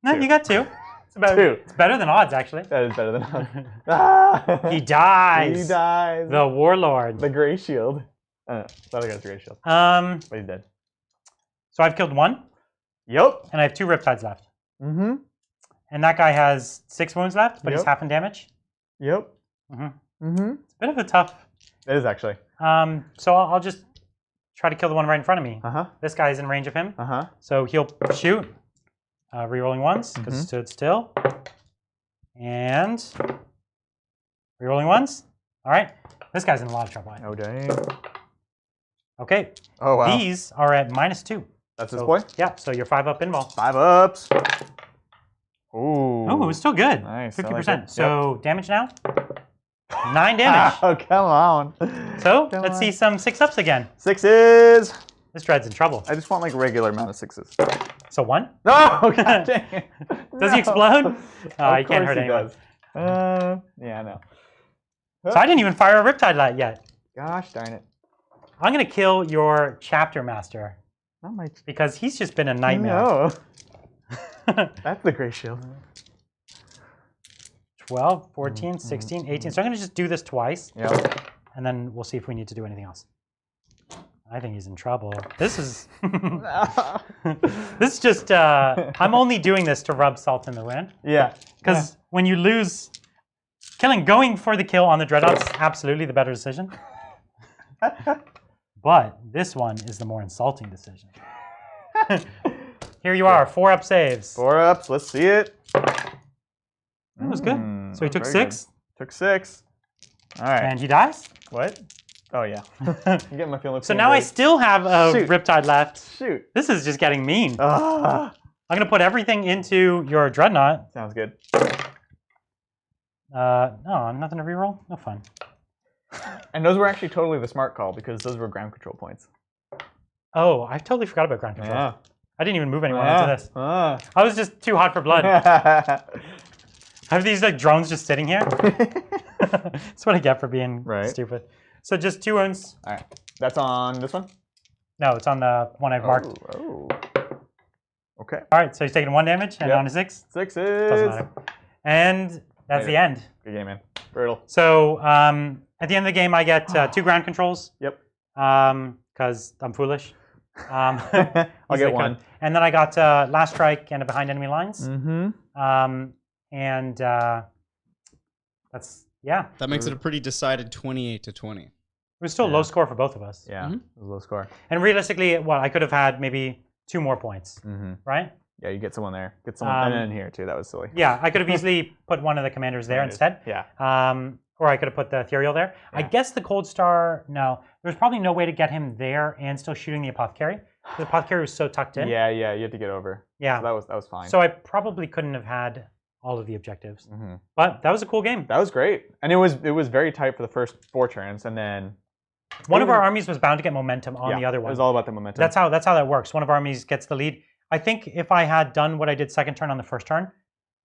A: No, you got 2. It's about
B: 2.
A: It's better than odds, actually.
B: That is better than ah!
A: He dies.
B: He dies.
A: The warlord.
B: The Gray Shield. Thought I got a Gray Shield. But he's dead.
A: So I've killed 1.
B: Yep.
A: And I have 2 Riptides left.
B: Mm-hmm.
A: And that guy has 6 wounds left, but he's
B: Yep.
A: half in damage.
B: Yep.
A: Mm-hmm.
B: Mm-hmm.
A: It's a bit of a tough.
B: It is actually.
A: So I'll just try to kill the one right in front of me.
B: Uh-huh.
A: This guy is in range of him.
B: Uh-huh.
A: So he'll shoot. Rerolling ones, because it stood still. And rerolling ones. All right. This guy's in a lot of trouble.
B: Oh, dang.
A: Okay.
B: Oh, wow.
A: These are at -2.
B: That's this boy?
A: Yeah, so you're 5 up pinball.
B: 5 ups. Ooh.
A: Oh, it was still good.
B: Nice. I
A: 50%.
B: like it.
A: So damage now? 9 damage.
B: Oh, come on.
A: So
B: Come
A: let's
B: on.
A: see some 6-ups again.
B: 6s.
A: This dread's in trouble.
B: I just want like a regular amount of 6s.
A: So 1?
B: No! God dang it.
A: Does he explode?
B: Of
A: He can't hurt
B: course he
A: anyone.
B: does. Yeah, no.
A: So I didn't even fire a Riptide Light yet.
B: Gosh darn it.
A: I'm going to kill your Chapter Master
B: Not my...
A: because he's just been a nightmare.
B: No. That's the Gray Shield.
A: 12, 14, 16, 18. So I'm going to just do this twice,
B: Yep.
A: and then we'll see if we need to do anything else. I think he's in trouble. This is... this is just... I'm only doing this to rub salt in the wound.
B: Yeah.
A: Because when you lose... Going for the kill on the Dreadnought's absolutely the better decision. But this one is the more insulting decision. Here you are, 4-up saves.
B: 4 ups. Let's see it.
A: That was good. So he took
B: very
A: 6.
B: good. Took 6. All right.
A: And he dies.
B: What? Oh, yeah. I'm getting my feeling.
A: So now I still have a
B: Shoot.
A: Riptide left.
B: Shoot.
A: This is just getting mean.
B: Ah.
A: I'm going to put everything into your Dreadnought.
B: Sounds good.
A: No, nothing to reroll? No fun.
B: And those were actually totally the smart call because those were ground control points.
A: Oh, I totally forgot about ground control.
B: Yeah.
A: I didn't even move anyone into this.
B: Ah.
A: I was just too hot for blood. I have these like drones just sitting here. That's what I get for being stupid. So just 2 wounds.
B: All right. That's on this one?
A: No, it's on the one I've marked.
B: Oh. Okay.
A: All right, so he's taking 1 damage and on a 6.
B: 6s.
A: Doesn't matter. And that's the end.
B: Good game, man. Brutal.
A: So at the end of the game, I get 2 ground controls.
B: Yep.
A: Because I'm foolish.
B: I'll get 1.
A: And then I got Last Strike and a Behind Enemy Lines.
B: Mm-hmm.
A: And that's, yeah.
C: That makes it a pretty decided 28-20.
A: It was still a low score for both of us.
B: Yeah, it was a low score.
A: And realistically, well, I could have had maybe 2 more points, right?
B: Yeah, you get someone there. Get someone in here, too. That was silly.
A: Yeah, I could have easily put one of the commanders there instead.
B: Yeah.
A: Or I could have put the Ethereal there. Yeah. I guess the Cold Star, no. There's probably no way to get him there and still shooting the Apothecary. The Apothecary was so tucked in.
B: Yeah, you had to get over.
A: Yeah.
B: So that was fine.
A: So I probably couldn't have had all of the objectives. But that was a cool game.
B: That was great. And it was very tight for the first 4 turns, and then...
A: One of our armies was bound to get momentum on the other one.
B: It was all about the momentum.
A: That's how that works. One of our armies gets the lead. I think if I had done what I did second turn on the first turn,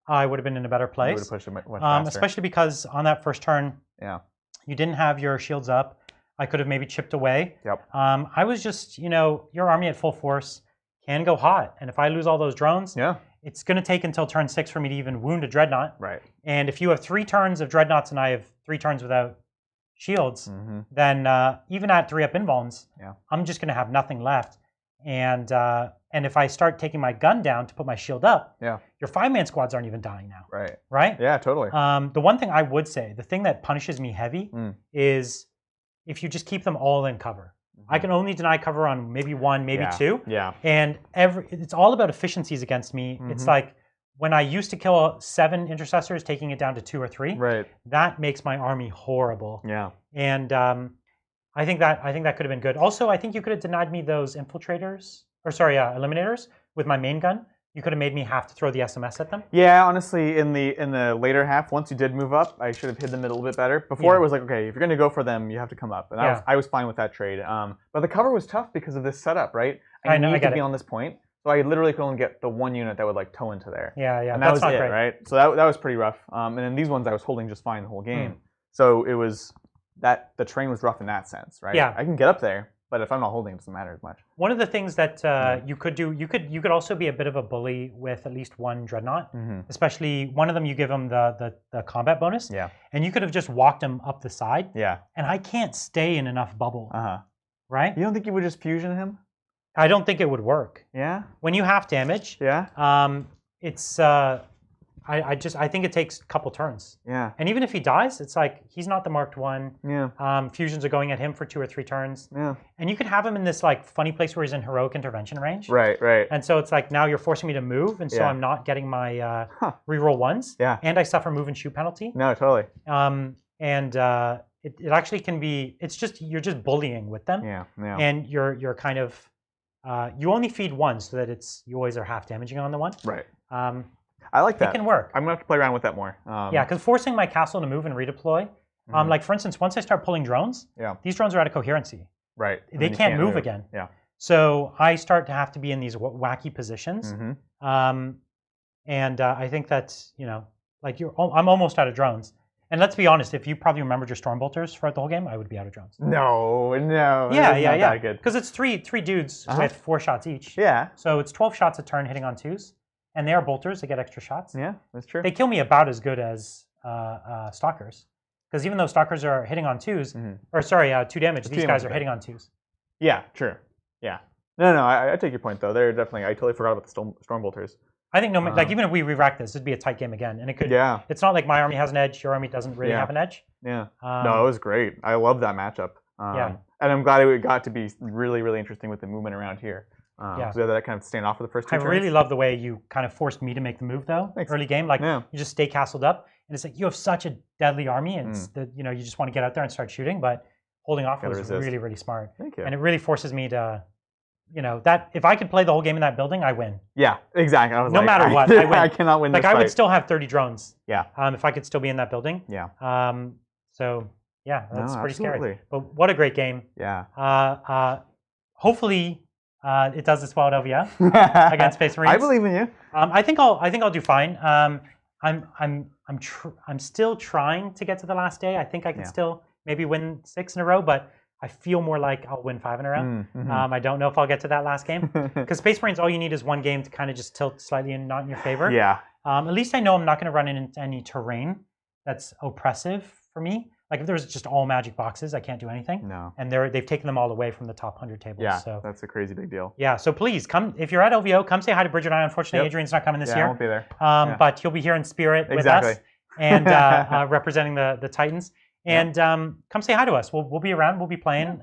A: I would have been in a better place.
B: You would have pushed it much faster.
A: Especially because on that first turn, you didn't have your shields up. I could have maybe chipped away.
B: Yep.
A: I was just, your army at full force can go hot. And if I lose all those drones, it's going to take until turn 6 for me to even wound a Dreadnought.
B: Right.
A: And if you have 3 turns of Dreadnoughts and I have 3 turns without shields, then even at 3-up invulns, I'm just going to have nothing left. And if I start taking my gun down to put my shield up, your 5-man squads aren't even dying now.
B: Right.
A: Right?
B: Yeah, totally.
A: The one thing I would say, the thing that punishes me heavy is if you just keep them all in cover. I can only deny cover on maybe 1, maybe 2.
B: Yeah.
A: And it's all about efficiencies against me. It's like when I used to kill 7 intercessors, taking it down to 2 or 3.
B: Right.
A: That makes my army horrible.
B: Yeah.
A: And I think that could have been good. Also, I think you could have denied me those eliminators with my main gun, you could have made me have to throw the SMS at them.
B: Yeah, honestly, in the later half, once you did move up, I should have hid them a little bit better. Before it was like, okay, if you're going to go for them, you have to come up. And I was fine with that trade. But the cover was tough because of this setup, right? I need to be on this point. So I literally could only get the one unit that would like tow into there.
A: Yeah.
B: And that was it, right? So that was pretty rough. And then these ones I was holding just fine the whole game. So it was that the terrain was rough in that sense, right?
A: Yeah.
B: I can get up there. But if I'm not holding, it doesn't matter as much.
A: One of the things that you could do, you could also be a bit of a bully with at least one dreadnought. Especially one of them, you give them the combat bonus.
B: Yeah.
A: And you could have just walked him up the side.
B: Yeah.
A: And I can't stay in enough bubble. Right?
B: You don't think you would just fusion him?
A: I don't think it would work.
B: Yeah.
A: When you half damage.
B: Yeah.
A: It's I think it takes a couple turns.
B: Yeah.
A: And even if he dies, it's like he's not the marked one.
B: Yeah.
A: Fusions are going at him for 2 or 3 turns.
B: Yeah.
A: And you could have him in this like funny place where he's in heroic intervention range.
B: Right. Right.
A: And so it's like now you're forcing me to move, and so I'm not getting my reroll ones.
B: Yeah.
A: And I suffer move and shoot penalty.
B: No, totally.
A: It actually can be. It's just you're just bullying with them.
B: Yeah. Yeah.
A: And you're kind of you only feed one so that you always are half damaging on the one.
B: Right. I like that.
A: It can work.
B: I'm gonna have to play around with that more.
A: Yeah, because forcing my castle to move and redeploy, like for instance, once I start pulling drones, these drones are out of coherency.
B: Right.
A: They can't move again.
B: Yeah.
A: So I start to have to be in these wacky positions, and I think that's like I'm almost out of drones. And let's be honest, if you probably remembered your Stormbolters throughout the whole game, I would be out of drones.
B: No.
A: Yeah.
B: That good.
A: Because it's three dudes with 4 shots each.
B: Yeah.
A: So it's 12 shots a turn hitting on 2s. And they are bolters, they get extra shots.
B: Yeah, that's true.
A: They kill me about as good as stalkers. Because even though stalkers are hitting on 2s, or sorry, 2 damage, these guys are hitting on 2s.
B: Yeah, true. Yeah. No, I take your point though. They're definitely, I totally forgot about the Stormbolters.
A: I think like even if we re-rack this, it'd be a tight game again. And it could, it's not like my army has an edge, your army doesn't really have an edge.
B: Yeah. No, it was great. I love that matchup.
A: Yeah.
B: And I'm glad it got to be really, really interesting with the movement around here. So we had that kind of stand off for the first 2 turns.
A: I really love the way you kind of forced me to make the move though, early game. Like you just stay castled up, and it's like you have such a deadly army, and it's you just want to get out there and start shooting, but holding off was really, really smart.
B: Thank you.
A: And it really forces me to, that if I could play the whole game in that building, I win.
B: Yeah, exactly. I was
A: no matter what, I win.
B: I cannot win this
A: I
B: fight.
A: would still have 30 drones.
B: Yeah.
A: If I could still be in that building.
B: Yeah.
A: So yeah, that's pretty
B: absolutely
A: scary. But what a great game.
B: Yeah.
A: Hopefully. It does this well at LVO against Space Marines.
B: I believe in you.
A: I think I'll do fine. I'm still trying to get to the last day. I think I can still maybe win 6 in a row, but I feel more like I'll win 5 in a row. I don't know if I'll get to that last game because Space Marines, all you need is one game to kind of just tilt slightly and not in your favor.
B: Yeah.
A: At least I know I'm not going to run into any terrain that's oppressive for me. Like if there's just all magic boxes, I can't do anything.
B: No.
A: And they've taken them all away from the top 100 tables.
B: Yeah,
A: so
B: that's a crazy big deal.
A: Yeah, so please come. If you're at LVO, come say hi to Bridget and I. Unfortunately, Adrian's not coming this year.
B: I won't be there.
A: But he'll be here in spirit with us and representing the Titans. And come say hi to us. We'll be around. We'll be playing.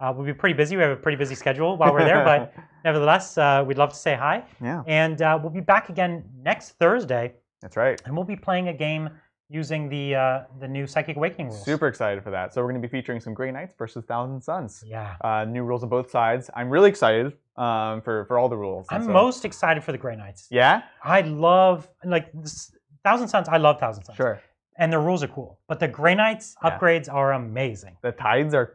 A: We'll be pretty busy. We have a pretty busy schedule while we're there, but nevertheless, we'd love to say hi.
B: Yeah.
A: And we'll be back again next Thursday.
B: That's right.
A: And we'll be playing a game using the new Psychic Awakening rules.
B: Super excited for that. So we're going to be featuring some Grey Knights versus Thousand Suns.
A: Yeah.
B: New rules on both sides. I'm really excited for all the rules.
A: I'm most excited for the Grey Knights.
B: Yeah?
A: I love, Thousand Suns. I love Thousand Suns.
B: Sure.
A: And the rules are cool. But the Grey Knights upgrades are amazing.
B: The tides are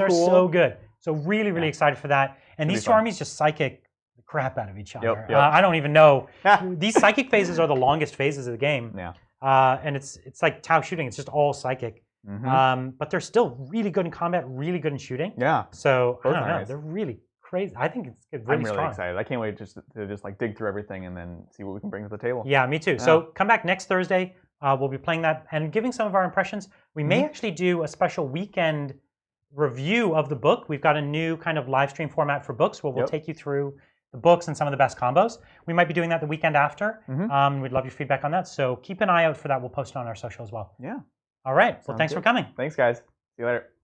A: so good. So really, really excited for that. And these two armies just psychic the crap out of each other.
B: Yep.
A: I don't even know. These psychic phases are the longest phases of the game.
B: Yeah.
A: And it's like Tau shooting. It's just all psychic. But they're still really good in combat, really good in shooting.
B: Yeah.
A: So I don't know. They're really crazy. I think it's really
B: I'm really
A: strong.
B: excited. I can't wait to dig through everything and then see what we can bring to the table.
A: Yeah, me too. So come back next Thursday. We'll be playing that and giving some of our impressions. We may actually do a special weekend review of the book. We've got a new kind of live stream format for books where we'll take you through the books and some of the best combos. We might be doing that the weekend after. We'd love your feedback on that. So keep an eye out for that. We'll post it on our social as well.
B: Yeah.
A: All right. Well, thanks for coming.
B: Thanks, guys. See you later.